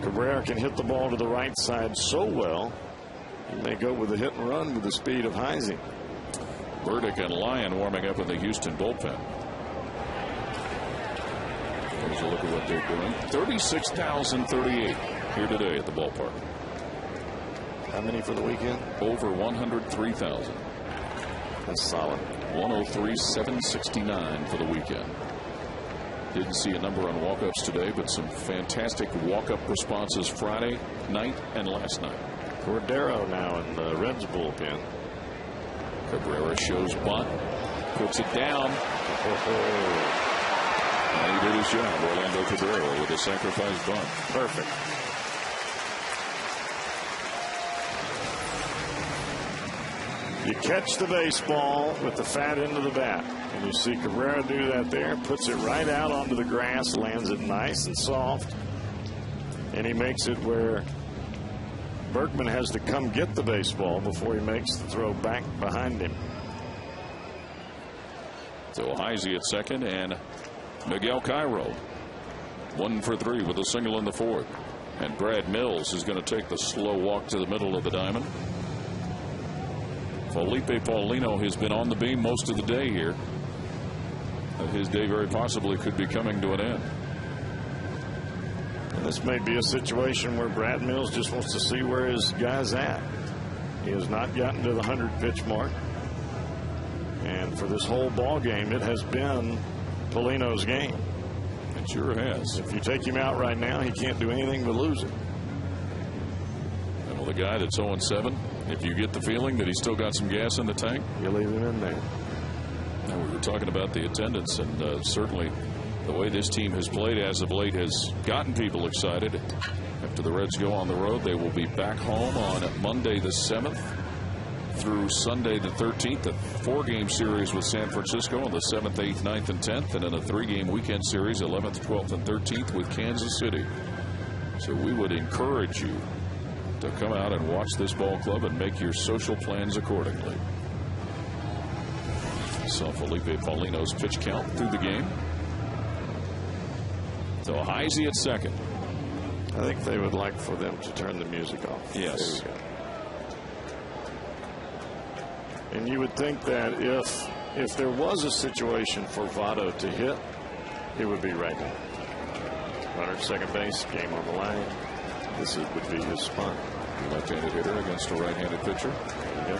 Cabrera can hit the ball to the right side so well, he may go with a hit and run with the speed of Heisey. Burdick and Lyon warming up in the Houston bullpen. Here's a look at what they're doing. 36,038 here today at the ballpark. How many for the weekend? Over 103,000. That's solid. 103,769 for the weekend. Didn't see a number on walk-ups today, but some fantastic walk-up responses Friday night and last night. Cordero now in the Reds bullpen. Cabrera shows bunt, puts it down. And he did his job. Orlando Cabrera with a sacrifice bunt. Perfect. You catch the baseball with the fat end of the bat. And you see Cabrera do that there. Puts it right out onto the grass. Lands it nice and soft. And he makes it where Berkman has to come get the baseball before he makes the throw back behind him. So Heisey at second and Miguel Cairo 1 for 3 with a single in the fourth. And Brad Mills is going to take the slow walk to the middle of the diamond. Felipe Paulino has been on the beam most of the day here. His day very possibly could be coming to an end. And this may be a situation where Brad Mills just wants to see where his guy's at. He has not gotten to the 100-pitch mark. And for this whole ball game, it has been Paulino's game. It sure has. If you take him out right now, he can't do anything but lose it. And with a guy that's 0-7, if you get the feeling that he's still got some gas in the tank, you leave him in there. Now we were talking about the attendance, and certainly the way this team has played as of late has gotten people excited. After the Reds go on the road, they will be back home on Monday the 7th through Sunday the 13th. A 4-game series with San Francisco on the 7th, 8th, 9th, and 10th, and then a 3-game weekend series 11th, 12th, and 13th with Kansas City. So we would encourage you to come out and watch this ball club and make your social plans accordingly. So Felipe Paulino's pitch count through the game. So Heisey at second. I think they would like for them to turn the music off. Yes. There we go. And you would think that if there was a situation for Votto to hit, it would be right now. Runner at second base, game on the line. This would be his spot. Left-handed hitter against a right-handed pitcher. There you go.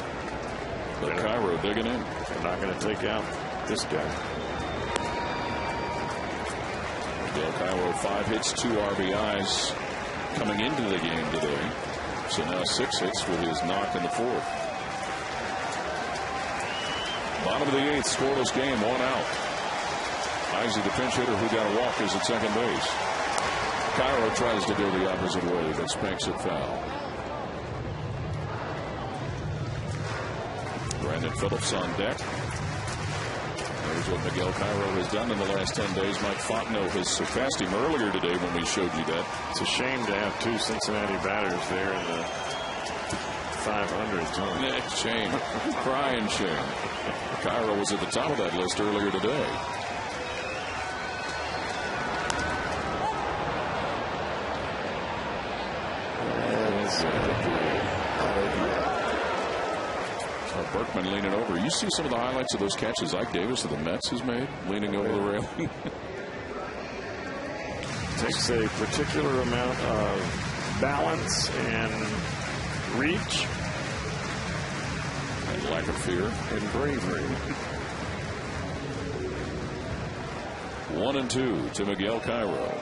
But Cairo digging in. They're not going to take out this guy. Miguel Cairo 5 hits, 2 RBIs coming into the game today. So now 6 hits with his knock in the fourth. Bottom of the 8th, scoreless game, 1 out. Heisey, the pinch hitter who got a walk, is at second base. Cairo tries to go the opposite way, but spanks it foul. Brandon Phillips on deck. There's what Miguel Cairo has done in the last 10 days. Mike Fontenot has surpassed him earlier today when we showed you that. It's a shame to have 2 Cincinnati batters there in the 500s. Shame. Crying shame. Cairo was at the top of that list earlier today. Berkman leaning over. You see some of the highlights of those catches Ike Davis of the Mets has made, leaning over the railing. Takes a particular amount of balance and reach and lack of fear and bravery. 1-2 to Miguel Cairo.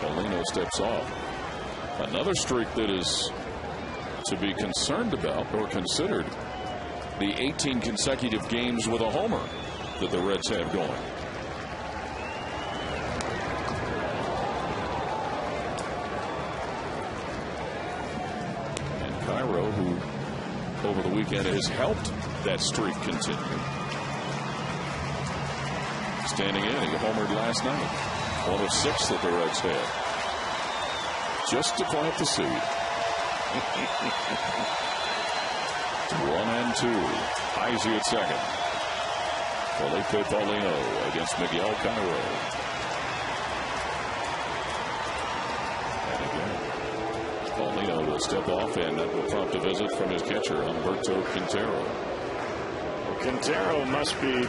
Paulino steps off. Another streak that is to be concerned about or considered, the 18 consecutive games with a homer that the Reds have going. And Cairo, who over the weekend has helped that streak continue. Standing in, he homered last night. 1 of 6 that the Reds had. Just to plant the seed. 1-2. Heisey at second. Felipe Paulino against Miguel Cairo. will step off, and that will prompt a visit from his catcher, Humberto Quintero. Well, Quintero must be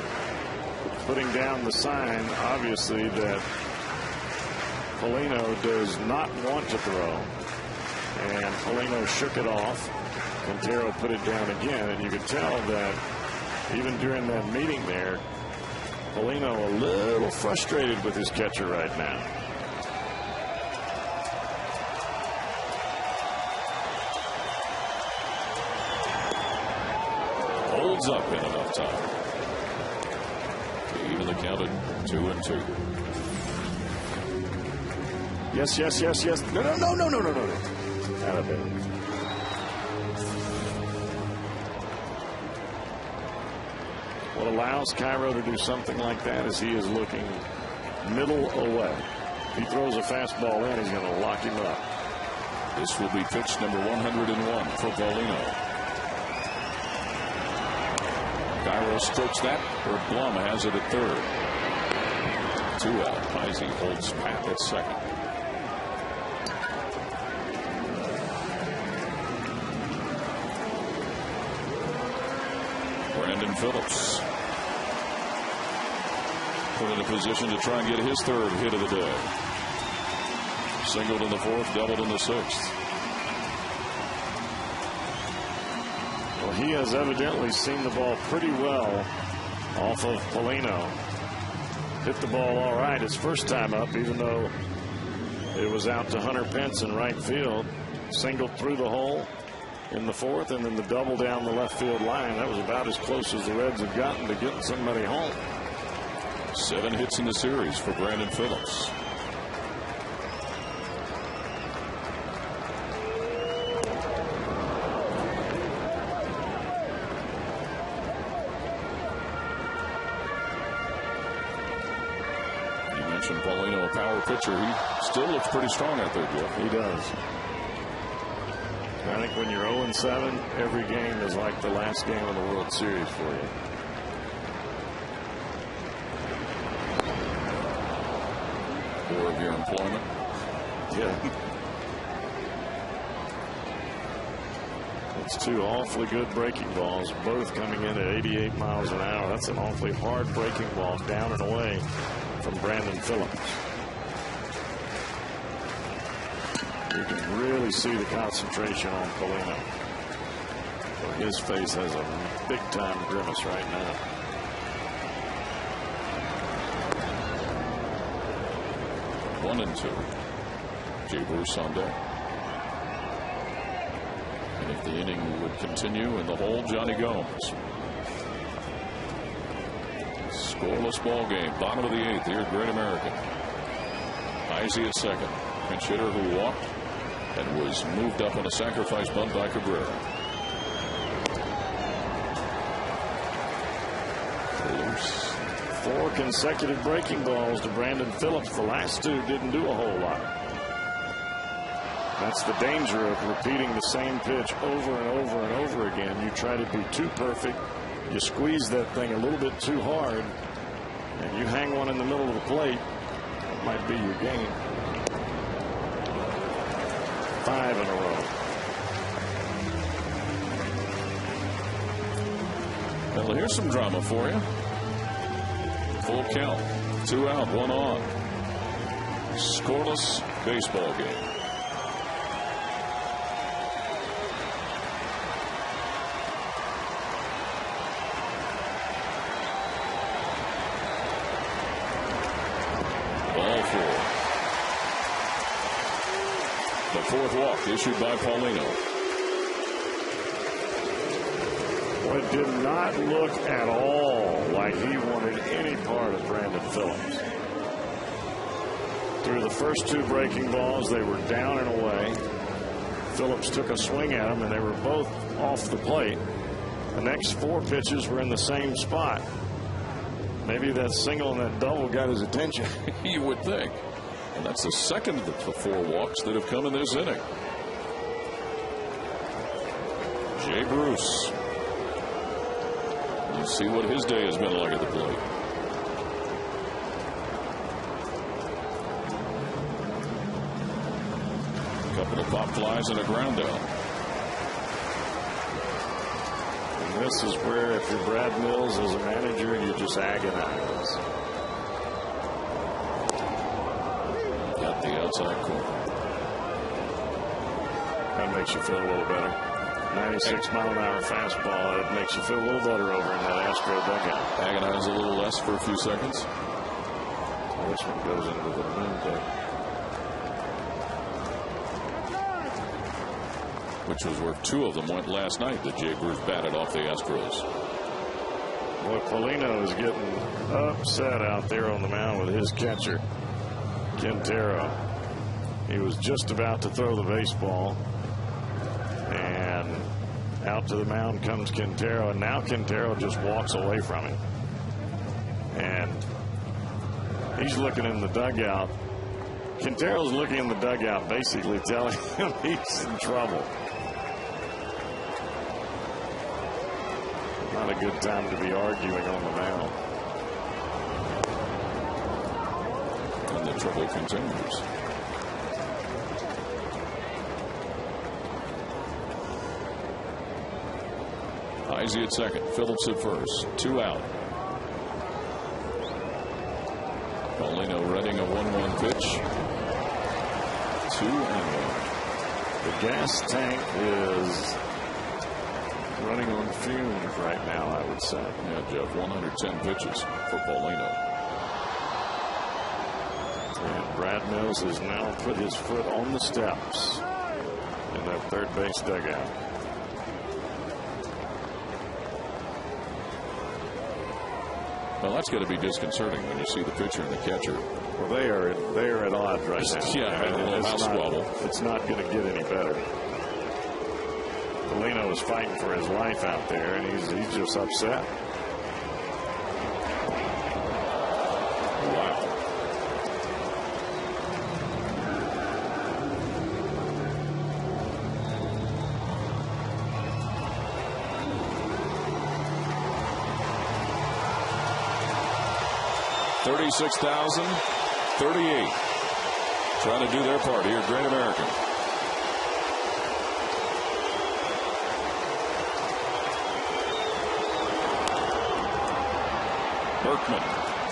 putting down the sign, obviously, that Paulino does not want to throw. And Paulino shook it off. Quintero put it down again, and you could tell that even during that meeting there, Paulino a little frustrated with his catcher right now. Holds up in enough time. Even the count at 2-2. Yes, yes, yes, yes. No, no, no, no, no, no, no. Out of it. What allows Cairo to do something like that is he is looking middle away. If he throws a fastball in, he's going to lock him up. This will be pitch number 101 for Paulino. Cairo strokes that, or Blum has it at third. 2 out. Heisey holds pat at second. Brandon Phillips put in a position to try and get his third hit of the day. Singled in the 4th, doubled in the 6th. Well, he has evidently seen the ball pretty well off of Paulino. Hit the ball all right his first time up, even though it was out to Hunter Pence in right field. Singled through the hole in the 4th, and then the double down the left field line. That was about as close as the Reds have gotten to getting somebody home. 7 hits in the series for Brandon Phillips. You mentioned Paulino, a power pitcher. He still looks pretty strong out there, Jeff. He does. I think when you're 0-7, every game is like the last game of the World Series for you. Or of your employment. Yeah. It's 2 awfully good breaking balls, both coming in at 88 miles an hour. That's an awfully hard breaking ball down and away from Brandon Phillips. You can really see the concentration on Paulino. Well, his face has a big-time grimace right now. One and 2. Jay Bruce on deck. And if the inning would continue in the hole, Johnny Gomes. Scoreless ball game. Bottom of the 8th here at Great American. Heisey at second. Pinch hitter who walked and was moved up on a sacrifice bunt by Cabrera. Loose. 4 consecutive breaking balls to Brandon Phillips. The last 2 didn't do a whole lot. That's the danger of repeating the same pitch over and over and over again. You try to be too perfect. You squeeze that thing a little bit too hard, and you hang one in the middle of the plate. That might be your game. 5 in a row. Well, here's some drama for you. Full count. 2 out, 1 on. Scoreless baseball game. Ball 4. The 4th walk issued by Paulino. Well, it did not look at all like he wanted any part of Brandon Phillips. Through the first 2 breaking balls, they were down and away. Phillips took a swing at them, and they were both off the plate. The next 4 pitches were in the same spot. Maybe that single and that double got his attention. You would think. And that's the second of the 4 walks that have come in this inning. Jay Bruce. You see what his day has been like at the plate. A couple The pop flies and a ground out. And this is where, if you're Brad Mills as a manager, you just agonize. Got the outside corner. That makes you feel a little better. 96-mile-an-hour fastball. It makes you feel a little better over in that Astro dugout. Agonize a little less for a few seconds. So this one goes into the moon deck. Which was where 2 of them went last night that Jay Bruce batted off the Astros. Well, Paulino is getting upset out there on the mound with his catcher, Quintero. He was just about to throw the baseball. And out to the mound comes Quintero. And now Quintero just walks away from him. And he's looking in the dugout. Quintero's looking in the dugout, basically telling him he's in trouble. Not a good time to be arguing on the mound. And the trouble continues. Izzy at second, Phillips at first, 2 out. Paulino running a 1-1 pitch. 2-1. The gas tank is running on fumes right now, I would say. Yeah, Jeff, 110 pitches for Paulino. And Brad Mills has now put his foot on the steps in that third base dugout. Well, that's got to be disconcerting when you see the pitcher and the catcher. Well, they are at odds right now. Yeah, a little house squabble. It's not going to get any better. Paulino is fighting for his life out there, and he's just upset. Wow. $36,038 trying to do their part here at Great American. Berkman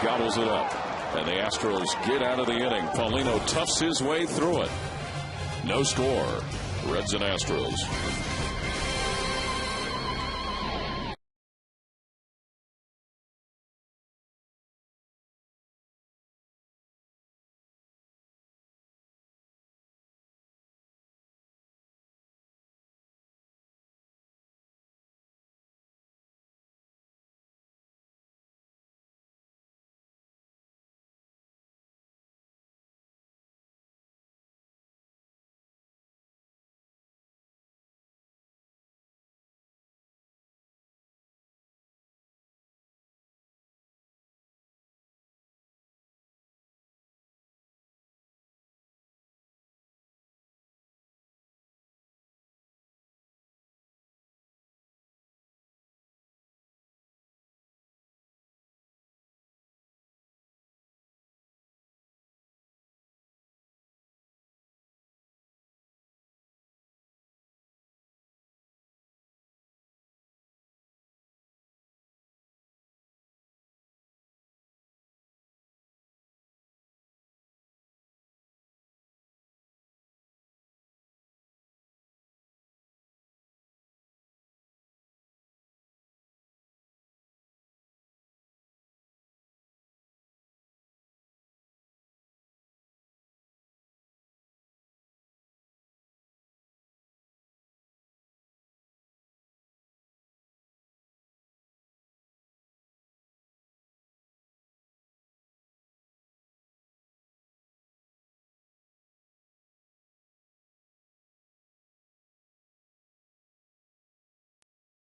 gobbles it up, and the Astros get out of the inning. Paulino toughs his way through it. No score. Reds and Astros.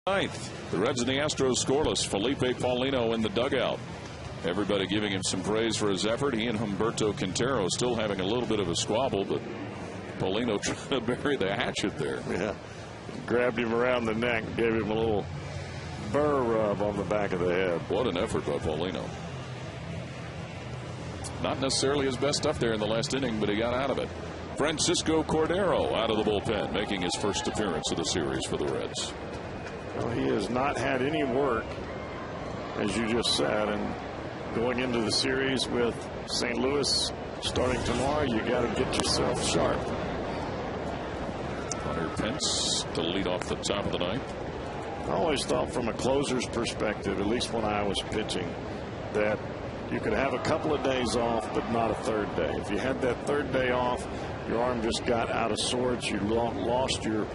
Ninth, the Reds and the Astros scoreless. Felipe Paulino in the dugout. Everybody giving him some praise for his effort. He and Humberto Quintero still having a little bit of a squabble, but Paulino trying to bury the hatchet there. Yeah, grabbed him around the neck, gave him a little burr rub on the back of the head. What an effort by Paulino. Not necessarily his best stuff there in the last inning, but he got out of it. Francisco Cordero out of the bullpen, making his first appearance of the series for the Reds. Well, he has not had any work, as you just said, and going into the series with St. Louis starting tomorrow, you got to get yourself sharp. Hunter Pence to lead off the top of the ninth. I always thought from a closer's perspective, at least when I was pitching, that you could have a couple of days off, but not a third day. If you had that third day off, your arm just got out of sorts. You lost your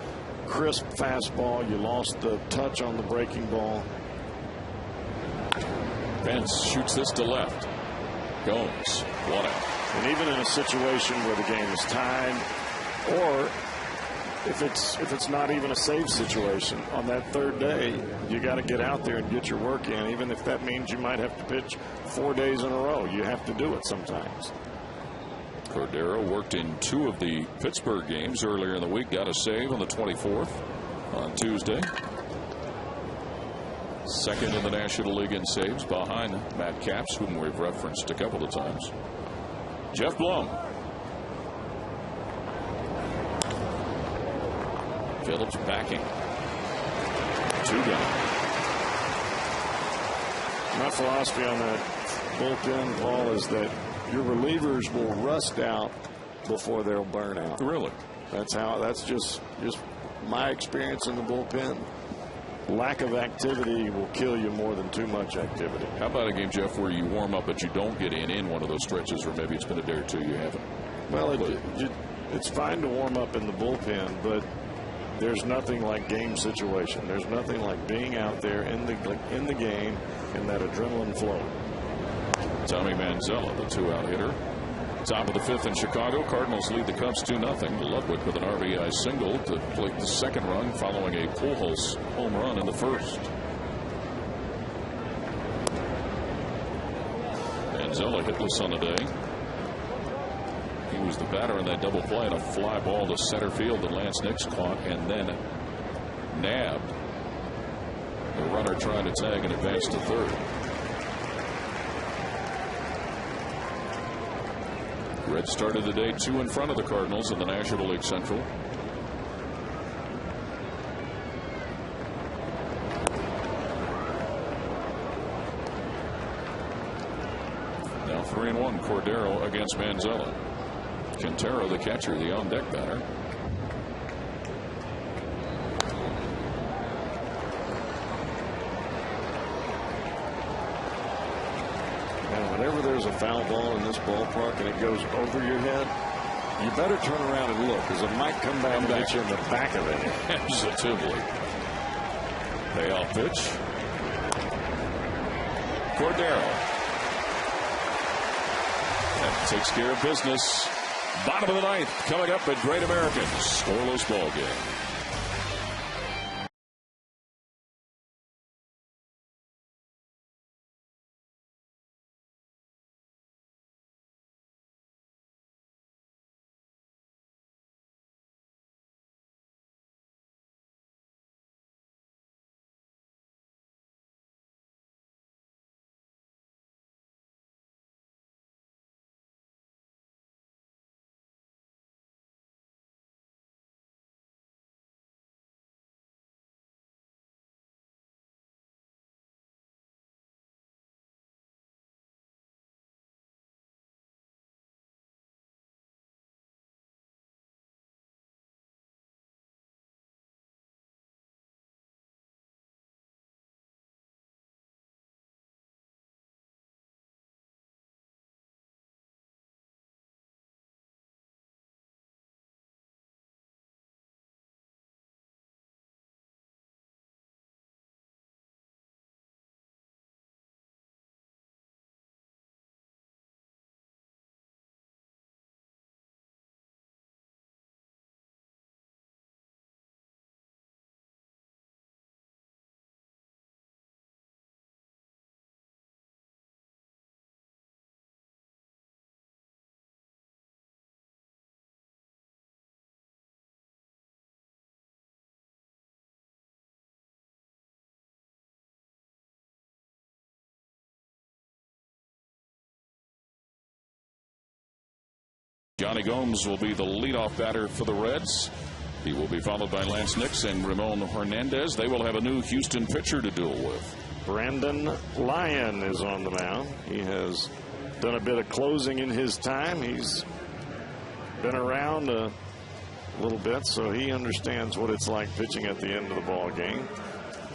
crisp fastball. You lost the touch on the breaking ball. Pence shoots this to left. Gomes, 1 out. And even in a situation where the game is tied, or if it's not even a save situation, on that third day, you got to get out there and get your work in, even if that means you might have to pitch 4 days in a row. You have to do it sometimes. Cordero worked in 2 of the Pittsburgh games earlier in the week. Got a save on the 24th on Tuesday. Second in the National League in saves behind Matt Capps, whom we've referenced a couple of times. Jeff Blum. Phillips backing. 2 down. My philosophy on that bullpen, Paul, is that your relievers will rust out before they'll burn out. Really? That's just my experience in the bullpen. Lack of activity will kill you more than too much activity. How about a game, Jeff, where you warm up but you don't get in one of those stretches, or maybe it's been a day or 2 you haven't? Well, it's fine to warm up in the bullpen, but there's nothing like game situation. There's nothing like being out there in the game and that adrenaline flow. Tommy Manzella, the 2-out hitter. Top of the 5th in Chicago. Cardinals lead the Cubs 2-0. Ludwig with an RBI single to plate the second run following a Pujols home run in the first. Manzella hitless on the day. He was the batter in that double play, and a fly ball to center field that Lance Nix caught and then nabbed. The runner trying to tag and advance to third. Reds started the day 2 in front of the Cardinals in the National League Central. Now 3-1 Cordero against Manzella. Quintero, the catcher, the on-deck batter. Whenever there's a foul ball in this ballpark and it goes over your head, you better turn around and look, because it might come back and hit you in the back of it. Absolutely. Payoff pitch. Cordero. That takes care of business. Bottom of the ninth coming up at Great American. Scoreless ball game. Johnny Gomes will be the leadoff batter for the Reds. He will be followed by Lance Nix and Ramon Hernandez. They will have a new Houston pitcher to deal with. Brandon Lyon is on the mound. He has done a bit of closing in his time. He's been around a little bit, so he understands what it's like pitching at the end of the ball game.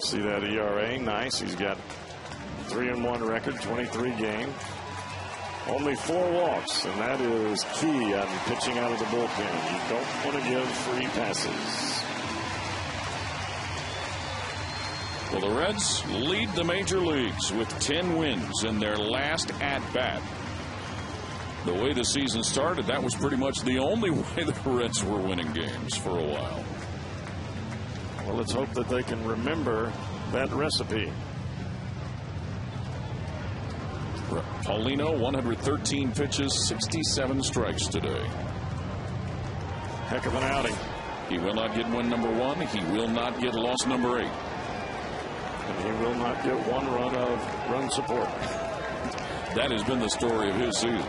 See that ERA? Nice. He's got 3-1 record, 23 games. Only 4 walks, and that is key on pitching out of the bullpen. You don't want to give free passes. Well, the Reds lead the major leagues with 10 wins in their last at-bat. The way the season started, that was pretty much the only way the Reds were winning games for a while. Well, let's hope that they can remember that recipe. Paulino, 113 pitches, 67 strikes today. Heck of an outing. He will not get win number 1. He will not get loss number 8. And he will not get 1 run of run support. That has been the story of his season.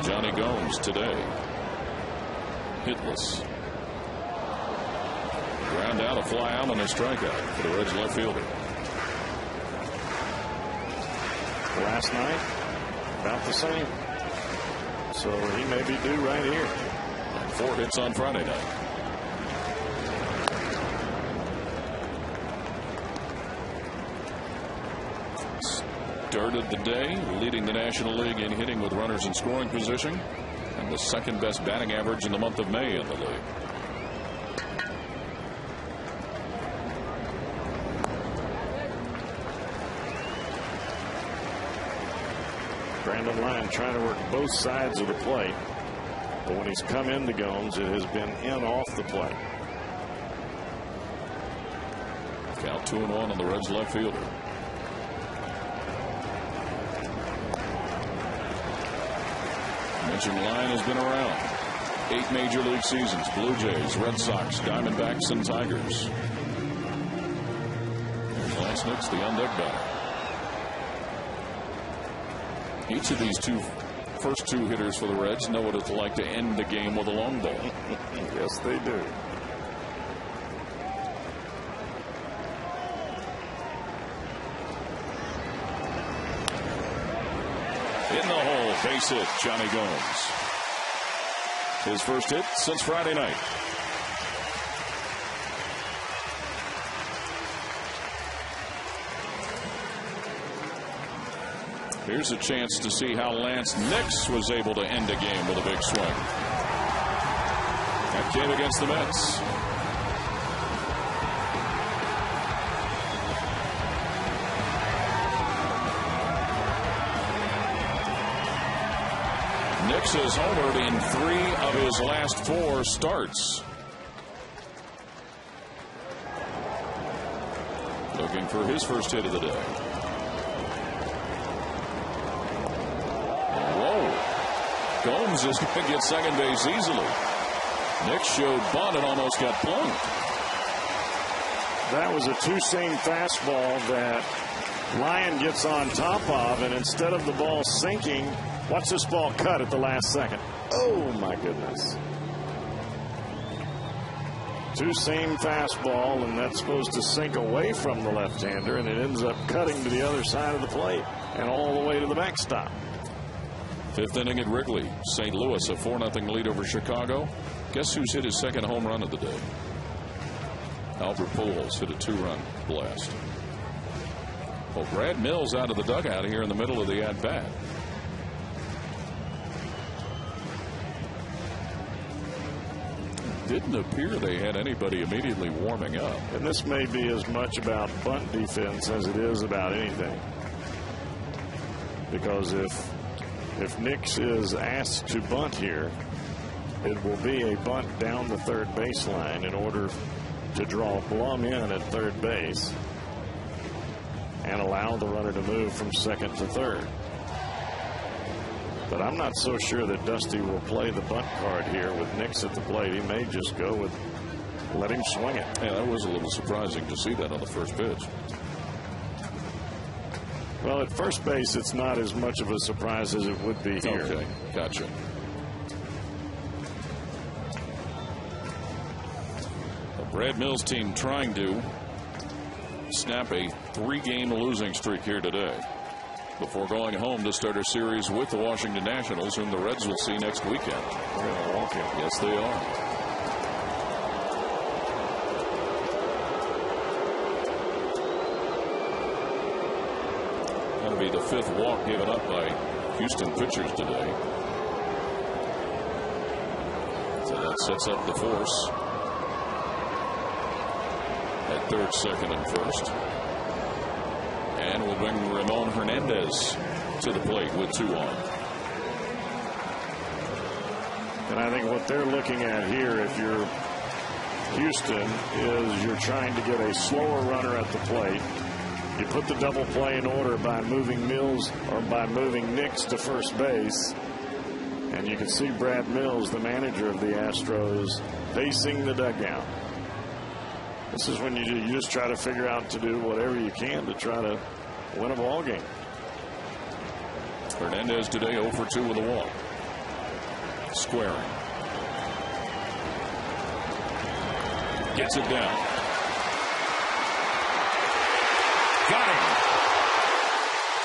Johnny Gomes today, hitless. Ground out, a fly out, and a strikeout for the Reds left fielder. Last night, about the same. So he may be due right here. And 4 hits on Friday night. Started the day leading the National League in hitting with runners in scoring position, and the second best batting average in the month of May in the league. Brandon Lyon trying to work both sides of the plate, but when he's come into Gomes, it has been in off the plate. Count 2-1 on the Reds left fielder. Mentioned Lyon has been around 8 major league seasons: Blue Jays, Red Sox, Diamondbacks, and Tigers. There's Lance Nix, the on-deck batter. Each of these first two hitters for the Reds know what it's like to end the game with a long ball. Yes, they do. In the hole, base hit, Johnny Gomes. His first hit since Friday night. Here's a chance to see how Lance Nix was able to end a game with a big swing. That came against the Mets. Nix has homered in 3 of his last 4 starts. Looking for his first hit of the day. Gomes is going to get second base easily. Nix showed bunt and almost got plunked. That was a two-seam fastball that Lyon gets on top of, and instead of the ball sinking, watch this ball cut at the last second. Oh, my goodness. Two-seam fastball, and that's supposed to sink away from the left-hander, and it ends up cutting to the other side of the plate and all the way to the backstop. 5th inning at Wrigley. St. Louis a 4-0 lead over Chicago. Guess who's hit his second home run of the day? Albert Pujols hit a 2-run blast. Well, Brad Mills out of the dugout here in the middle of the at-bat. Didn't appear they had anybody immediately warming up. And this may be as much about bunt defense as it is about anything. Because if Nix is asked to bunt here, it will be a bunt down the third baseline in order to draw Blum in at third base and allow the runner to move from second to third. But I'm not so sure that Dusty will play the bunt card here with Nix at the plate. He may just go with let him swing it. Yeah, that was a little surprising to see that on the first pitch. Well, at first base, it's not as much of a surprise as it would be here. Okay, gotcha. The Brad Mills team trying to snap a 3-game losing streak here today before going home to start a series with the Washington Nationals, whom the Reds will see next weekend. Yes, they are. That'll be the 5th walk given up by Houston pitchers today. So that sets up the force at 3rd, 2nd, and 1st. And we'll bring Ramon Hernandez to the plate with 2 on. And I think what they're looking at here, if you're Houston, is you're trying to get a slower runner at the plate. You put the double play in order by moving Mills or by moving Nix to first base. And you can see Brad Mills, the manager of the Astros, pacing the dugout. This is when you just try to figure out to do whatever you can to try to win a ball game. Hernandez today 0 for 2 with a walk. Squaring. Gets it down. Got him.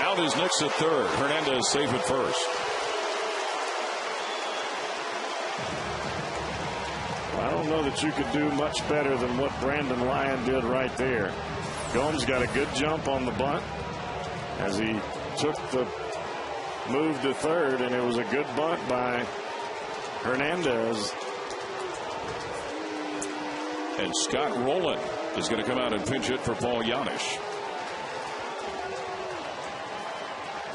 Out is Nix at 3rd. Hernandez safe at 1st. I don't know that you could do much better than what Brandon Lyon did right there. Gomes got a good jump on the bunt as he took the move to 3rd, and it was a good bunt by Hernandez. And Scott Rowland is going to come out and pinch hit for Paul Janisch.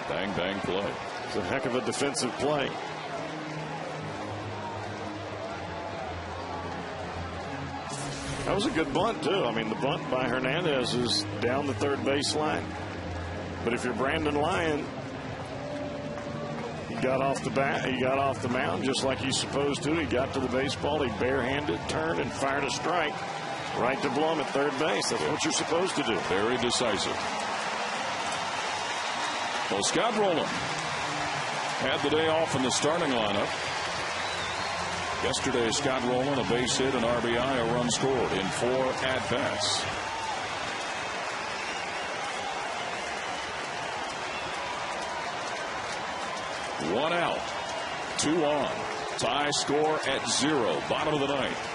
Bang, bang play. It's a heck of a defensive play. That was a good bunt, too. I mean, the bunt by Hernandez is down the 3rd base line. But if you're Brandon Lyon, he got off the bat, he got off the mound just like he's supposed to. He got to the baseball, he barehanded, turned, and fired a strike right to Blum at 3rd base. That's what you're supposed to do. Very decisive. Well, Scott Rowland had the day off in the starting lineup. Yesterday, Scott Rowland, a base hit, an RBI, a run scored in 4 at-bats. One out, 2 on. Tie score at 0. Bottom of the 9th.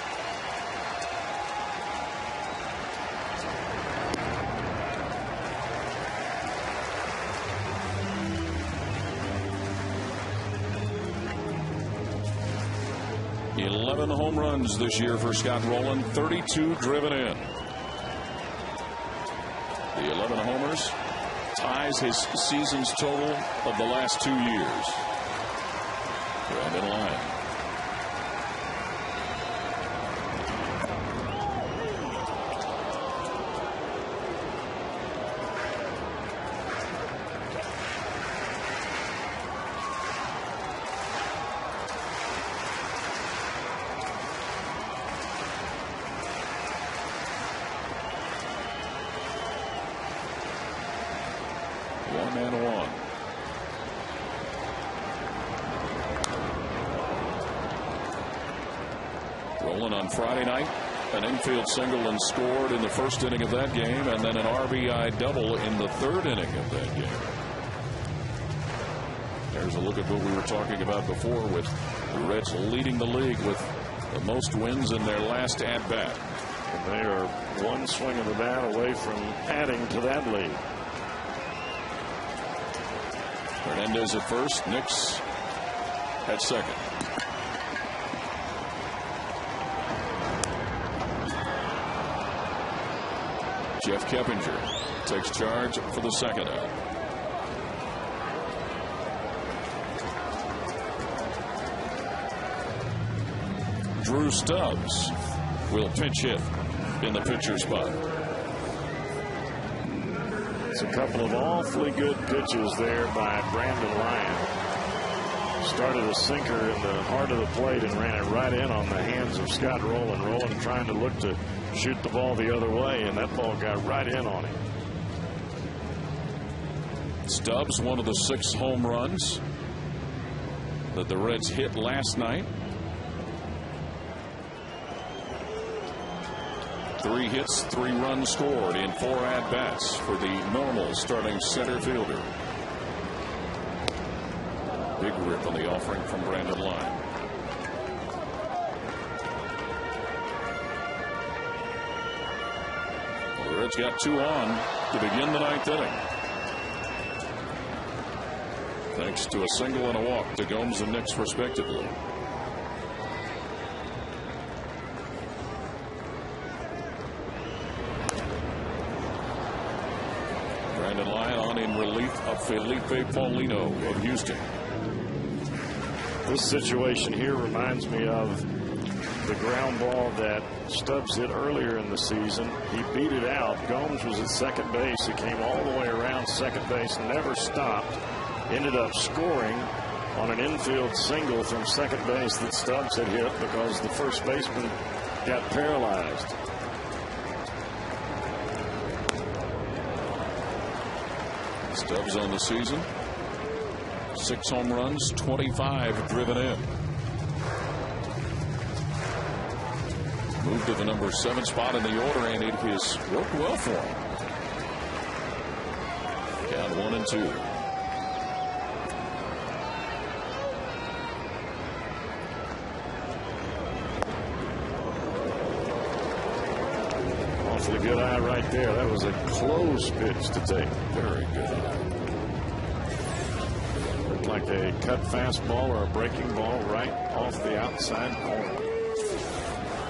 Home runs this year for Scott Rowland, 32 driven in. The 11 homers ties his season's total of the last 2 years. Brandon Lyon. On Friday night, an infield single and scored in the 1st inning of that game, and then an RBI double in the 3rd inning of that game. There's a look at what we were talking about before, with the Reds leading the league with the most wins in their last at-bat. And they are one swing of the bat away from adding to that lead. Hernandez at 1st, Nix at 2nd. Jeff Keppinger takes charge for the 2nd out. Drew Stubbs will pinch hit in the pitcher spot. It's a couple of awfully good pitches there by Brandon Lyon. Started a sinker in the heart of the plate and ran it right in on the hands of Scott Rowland. Rowland trying to look to shoot the ball the other way, and that ball got right in on him. Stubbs, one of the 6 home runs that the Reds hit last night. 3 hits, 3 runs scored in 4 at-bats for the normal starting center fielder. Big rip on the offering from Brandon Lyon. The Reds got 2 on to begin the 9th inning, thanks to a single and a walk to Gomes and Nix respectively. Brandon Lyon on in relief of Felipe Paulino of Houston. This situation here reminds me of the ground ball that Stubbs hit earlier in the season. He beat it out. Gomes was at second base. He came all the way around second base, never stopped. Ended up scoring on an infield single from second base that Stubbs had hit because the first baseman got paralyzed. Stubbs on the season, 6 home runs, 25 driven in. Moved to the number 7 spot in the order, and it has worked well for him. Count 1-2. Awfully good eye right there. That was a close pitch to take. Very good eye. Looked like a cut fastball or a breaking ball right off the outside corner.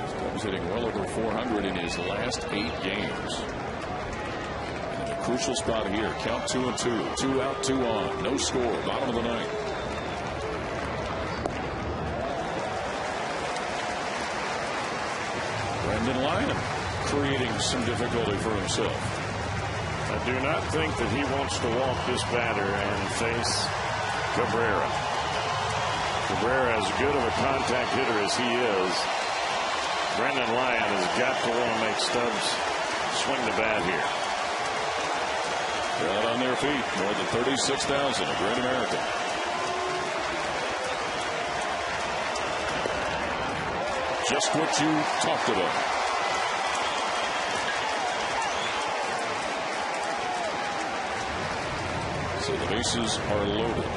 Stubbs hitting well over 400 in his last 8 games. And a crucial spot here. Count 2-2. 2 out, 2 on. No score. Bottom of the 9th. Brandon Lyon creating some difficulty for himself. I do not think that he wants to walk this batter and face Cabrera. Cabrera, as good of a contact hitter as he is, Brandon Lyon has got to want to make Stubbs swing the bat here. They're out on their feet. More than 36,000 at Great American. Just what you talked about. So the bases are loaded.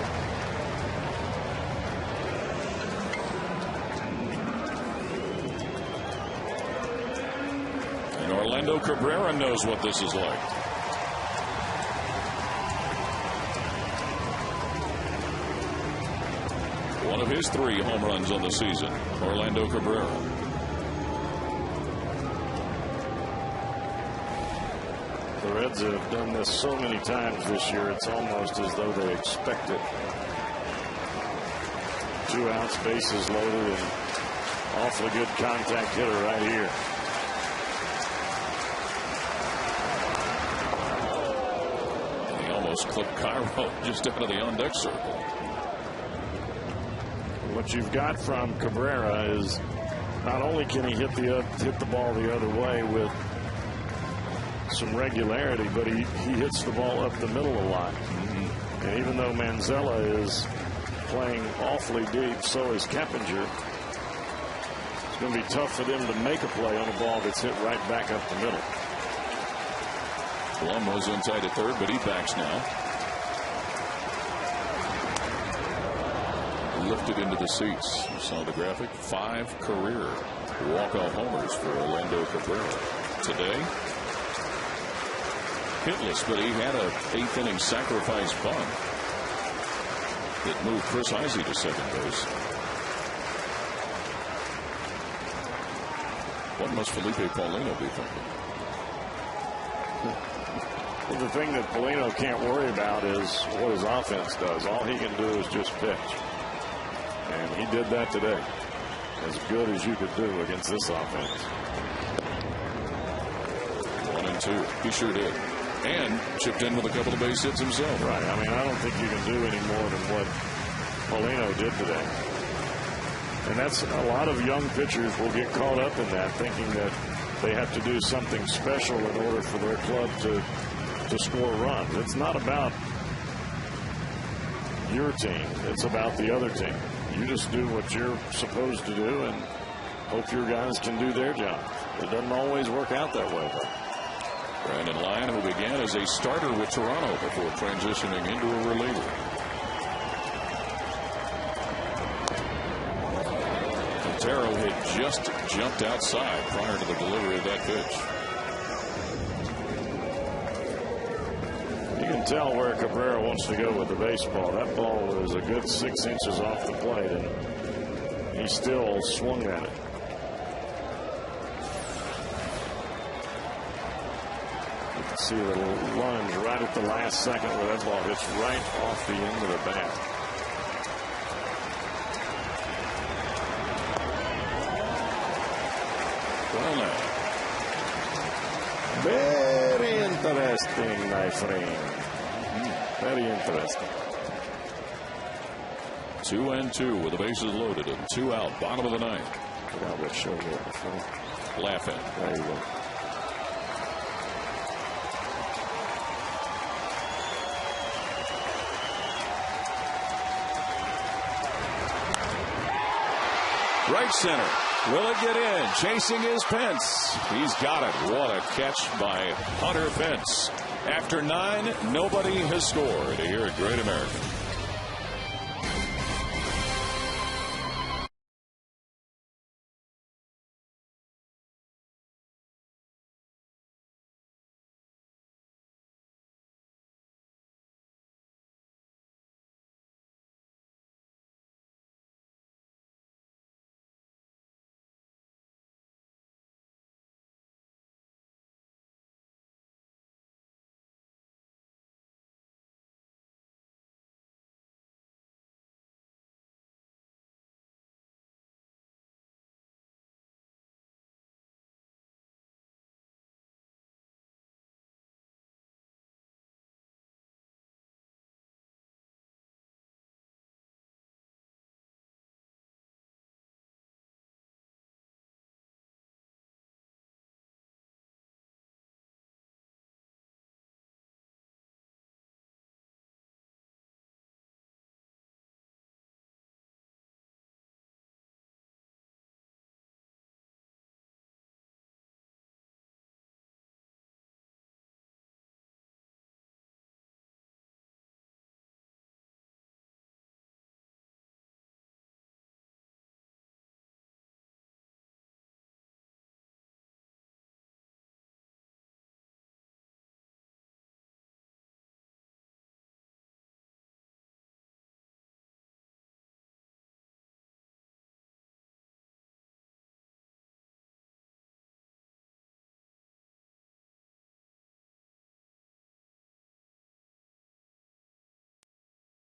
And Orlando Cabrera knows what this is like. One of his 3 home runs on the season, Orlando Cabrera. The Reds have done this so many times this year, it's almost as though they expect it. 2 outs, bases loaded, and awfully good contact hitter right here. And he almost clipped Cairo just out of the on-deck circle. What you've got from Cabrera is not only can he hit the ball the other way with some regularity, but he hits the ball up the middle a lot. And even though Manzella is playing awfully deep, so is Keppinger. It's going to be tough for them to make a play on a ball that's hit right back up the middle. Blum was inside at third, but he backs now. Lifted into the seats. You saw the graphic. 5 career walk-off homers for Orlando Cabrera today. Hitless, but he had a 8th inning sacrifice bunt that moved Chris Heisey to second base. What must Felipe Paulino be thinking? Well, the thing that Paulino can't worry about is what his offense does. All he can do is just pitch. And he did that today. As good as you could do against this offense. 1-2. He sure did. And chipped in with a couple of base hits himself. Right. I mean, I don't think you can do any more than what Paulino did today. And that's a lot of young pitchers will get caught up in that, thinking that they have to do something special in order for their club to score runs. It's not about your team. It's about the other team. You just do what you're supposed to do and hope your guys can do their job. It doesn't always work out that way, though. Brandon Lyon, who began as a starter with Toronto before transitioning into a reliever. Quintero had just jumped outside prior to the delivery of that pitch. You can tell where Cabrera wants to go with the baseball. That ball was a good 6 inches off the plate, and he still swung at it. You can see a little lunge right at the last second where that ball hits right off the end of the bat. Well, now. Very interesting, my friend. Very interesting. 2-2 with the bases loaded and 2 out. Bottom of the ninth. Forgot what show you had before. Laughing. There you go. Right center. Will it get in? Chasing is Pence. He's got it. What a catch by Hunter Pence. After 9, nobody has scored here at Great American.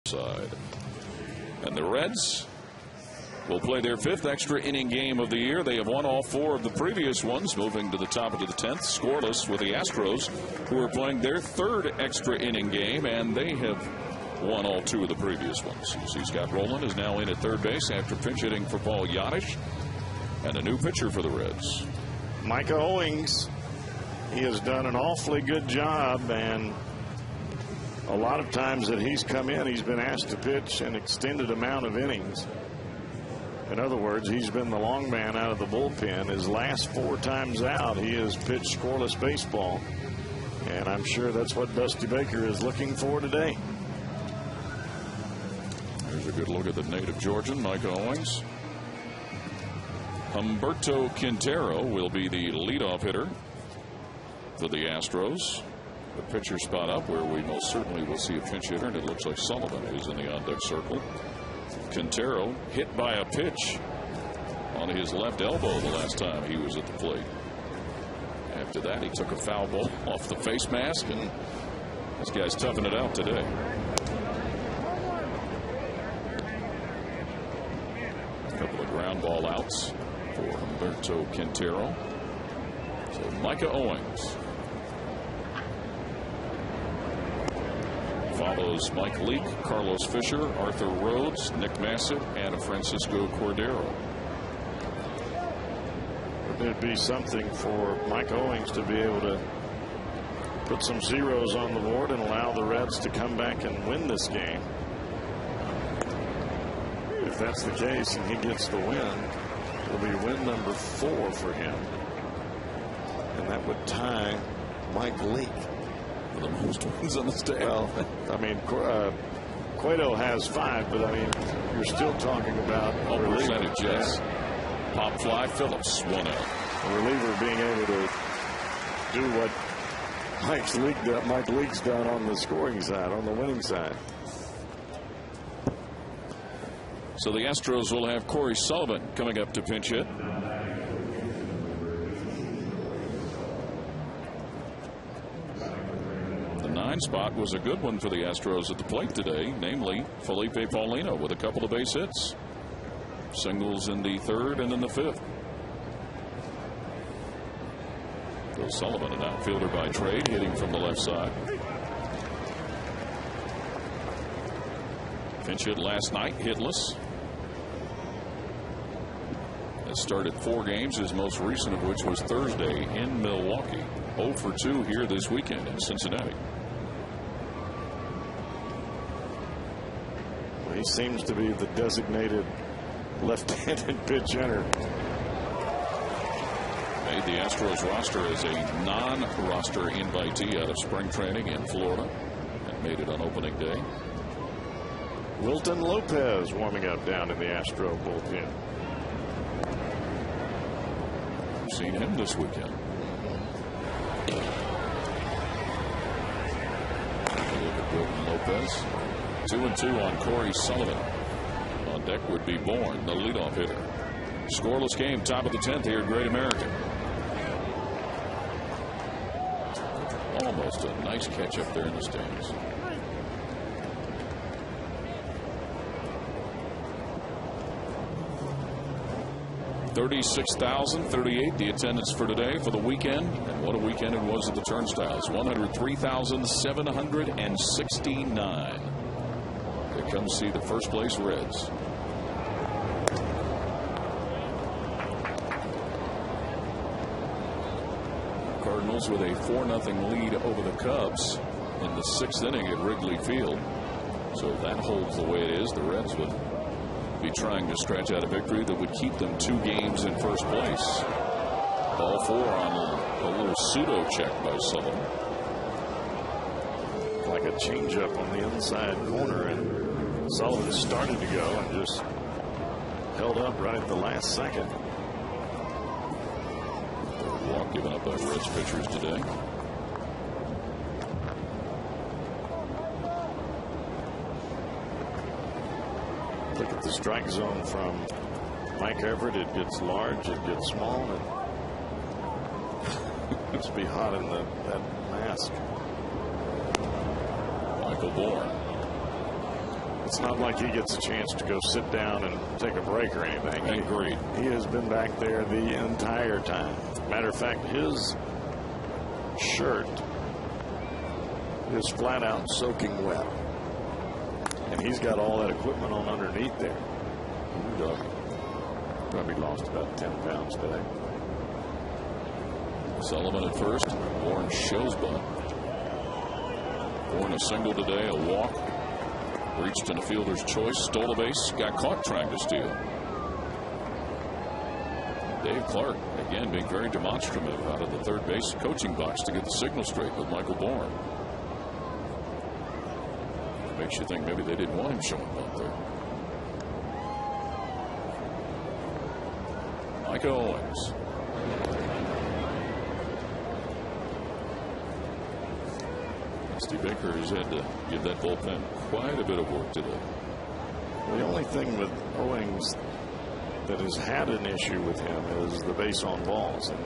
Side. And the Reds will play their 5th extra inning game of the year. They have won all 4 of the previous ones, moving to the top of the 10th, scoreless with the Astros, who are playing their 3rd extra inning game, and they have won all 2 of the previous ones. You see Scott Rowland is now in at third base after pinch hitting for Paul Yadish, and a new pitcher for the Reds. Micah Owings, he has done an awfully good job, and a lot of times that he's come in, he's been asked to pitch an extended amount of innings. In other words, he's been the long man out of the bullpen. His last 4 times out, he has pitched scoreless baseball. And I'm sure that's what Dusty Baker is looking for today. Here's a good look at the native Georgian, Micah Owings. Humberto Quintero will be the leadoff hitter for the Astros. The pitcher spot up where we most certainly will see a pinch hitter, and it looks like Sullivan is in the on-deck circle. Quintero hit by a pitch on his left elbow the last time he was at the plate. After that, he took a foul ball off the face mask, and this guy's toughing it out today. A couple of ground ball outs for Humberto Quintero. So Micah Owings follows Mike Leake, Carlos Fisher, Arthur Rhodes, Nick Massett, and Francisco Cordero. It'd be something for Mike Owings to be able to put some zeros on the board and allow the Reds to come back and win this game. if that's the case and he gets the win, it'll be win number 4 for him. And that would tie Mike Leake for the most wins on the staff. Well, I mean, Cueto has 5, but I mean, you're still talking about a percentage. Yes. Pop fly, Phillips, 1 out. A reliever being able to do what Mike Leake's done on the scoring side, on the winning side. So the Astros will have Corey Sullivan coming up to pinch hit. The 9 spot was a good one for the Astros at the plate today, namely Felipe Paulino with a couple of base hits. Singles in the 3rd and in the 5th. Bill Sullivan, an outfielder by trade, hitting from the left side. Pinch hit last night, hitless. Has started 4 games, his most recent of which was Thursday in Milwaukee. 0 for 2 here this weekend in Cincinnati. Well, he seems to be the designated left-handed pitch hitter. Made the Astros roster as a non-roster invitee out of spring training in Florida and made it on opening day. Wilton Lopez warming up down in the Astro bullpen. Seen him this weekend. Look at Wilton Lopez. 2-2 on Corey Sullivan. On deck would be Bourne, the leadoff hitter. Scoreless game, top of the 10th here at Great American. Almost a nice catch up there in the stands. $36,038 the attendance for today for the weekend. And what a weekend it was at the Turnstiles. 103,769. They come see the first place Reds. Cardinals with a 4-0 lead over the Cubs in the 6th inning at Wrigley Field. So if that holds the way it is, the Reds would be trying to stretch out a victory that would keep them 2 games in first place. Ball 4 on a little pseudo check by Sullivan. Like a changeup on the inside corner, and Sullivan started to go and just held up right at the last second. Walk given up by Reds pitchers today. Look at the strike zone from Mike Everett. It gets large, it gets small, and it must be hot in that mask. Michael Bourne. It's not like he gets a chance to go sit down and take a break or anything. Agreed. He has been back there the entire time. Matter of fact, his shirt is flat out soaking wet. And he's got all that equipment on underneath there. Probably lost about 10 pounds today. Sullivan at first. Bourne shows bunt. Bourne a single today, a walk. Reached in a fielder's choice, stole a base, got caught trying to steal. Dave Clark, again, being very demonstrative out of the third base coaching box to get the signal straight with Michael Bourne. Makes you think maybe they didn't want him showing up there. Micah Owens. Steve Baker has had to give that bullpen quite a bit of work today. The only thing with Owens that has had an issue with him is the base on balls, and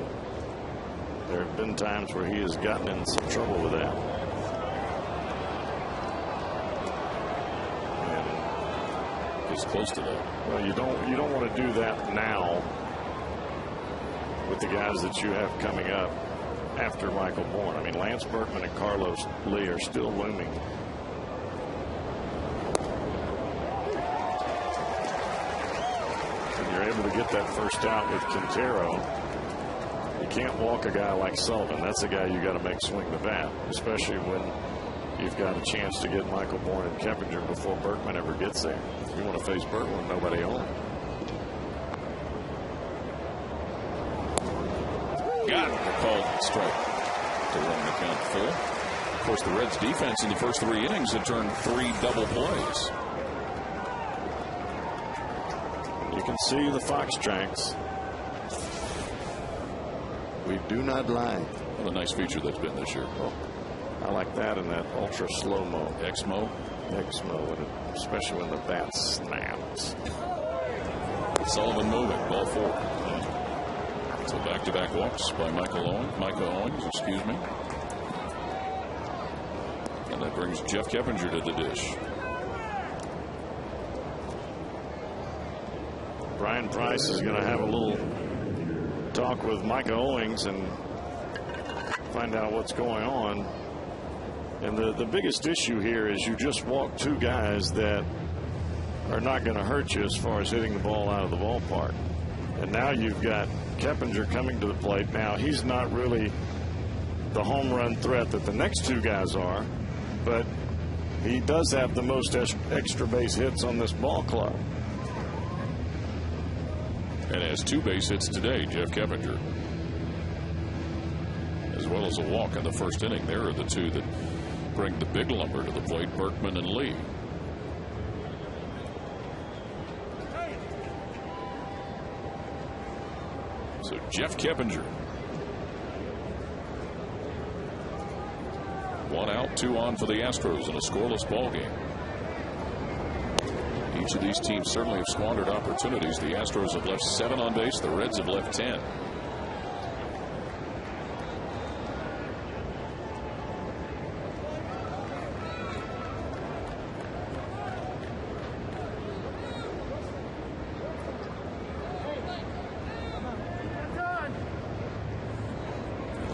there have been times where he has gotten in some trouble with that. And he's close to that. Well, you don't want to do that now with the guys that you have coming up after Michael Bourne. I mean, Lance Berkman and Carlos Lee are still looming. And you're able to get that first out with Quintero. You can't walk a guy like Sullivan. That's a guy you got to make swing the bat, especially when you've got a chance to get Michael Bourne and Keppinger before Berkman ever gets there. You want to face Berkman with nobody on. Got it. Called strike to run the count full. Of course, the Reds defense in the first 3 innings had turned 3 double plays. You can see the Fox tracks. We do not lie. What a nice feature that's been this year. Oh, I like that in that ultra slow-mo. X-Mo? X-Mo, especially when the bat snaps. Sullivan moving, ball 4. So back-to-back walks by Micah Owings, excuse me. And that brings Jeff Keppinger to the dish. Brian Price is going to have a little talk with Micah Owings and find out what's going on. And the biggest issue here is you just walk 2 guys that are not going to hurt you as far as hitting the ball out of the ballpark. And now you've got Keppinger coming to the plate. Now he's not really the home run threat that the next 2 guys are, but he does have the most extra base hits on this ball club. And has 2 base hits today, Jeff Keppinger. As well as a walk in the first inning. There are the 2 that bring the big lumber to the plate, Berkman and Lee. So Jeff Keppinger. 1 out, 2 on for the Astros in a scoreless ball game. Each of these teams certainly have squandered opportunities. The Astros have left 7 on base. The Reds have left 10.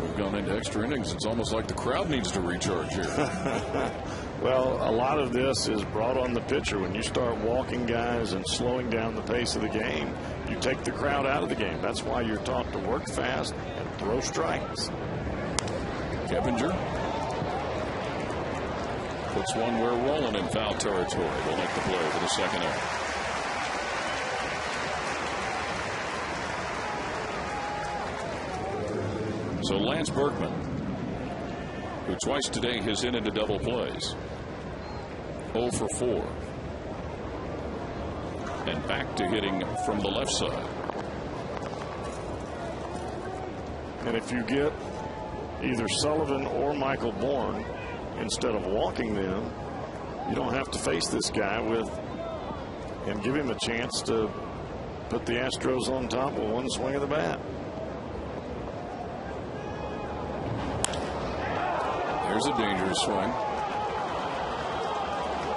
We've gone into extra innings. It's almost like the crowd needs to recharge here. Well, a lot of this is brought on the pitcher. When you start walking guys and slowing down the pace of the game, you take the crowd out of the game. That's why you're taught to work fast and throw strikes. Keppinger puts one where rolling in foul territory. Will make the play for the second out. So Lance Berkman, who twice today has hit into double plays. 0 for 4. And back to hitting from the left side. And if you get either Sullivan or Michael Bourne, instead of walking them, you don't have to face this guy and give him a chance to put the Astros on top with 1 swing of the bat. There's a dangerous swing.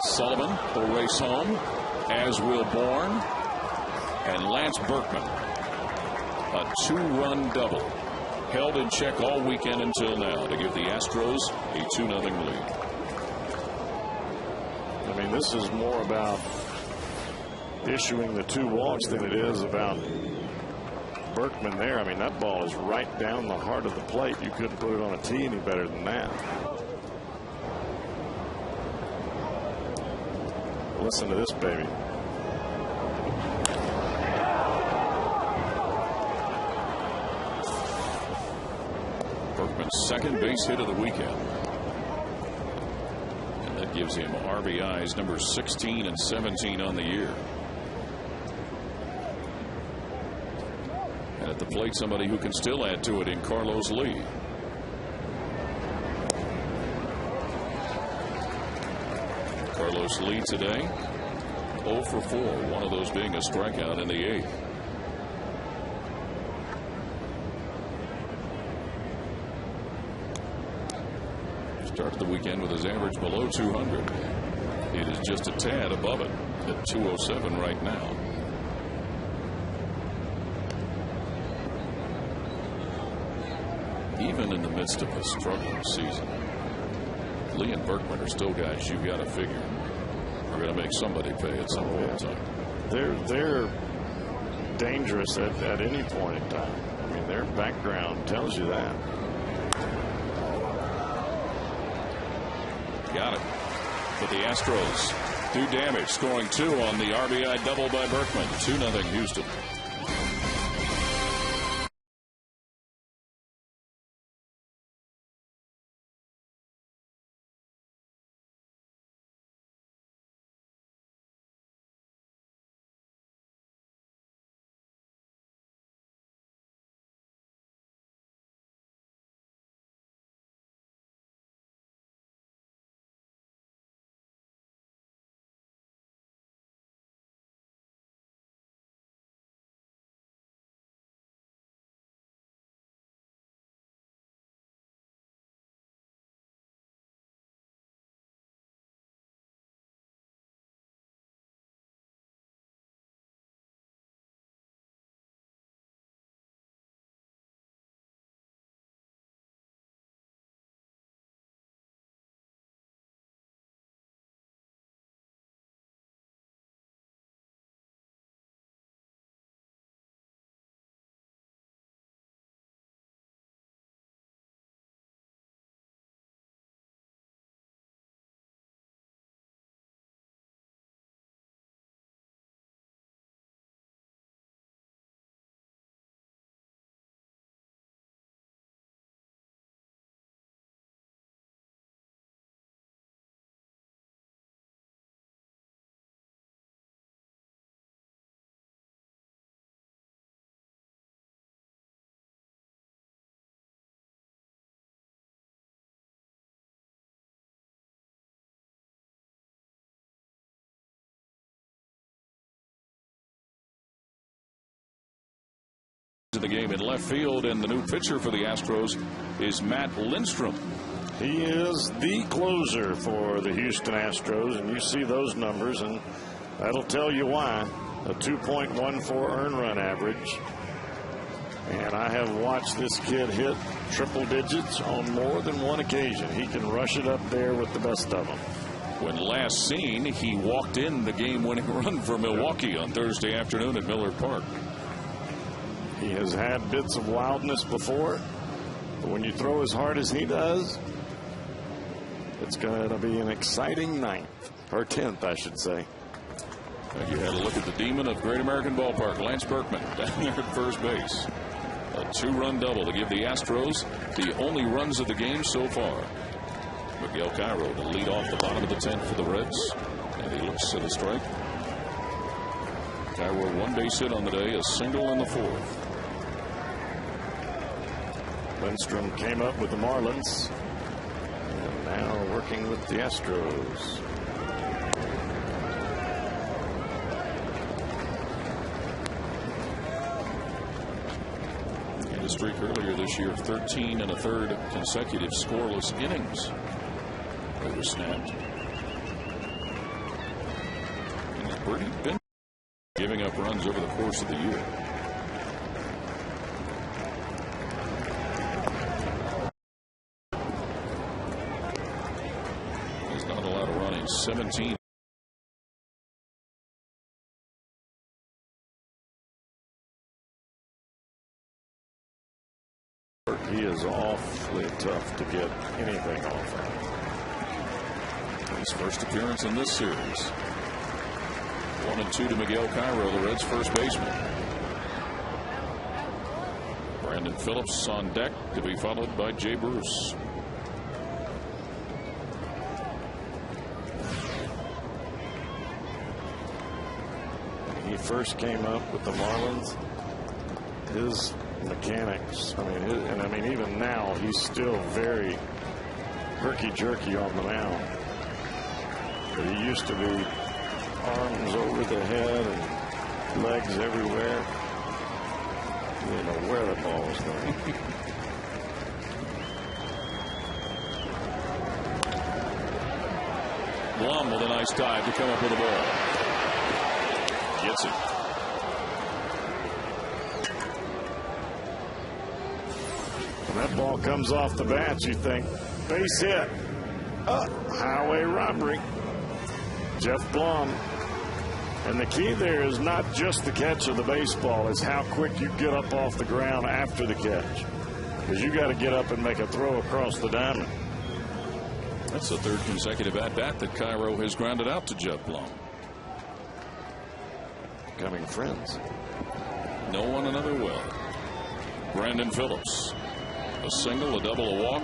Sullivan will race home, as will Bourne. And Lance Berkman, a 2-run double, held in check all weekend until now to give the Astros a 2-0 lead. I mean, this is more about issuing the 2 walks than it is about Berkman there. I mean, that ball is right down the heart of the plate. You couldn't put it on a tee any better than that. Listen to this baby. Berkman's second base hit of the weekend. And that gives him RBIs number 16 and 17 on the year. And at the plate, somebody who can still add to it in Carlos Lee. Carlos Lee today 0 for 4, one of those being a strikeout in the 8th. Started the weekend with his average below 200. It is just a tad above it at 207 right now. Even in the midst of a struggling season, Lee and Berkman are still guys you've got to figure are going to make somebody pay at some point in time. They're dangerous at any point in time. I mean, their background tells you that. Got it. But the Astros do damage, scoring 2 on the RBI double by Berkman. 2-0 Houston. The game in left field, and the new pitcher for the Astros is Matt Lindstrom. He is the closer for the Houston Astros, and you see those numbers, and that'll tell you why. A 2.14 earned run average. And I have watched this kid hit triple digits on more than one occasion. He can rush it up there with the best of them. When last seen, he walked in the game-winning run for Milwaukee on Thursday afternoon at Miller Park. He has had bits of wildness before, but when you throw as hard as he does, it's going to be an exciting ninth, or 10th, I should say. And you had a look at the demon of Great American Ballpark, Lance Berkman, down there at first base. A 2-run double to give the Astros the only runs of the game so far. Miguel Cairo to lead off the bottom of the 10th for the Reds, and he looks at a strike. Cairo 1 base hit on the day, a single in the 4th. Lindstrom came up with the Marlins, and now working with the Astros. And a streak earlier this year of 13 1/3 consecutive scoreless innings. They were snapped. And he's pretty been giving up runs over the course of the year. He's not allowed to run in 17. He is awfully tough to get anything off of. His first appearance in this series. 1-2 to Miguel Cairo, the Reds' first baseman. Brandon Phillips on deck to be followed by Jay Bruce. When he first came up with the Marlins, his mechanics, I mean, even now he's still very herky-jerky on the mound. But he used to be arms over the head and legs everywhere. You didn't know where the ball was going. Blum with a nice dive to come up with the ball. Gets it. When that ball comes off the bat, you think, base hit. Highway robbery. Jeff Blum. And the key there is not just the catch of the baseball, it's how quick you get up off the ground after the catch. Because you got to get up and make a throw across the diamond. That's the third consecutive at-bat that Cairo has grounded out to Jeff Blum. Becoming friends. No one another well. Brandon Phillips. A single, a double, a walk.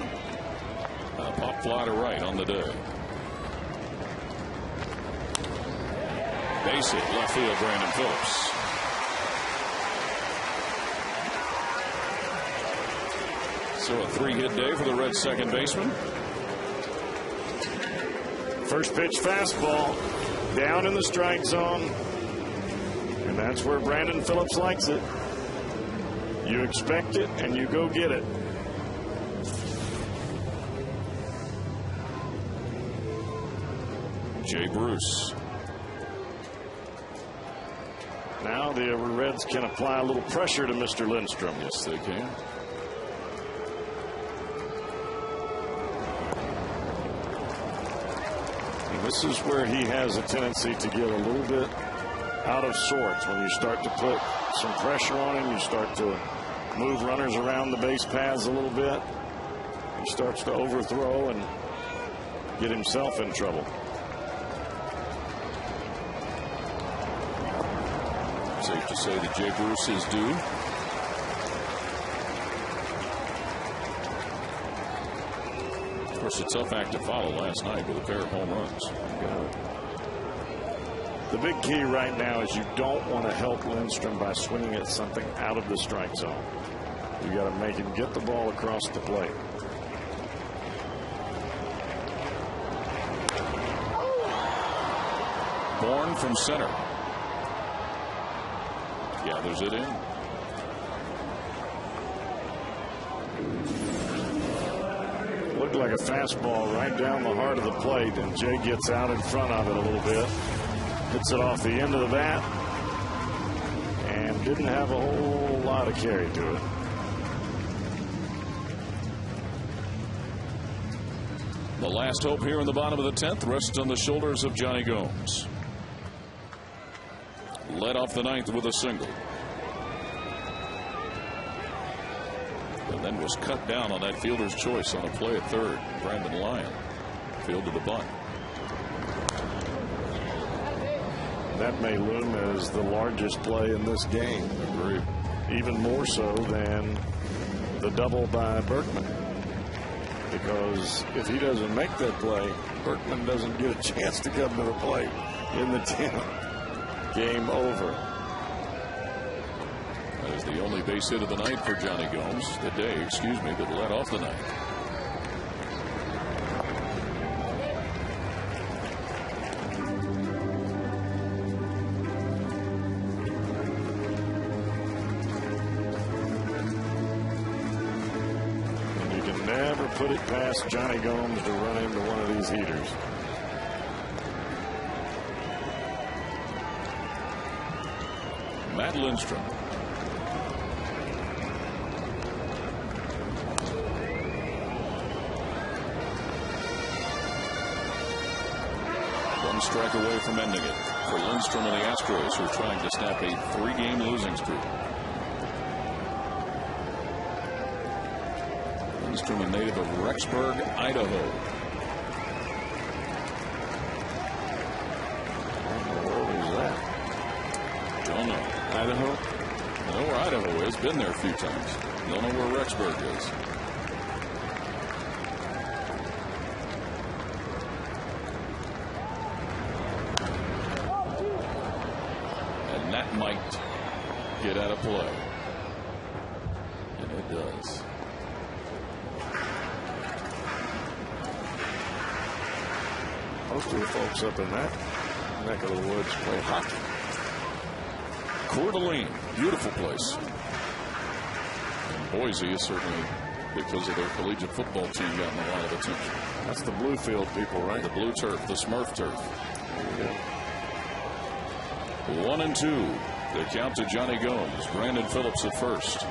A pop fly to right on the day. Base hit left field, Brandon Phillips. So a 3-hit day for the Reds' second baseman. First pitch fastball down in the strike zone. And that's where Brandon Phillips likes it. You expect it and you go get it. Jay Bruce. Now the Reds can apply a little pressure to Mr. Lindstrom. Yes, they can. And this is where he has a tendency to get a little bit out of sorts. When you start to put some pressure on him, you start to move runners around the base paths a little bit. He starts to overthrow and get himself in trouble. Safe to say that Jay Bruce is due. Of course, a tough act to follow last night with a pair of home runs. The big key right now is you don't want to help Lindstrom by swinging at something out of the strike zone. You got to make him get the ball across the plate. Born from center. Gathers it in. Looked like a fastball right down the heart of the plate, and Jay gets out in front of it a little bit. Hits it off the end of the bat, and didn't have a whole lot of carry to it. The last hope here in the bottom of the 10th rests on the shoulders of Johnny Gomes. Led off the 9th with a single. And then was cut down on that fielder's choice on a play at third. Brandon Lyon fielded the bunt. That may loom as the largest play in this game. Agreed. Even more so than the double by Berkman. Because if he doesn't make that play, Berkman doesn't get a chance to come to the plate in the 10th. Game over. That is the only base hit of the night for Johnny Gomes. The day, excuse me, that led off the night. And you can never put it past Johnny Gomes to run into one of these heaters. Matt Lindstrom. One strike away from ending it for Lindstrom and the Astros, who are trying to snap a 3-game losing streak. Lindstrom, a native of Rexburg, Idaho. Don't know. Idaho? I know where Idaho is. Been there a few times. Don't know where Rexburg is. And that might get out of play. And it does. Most of the folks up in that neck of the woods play hockey. Coeur d'Alene, beautiful place. And Boise is certainly, because of their collegiate football team, gotten a lot of attention. That's the Bluefield people, right? The blue turf, the Smurf turf. There you go. 1-2. The count to Johnny Gomes. Brandon Phillips at first.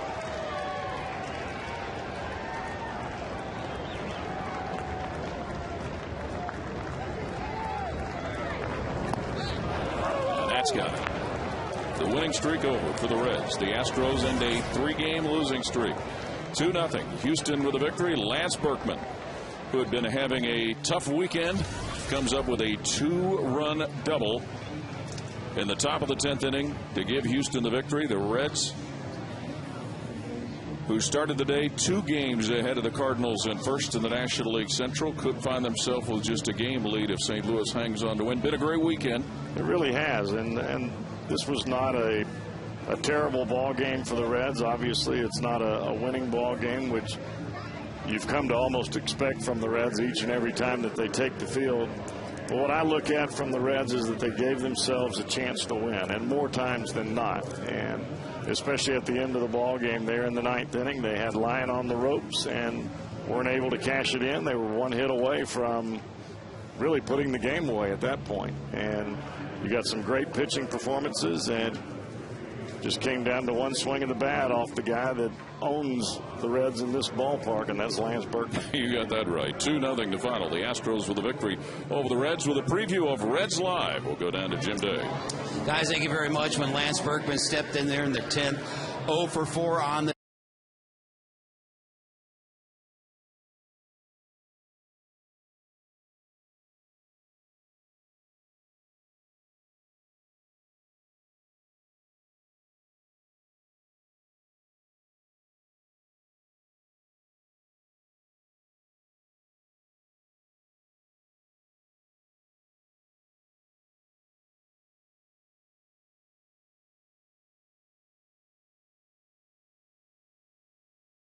And that's got it. The winning streak over for the Reds. The Astros end a 3-game losing streak. 2-0. Houston with a victory. Lance Berkman who had been having a tough weekend, comes up with a 2-run double in the top of the 10th inning to give Houston the victory. The Reds, who started the day 2 games ahead of the Cardinals and first in the National League Central, could find themselves with just a game lead if St. Louis hangs on to win. Been a great weekend. It really has, and this was not a terrible ball game for the Reds. Obviously, it's not a winning ball game, which you've come to almost expect from the Reds each and every time that they take the field. But what I look at from the Reds is that they gave themselves a chance to win, and more times than not. And especially at the end of the ball game there in the 9th inning, they had Lyon on the ropes and weren't able to cash it in. They were 1 hit away from really putting the game away at that point. And you got some great pitching performances, and just came down to one swing of the bat off the guy that owns the Reds in this ballpark, and that's Lance Berkman. You got that right. 2-0 to final. The Astros with the victory over the Reds. With a preview of Reds Live, we'll go down to Jim Day. Guys, thank you very much. When Lance Berkman stepped in there in the 10th, 0 for 4 on the